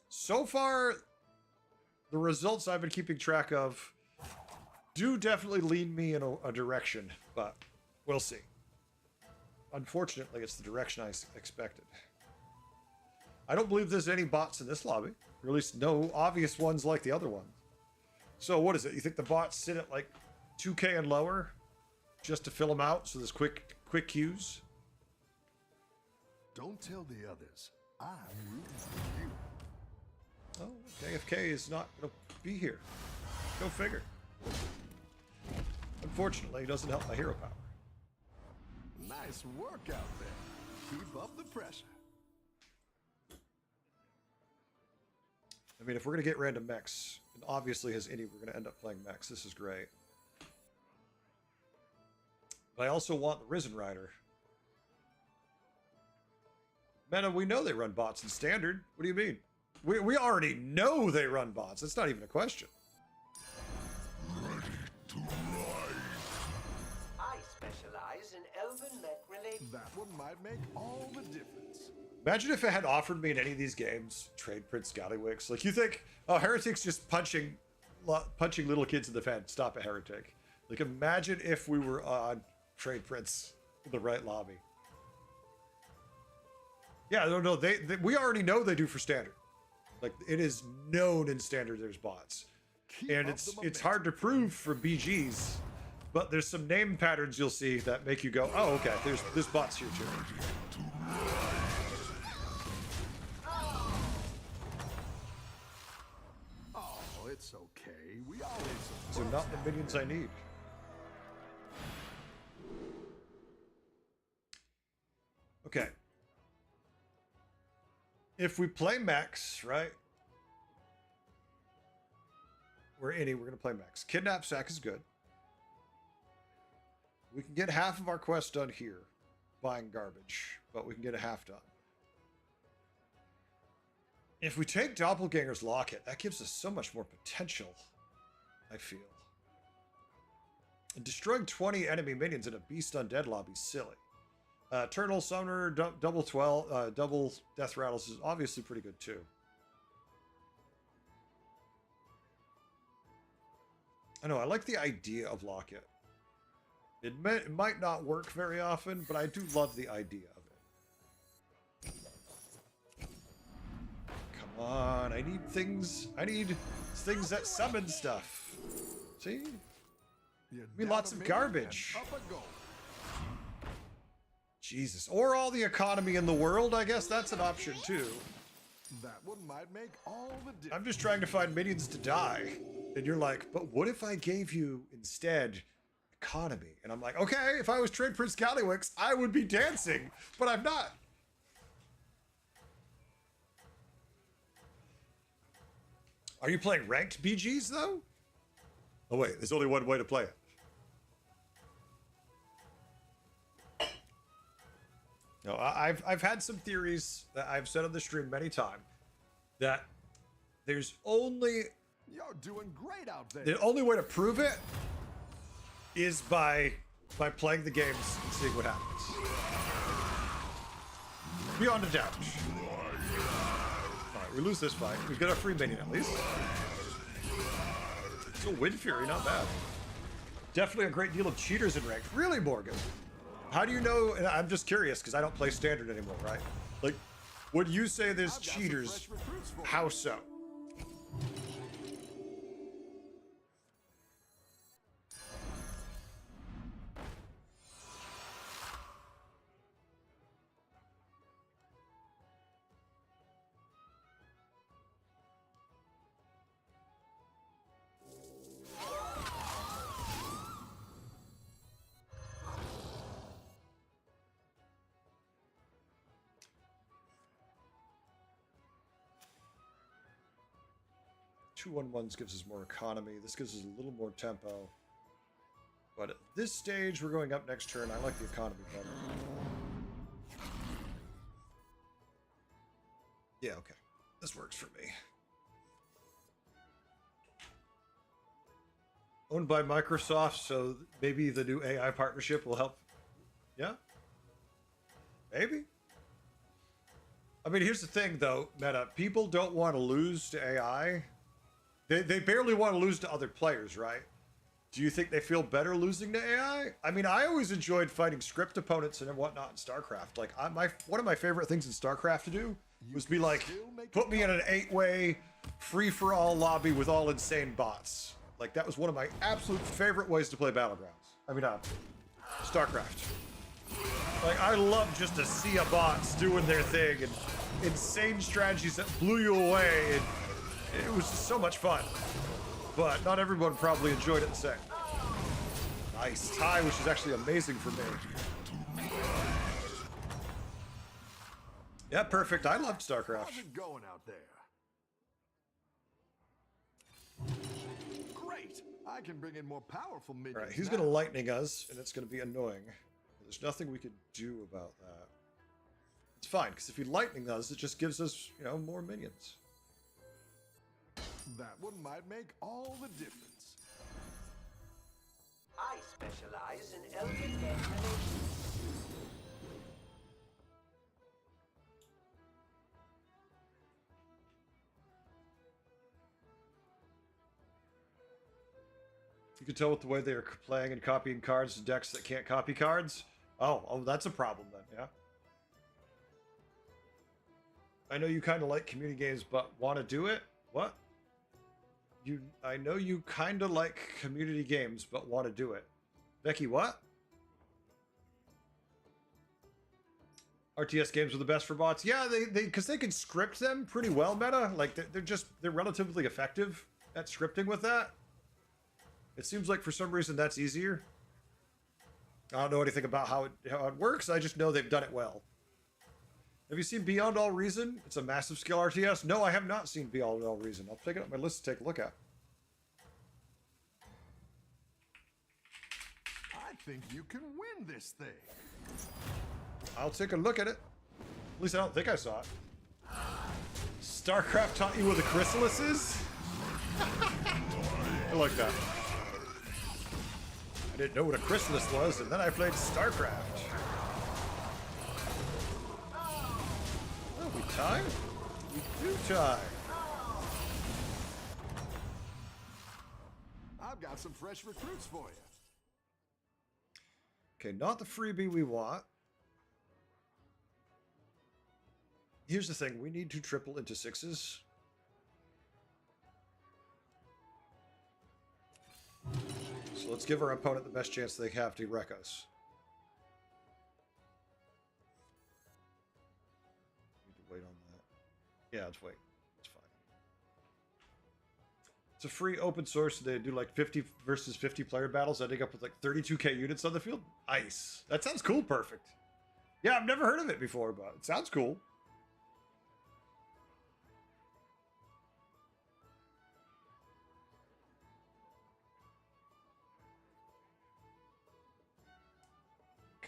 So far, the results I've been keeping track of do definitely lean me in a direction, but we'll see. Unfortunately, it's the direction I expected. I don't believe there's any bots in this lobby, or at least no obvious ones like the other ones. So what is it? You think the bots sit at like 2K and lower just to fill them out so there's quick queues? Don't tell the others. I'm rooting for you. Oh, KFK is not going to be here. Go figure. Unfortunately, it doesn't help my hero power. Nice work out there. Keep up the pressure. I mean, if we're going to get random mechs, and obviously as Innie, we're going to end up playing mechs. This is great. But I also want the Risen Rider. Man, we know they run bots in Standard. What do you mean? We already know they run bots. That's not even a question. Ready to ride. I specialize in elven mech related. That one might make all the difference. Imagine if it had offered me in any of these games, Trade Prince Scallywigs. Like, you think, oh, Heretic's just punching little kids in the face. Stop it, Heretic. Like, imagine if we were on Trade Prince in the right lobby. Yeah, no, we already know they do for Standard. Like, it is known in Standard there's bots. And it's hard to prove for BGs, but there's some name patterns you'll see that make you go, oh, okay, there's bots here too. Oh, it's okay. We always These are not the minions I need. Okay. If we play mechs, right? We're going to play mechs. Kidnap Sack is good. We can get half of our quest done here, buying garbage, but we can get a half done. If we take Doppelganger's Locket, that gives us so much more potential, I feel. And destroying 20 enemy minions in a Beast Undead lobby is silly. Eternal Summoner, double Death Rattles is obviously pretty good too. I know, I like the idea of Locket. It might not work very often, but I do love the idea of it. Come on, I need things that summon stuff. See? Give me lots of garbage. Jesus. Or all the economy in the world, I guess that's an option too. That one might make all the difference. I'm just trying to find minions to die. And you're like, but what if I gave you instead economy? And I'm like, okay, if I was Trade Prince Gallywix, I would be dancing, but I'm not. Are you playing ranked BGs though? Oh wait, there's only one way to play it. No, I've had some theories that I've said on the stream many times that there's only You're doing great out there. the only way to prove it is by playing the games and seeing what happens. Beyond a doubt. All right, we lose this fight. We've got a free minion at least. Still Wind Fury, not bad. Definitely a great deal of cheaters in ranked. Really, Morgan? How do you know? And I'm just curious because I don't play standard anymore, right? Like, when you say there's I've got some cheaters, fresh recruits for you. how so? Two 1/1s gives us more economy. This gives us a little more tempo. But at this stage, we're going up next turn. I like the economy better. Yeah, okay. This works for me. Owned by Microsoft, so maybe the new AI partnership will help. Yeah? Maybe. I mean, here's the thing, though, Meta. People don't want to lose to AI. They barely want to lose to other players, right? Do you think they feel better losing to AI? I mean, I always enjoyed fighting script opponents and whatnot in StarCraft. Like, one of my favorite things in StarCraft to do was be like, put me in an 8-way free-for-all lobby with all insane bots. Like, that was one of my absolute favorite ways to play Battlegrounds. I mean, StarCraft. Like, I love just to see a bots doing their thing and insane strategies that blew you away. And it was just so much fun. But not everyone probably enjoyed it the same. Nice tie, which is actually amazing for me. Yeah, perfect. I loved StarCraft. How's it going out there? Great. I can bring in more powerful minions. All right, he's now. going to lightning us, and it's going to be annoying. There's nothing we can do about that. It's fine, because if he lightning us, it just gives us, you know, more minions. That one might make all the difference. I specialize in Elven Death. You can tell with the way they are playing and copying cards to decks that can't copy cards. Oh, that's a problem then, yeah. I know you kind of like community games, but want to do it? What? I know you kind of like community games, but want to do it. Becky, what? RTS games are the best for bots. Yeah, because they can script them pretty well, Meta. Like, they're relatively effective at scripting with that. It seems like for some reason that's easier. I don't know anything about how it works. I just know they've done it well. Have you seen Beyond All Reason? It's a massive scale RTS. No, I have not seen Beyond All Reason. I'll take it on my list to take a look at. I think you can win this thing. I'll take a look at it. At least I don't think I saw it. StarCraft taught you what a chrysalis is? I like that. I didn't know what a chrysalis was, and then I played StarCraft. Oh, we tie? We do tie. I've got some fresh recruits for you. Okay, not the freebie we want. Here's the thing, we need to triple into 6s. So let's give our opponent the best chance they have to wreck us. Need to wait on that. Yeah, let's wait. It's fine. It's a free open source. They do like 50 versus 50 player battles, ending up with like 32k units on the field. Nice. That sounds cool. Perfect. Yeah, I've never heard of it before, but it sounds cool.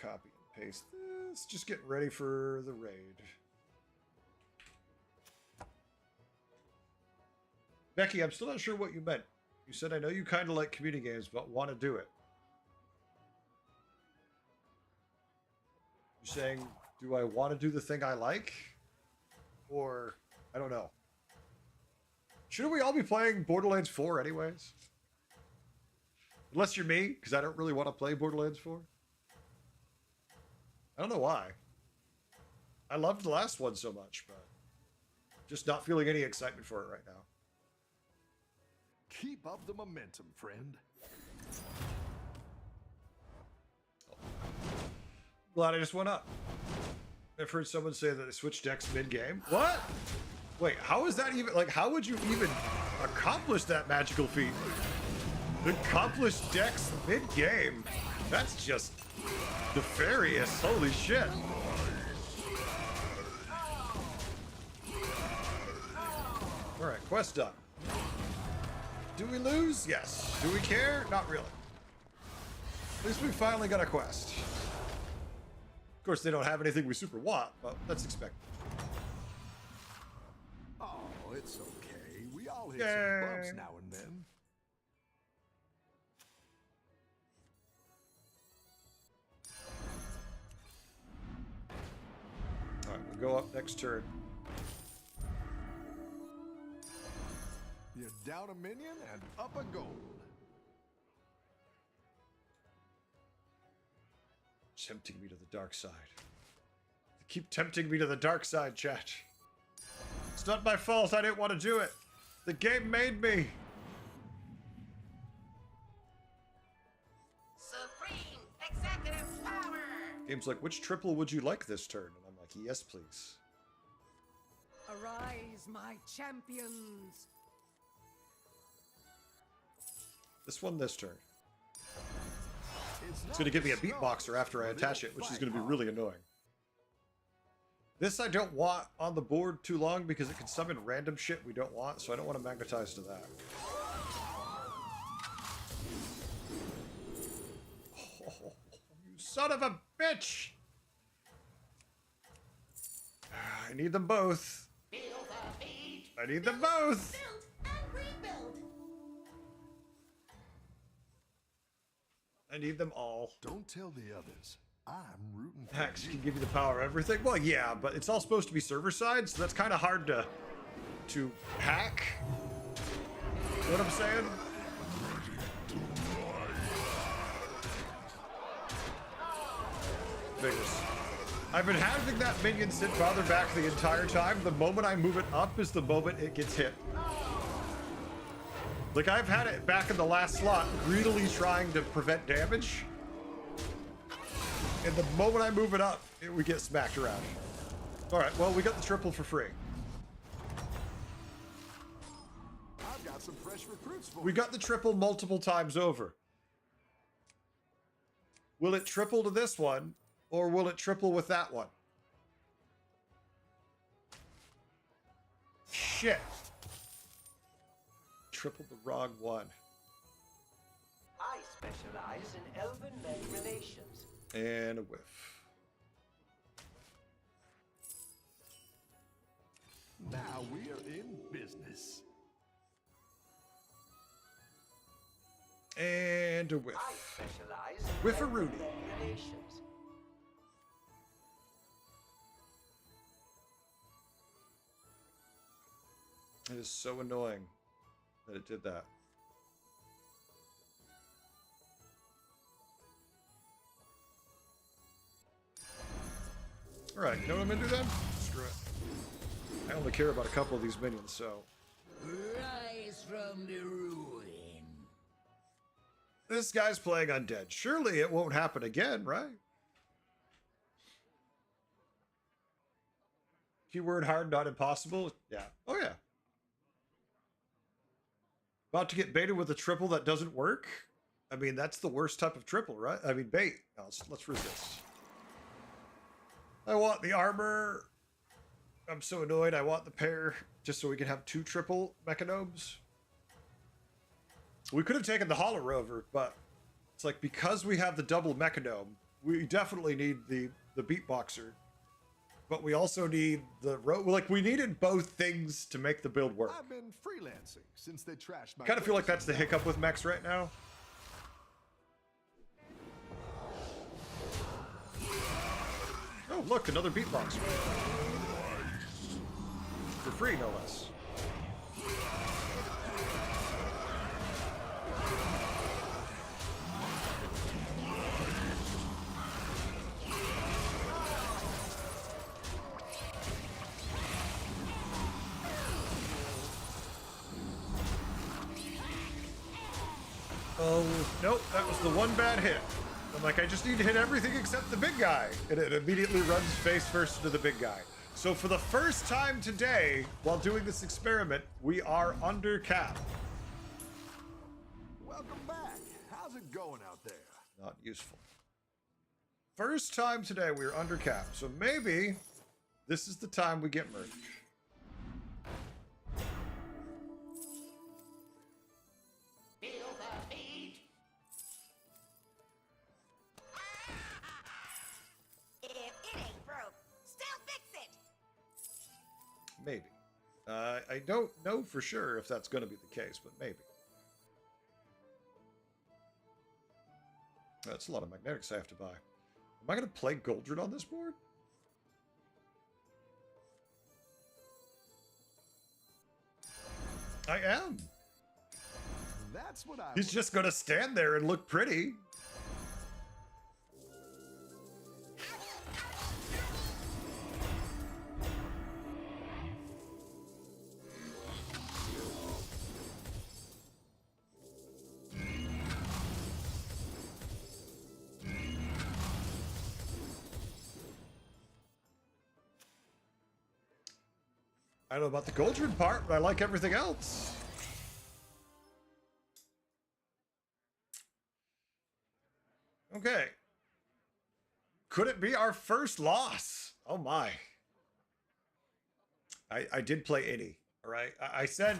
Copy and paste this. Just getting ready for the raid. Becky, I'm still not sure what you meant. You said, I know you kind of like community games, but want to do it. You're saying, do I want to do the thing I like? Or, I don't know. Shouldn't we all be playing Borderlands 4 anyways? Unless you're me, because I don't really want to play Borderlands 4. I don't know why. I loved the last one so much, but just not feeling any excitement for it right now. Keep up the momentum, friend. Glad I just went up. I've heard someone say that they switched decks mid-game. What? Wait, how is that even, like, how would you even accomplish that magical feat? Accomplish decks mid-game? That's just nefarious. Holy shit. Alright, quest done. Do we lose? Yes. Do we care? Not really. At least we finally got a quest. Of course, they don't have anything we super want, but that's expected. Oh, it's okay. We all hit Yay. some bumps now and then. Alright, we'll go up next turn. You're down a minion and up a gold. Tempting me to the dark side. They keep tempting me to the dark side, chat. It's not my fault. I didn't want to do it. The game made me. Supreme executive power. Game's like, which triple would you like this turn? And I'm like, yes, please. Arise, my champions! This one this turn. It's It's going to give me a beatboxer after I attach it, which is going to be really annoying. This I don't want on the board too long because it can summon random shit we don't want, so I don't want to magnetize to that. Oh, you son of a bitch! I need them both. I need them both. Build and rebuild. I need them all. Don't tell the others. I'm rooting for Hex you. can give you the power of everything. Well, yeah, but it's all supposed to be server side, so that's kind of hard to hack. You know what I'm saying? Figures. I've been having that minion sit farther back the entire time. The moment I move it up is the moment it gets hit. Like, I've had it back in the last slot, greedily trying to prevent damage. And the moment I move it up, we get smacked around. Alright, well, we got the triple for free. I've got some fresh recruits for We you. got the triple multiple times over. Will it triple to this one, or will it triple with that one? Shit. Tripled the wrong one. I specialize in elven matrinations. And a whiff. Now we are in business. And a I whiff. specialize in Whiff-a-rooney. elven matrinations. It is so annoying that it did that. Alright, you know what I'm gonna do then? Screw it. I only care about a couple of these minions, so. Rise from the ruin. This guy's playing undead. Surely it won't happen again, right? Keyword hard, not impossible. Yeah. Oh, yeah. About to get baited with a triple that doesn't work? I mean, that's the worst type of triple, right? I mean, bait. No, let's resist. I want the armor. I'm so annoyed. I want the pair just so we can have 2 triple mechanomes. We could have taken the Hollow Rover, but it's like because we have the double mechanome, we definitely need the beatboxer. But we also need the we needed both things to make the build work. I've been freelancing since they trashed my. Kind of feel like that's the hiccup with mechs right now. Oh, look, another beatboxer. For free, no less. Oh, nope, that was the one bad hit. I'm like, I just need to hit everything except the big guy. And it immediately runs face first into the big guy. So for the first time today, while doing this experiment, we are under cap. Welcome back. How's it going out there? Not useful. First time today we are under cap. So maybe this is the time we get merged. Feel the heat. If it ain't broke, still fix it. Maybe. I don't know for sure if that's going to be the case, but maybe. That's a lot of magnetics I have to buy. Am I going to play Goldred on this board? I am. That's what I. He's just going to stand there and look pretty. I don't know about the Goldred part, but I like everything else. Okay. Could it be our first loss? Oh my. I did play Innie, all right? I said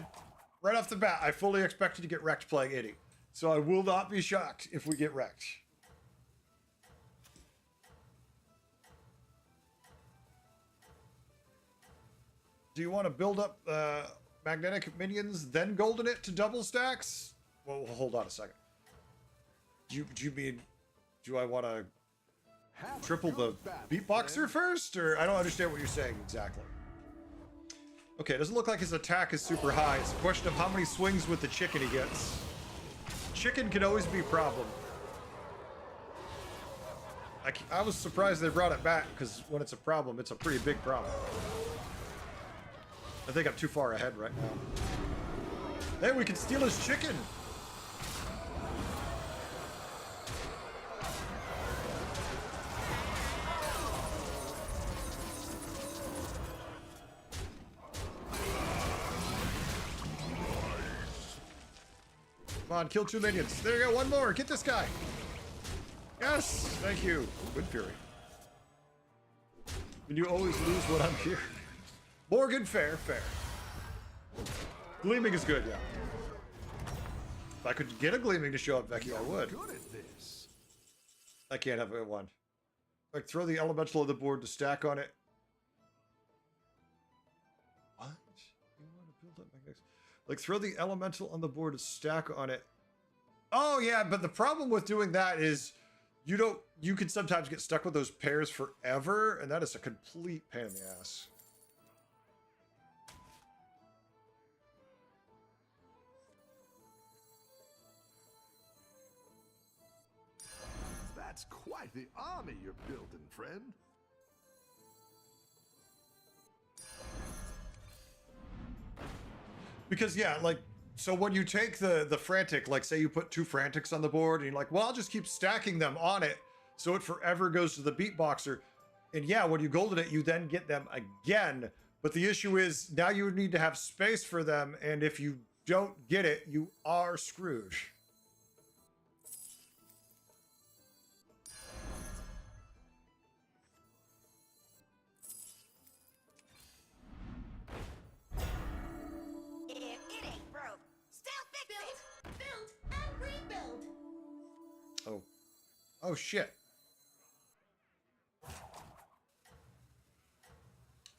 right off the bat, I fully expected to get wrecked playing Innie. So I will not be shocked if we get wrecked. Do you want to build up magnetic minions, then golden it to double stacks? Well, hold on a second. Do you mean, do I want to triple the beatboxer first? Or I don't understand what you're saying exactly. Okay, it doesn't look like his attack is super high. It's a question of how many swings with the chicken he gets. Chicken can always be a problem. I was surprised they brought it back, because when it's a problem, it's a pretty big problem. I think I'm too far ahead right now. Hey, we can steal his chicken! Come on, kill 2 minions. There you go, one more. Get this guy. Yes, thank you. Good Fury. And you always lose when I'm here. Morgan, fair. Gleaming is good, yeah. If I could get a Gleaming to show up, Becky, I would. Good at this. I can't have it one. Like, throw the elemental on the board to stack on it. What? You want to build up magnetics? Like, throw the elemental on the board to stack on it. Oh, yeah, but the problem with doing that is you can sometimes get stuck with those pairs forever, and that is a complete pain in the ass. That's quite the army you're building, friend. Because, yeah, like, so when you take the frantic, like, say you put 2 frantics on the board, and you're like, well, I'll just keep stacking them on it, so it forever goes to the beatboxer. And yeah, when you golden it, you then get them again. But the issue is, now you need to have space for them, and if you don't get it, you are screwed. If it ain't broke, still fix it. Build and rebuild. Oh. Oh, shit.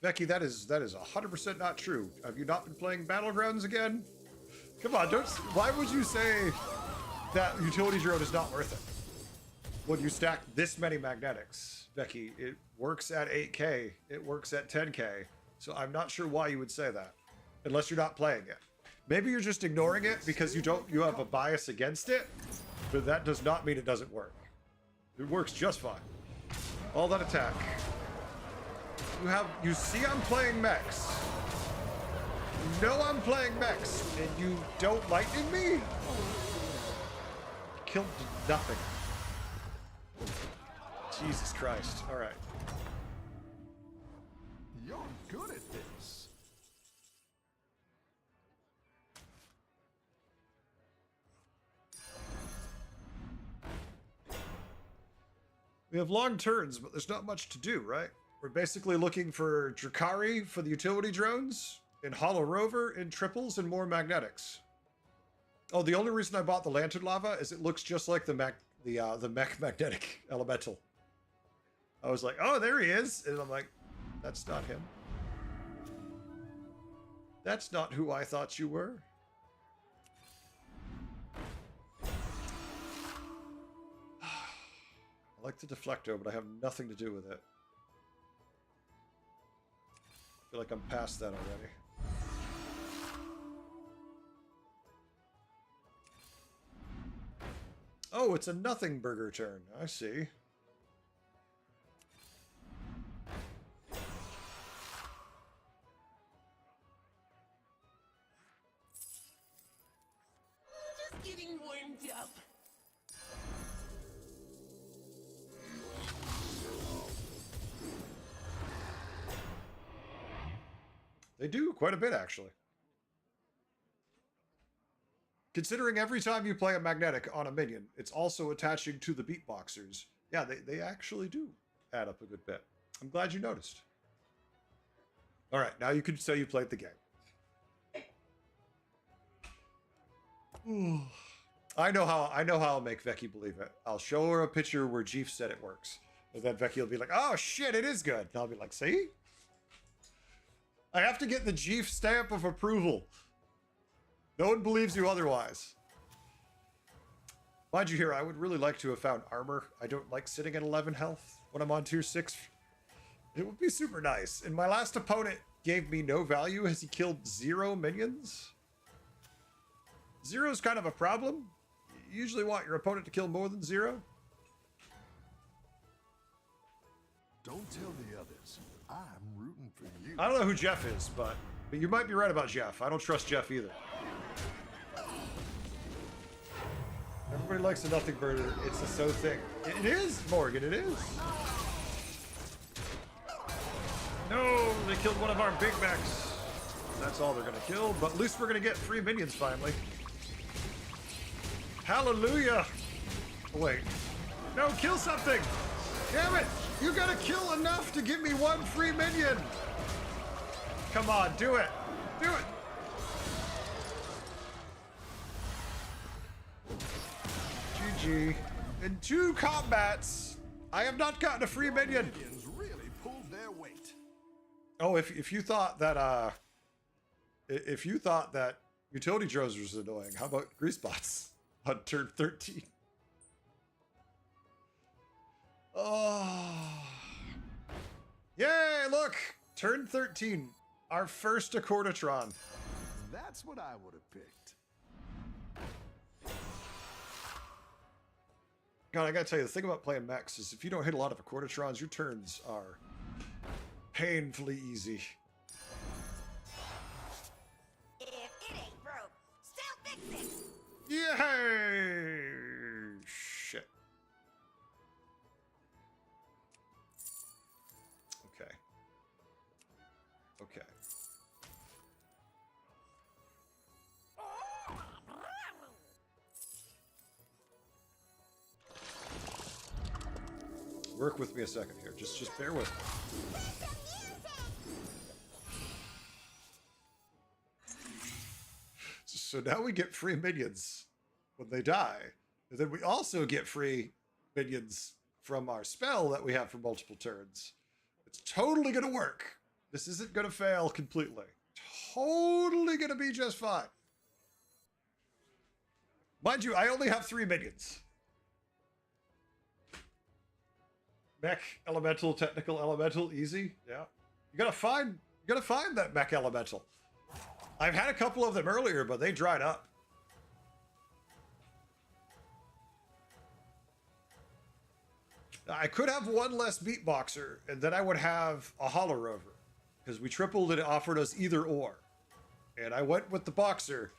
Becky, that is 100% not true. Have you not been playing Battlegrounds again? Come on, why would you say that utility drone is not worth it? When you stack this many magnetics, Becky, it works at 8K, it works at 10K, so I'm not sure why you would say that, unless you're not playing it. Maybe you're just ignoring it because you have a bias against it, but that does not mean it doesn't work. It works just fine. All that attack. You see I'm playing mechs. You know I'm playing mechs, and you don't lightning me? Killed nothing. Jesus Christ. All right. You're good at this. We have long turns, but there's not much to do, right? We're basically looking for Drakari for the utility drones, and Hollow Rover, and triples, and more magnetics. Oh, the only reason I bought the Lantern Lava is it looks just like the mech magnetic elemental. I was like, oh, there he is, and I'm like, that's not him. That's not who I thought you were. I like the Deflecto, but I have nothing to do with it. I feel like I'm past that already. Oh, it's a nothing burger turn. I see. Just getting warmed up. They do quite a bit, actually. Considering every time you play a magnetic on a minion, it's also attaching to the beatboxers. Yeah, they actually do add up a good bit. I'm glad you noticed. All right, now you can say you played the game. I know how I'll make Becky believe it. I'll show her a picture where Jeef said it works. And then Becky will be like, oh shit, it is good. And I'll be like, see? I have to get the Jeef stamp of approval. No one believes you otherwise. Mind you here, I would really like to have found armor. I don't like sitting at 11 health when I'm on tier 6. It would be super nice. And my last opponent gave me no value as he killed 0 minions. 0 is kind of a problem. You usually want your opponent to kill more than 0. Don't tell the others. I'm rooting for you. I don't know who Jeff is, but you might be right about Jeff. I don't trust Jeff either. Everybody likes a nothing burger. It's a so thing. It is, Morgan, it is. No, they killed one of our big mechs. That's all they're gonna kill, but at least we're gonna get 3 minions finally. Hallelujah. Oh, wait. No, kill something. Damn it. You gotta kill enough to give me 1 free minion. Come on, do it. Do it. GG. In 2 combats, I have not gotten a free minion. Minions really pulled their weight. Oh, if you thought that utility drones was annoying, how about grease bots on turn 13? Oh. Yay, look! Turn 13. Our first Accordatron. That's what I would have picked. God, I gotta tell you, the thing about playing mechs is if you don't hit a lot of Accordatrons, your turns are painfully easy. If it ain't broke, still fix it. Yay! Shit. Okay. Okay. Work with me a second here. Just bear with me. So now we get free minions when they die. And then we also get free minions from our spell that we have for multiple turns. It's totally going to work. This isn't going to fail completely. Totally going to be just fine. Mind you, I only have 3 minions. Mech, elemental, technical, elemental, easy. Yeah. You gotta find that mech elemental. I've had a couple of them earlier, but they dried up. I could have 1 less beatboxer, and then I would have a Hollow Rover. Because we tripled and it offered us either or. And I went with the boxer.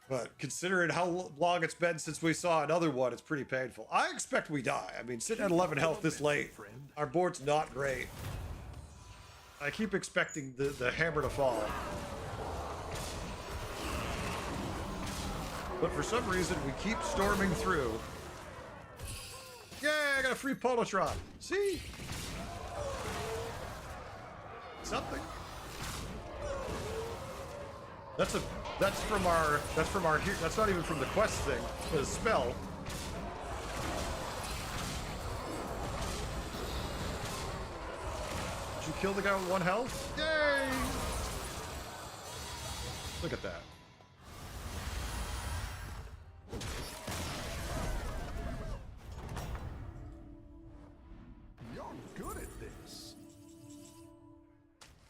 But considering how long it's been since we saw another one, it's pretty painful. I expect we die. I mean, sitting at 11 health this late, our board's not great. I keep expecting the hammer to fall. But for some reason, we keep storming through. Yay, I got a free Polotron. See? Something. That's from our that's not even from the quest thing, the spell. Did you kill the guy with 1 health? Yay! Look at that. You're good at this.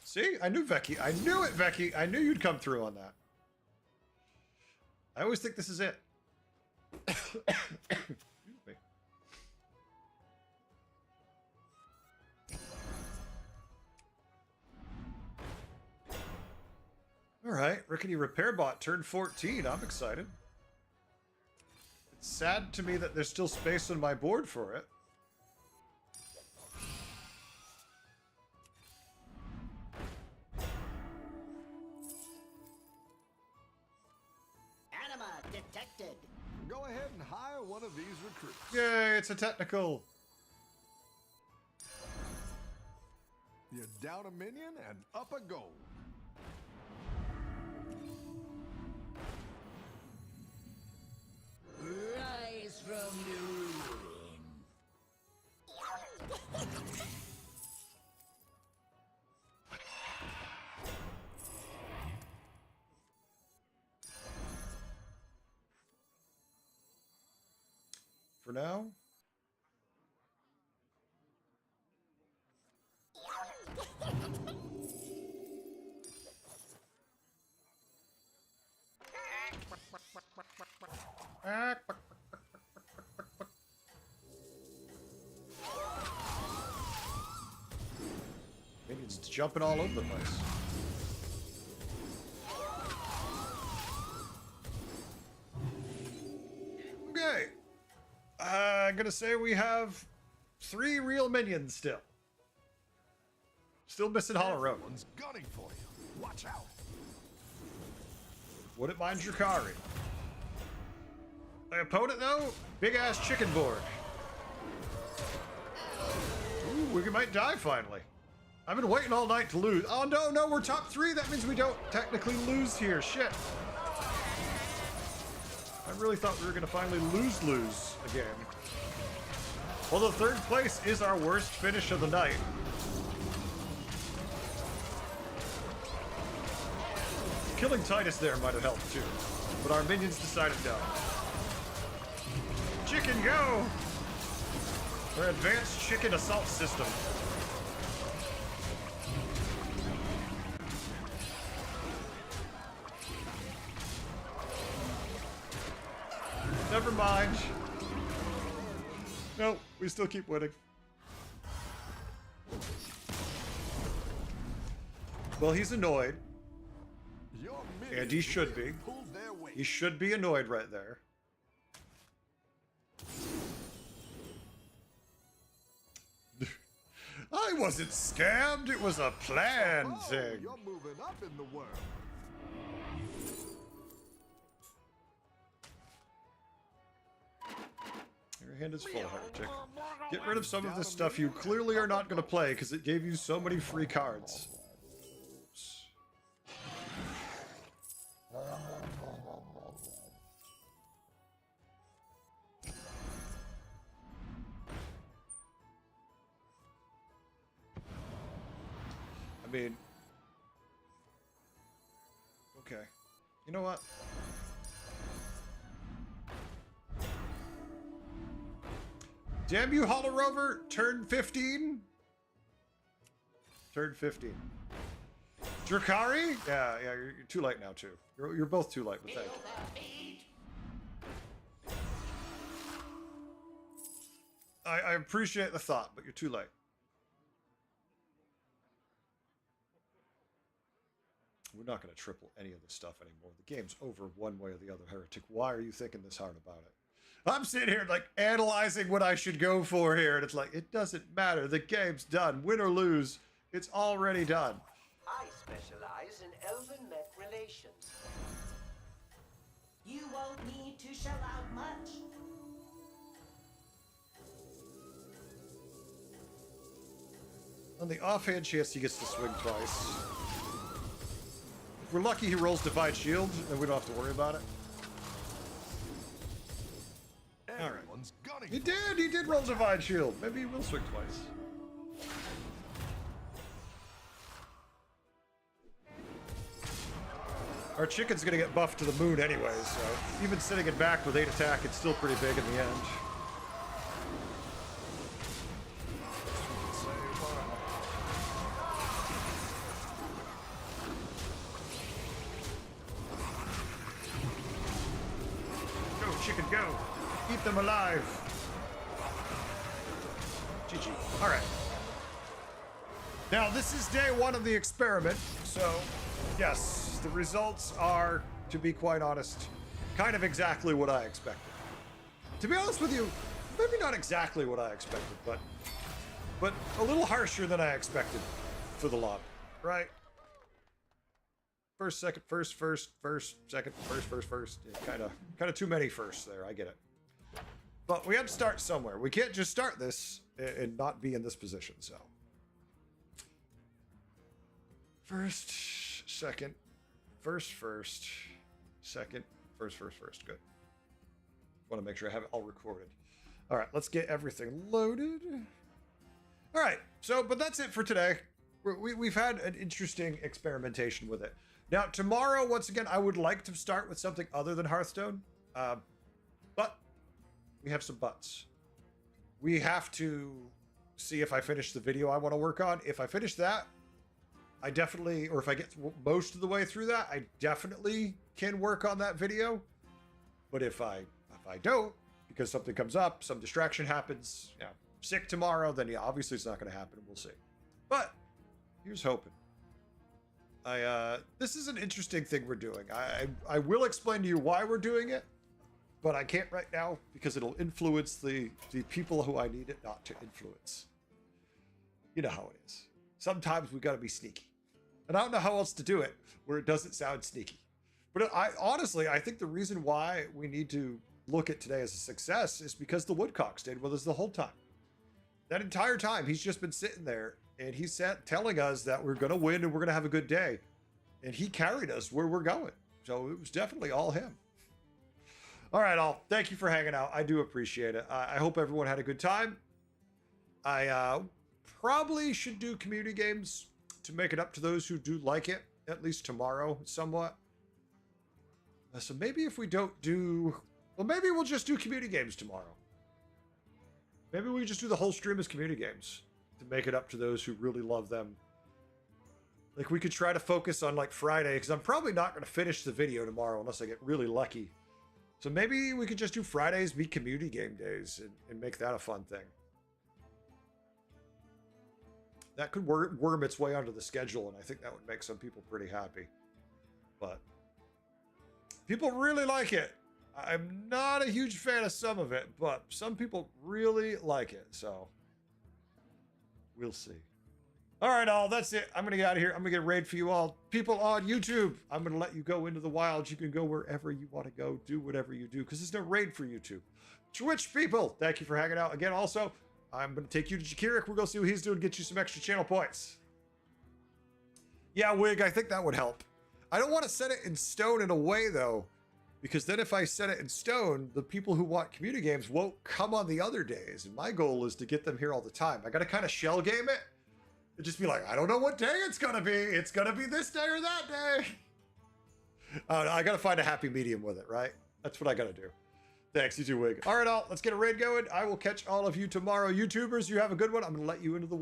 See? I knew Vecchi. I knew it, Vecchi. I knew you'd come through on that. I always think this is it. Excuse me. All right, Rickety Repair Bot turned 14. I'm excited. It's sad to me that there's still space on my board for it. Anima detected. Go ahead and hire one of these recruits. Yay, it's a technical. You're down a minion and up a goal. Rise from the ruin. For now. Minions jumping all over the place. Okay. I'm gonna say we have 3 real minions still. Still missing Hollow Road. Everyone's gunning for you. Watch out. Wouldn't mind Drakari. The opponent, though, big ass chicken board. Ooh, we might die finally. I've been waiting all night to lose. Oh no, we're top 3. That means we don't technically lose here. Shit. I really thought we were going to finally lose again. Although third place is our worst finish of the night. Killing Titus there might have helped too, but our minions decided no. Chicken go! Our advanced chicken assault system. Never mind. No, we still keep winning. Well, he's annoyed. Your And he should be. pulled their weight. He should be annoyed right there. I wasn't scammed. It was a planned Oh, thing. you're moving up in the world. Your hand is full, Heretic. Get rid of some of this stuff you clearly are not going to play because it gave you so many free cards. I mean, okay. You know what? Damn you, Hollow Rover! Turn 15? Turn 15. Drakari? Yeah, you're too late now, too. You're both too late, but thank you. I appreciate the thought, but you're too late. We're not going to triple any of this stuff anymore. The game's over one way or the other, Heretic. Why are you thinking this hard about it? I'm sitting here, like, analyzing what I should go for here, and it's like, it doesn't matter. The game's done. Win or lose, it's already done. I specialize in elven mech relations. You won't need to shell out much. On the offhand chance he gets to swing twice. If we're lucky he rolls Divine Shield, then we don't have to worry about it. Everyone's gunning He for it. did! He did roll Divine Shield. Maybe he will swing twice. Our chicken's gonna get buffed to the moon anyway, so even sitting it back with 8 attack, it's still pretty big in the end. Go, chicken, go! Keep them alive! GG. Alright. Now, this is day 1 of the experiment, so yes, the results are, to be quite honest, kind of exactly what I expected. To be honest with you, maybe not exactly what I expected, but a little harsher than I expected for the lobby, right? First, second, first, second, first. Yeah, kind of too many firsts there. I get it. But we have to start somewhere. We can't just start this and not be in this position. So, first, second, first, second, first. Good. Want to make sure I have it all recorded. All right, let's get everything loaded. All right. So, but that's it for today. We've had an interesting experimentation with it. Now, tomorrow, once again, I would like to start with something other than Hearthstone. But we have some buts. We have to see if I finish the video I want to work on. If I finish that, I definitely, or if I get most of the way through that, I definitely can work on that video. But if I don't, because something comes up, some distraction happens, you know, sick tomorrow, then yeah, obviously it's not going to happen. We'll see. But here's hoping. This is an interesting thing we're doing. I will explain to you why we're doing it, but I can't right now because it'll influence the people who I need it not to influence. You know how it is. Sometimes we got to be sneaky. And I don't know how else to do it where it doesn't sound sneaky. But honestly, I think the reason why we need to look at today as a success is because the Woodcock stayed with us the whole time. That entire time, he's just been sitting there and he's telling us that we're going to win and we're going to have a good day. And he carried us where we're going. So it was definitely all him. All right, all. Thank you for hanging out. I do appreciate it. I hope everyone had a good time. I probably should do community games to make it up to those who do like it, at least tomorrow, somewhat. So maybe if we don't do... Well, maybe we'll just do community games tomorrow. Maybe we just do the whole stream as community games to make it up to those who really love them. Like, we could try to focus on, like, Friday, because I'm probably not going to finish the video tomorrow unless I get really lucky. So maybe we could just do Fridays be community game days and make that a fun thing. That could worm its way onto the schedule, and I think that would make some people pretty happy. But people really like it. I'm not a huge fan of some of it, but some people really like it, so we'll see. All right, all, that's it. I'm going to get out of here. I'm going to get a raid for you all. People on YouTube, I'm going to let you go into the wild. You can go wherever you want to go, do whatever you do, because there's no raid for YouTube. Twitch people, thank you for hanging out. Again, also, I'm going to take you to Jakirik. We're going to see what he's doing, get you some extra channel points. Yeah, Wig, I think that would help. I don't want to set it in stone in a way, though, because then if I set it in stone, the people who want community games won't come on the other days. And my goal is to get them here all the time. I got to kind of shell game it. And just be like, I don't know what day it's going to be. It's going to be this day or that day. I got to find a happy medium with it, right? That's what I got to do. Thanks, you too, Wig. All right, all, let's get a raid going. I will catch all of you tomorrow. YouTubers, you have a good one. I'm going to let you into the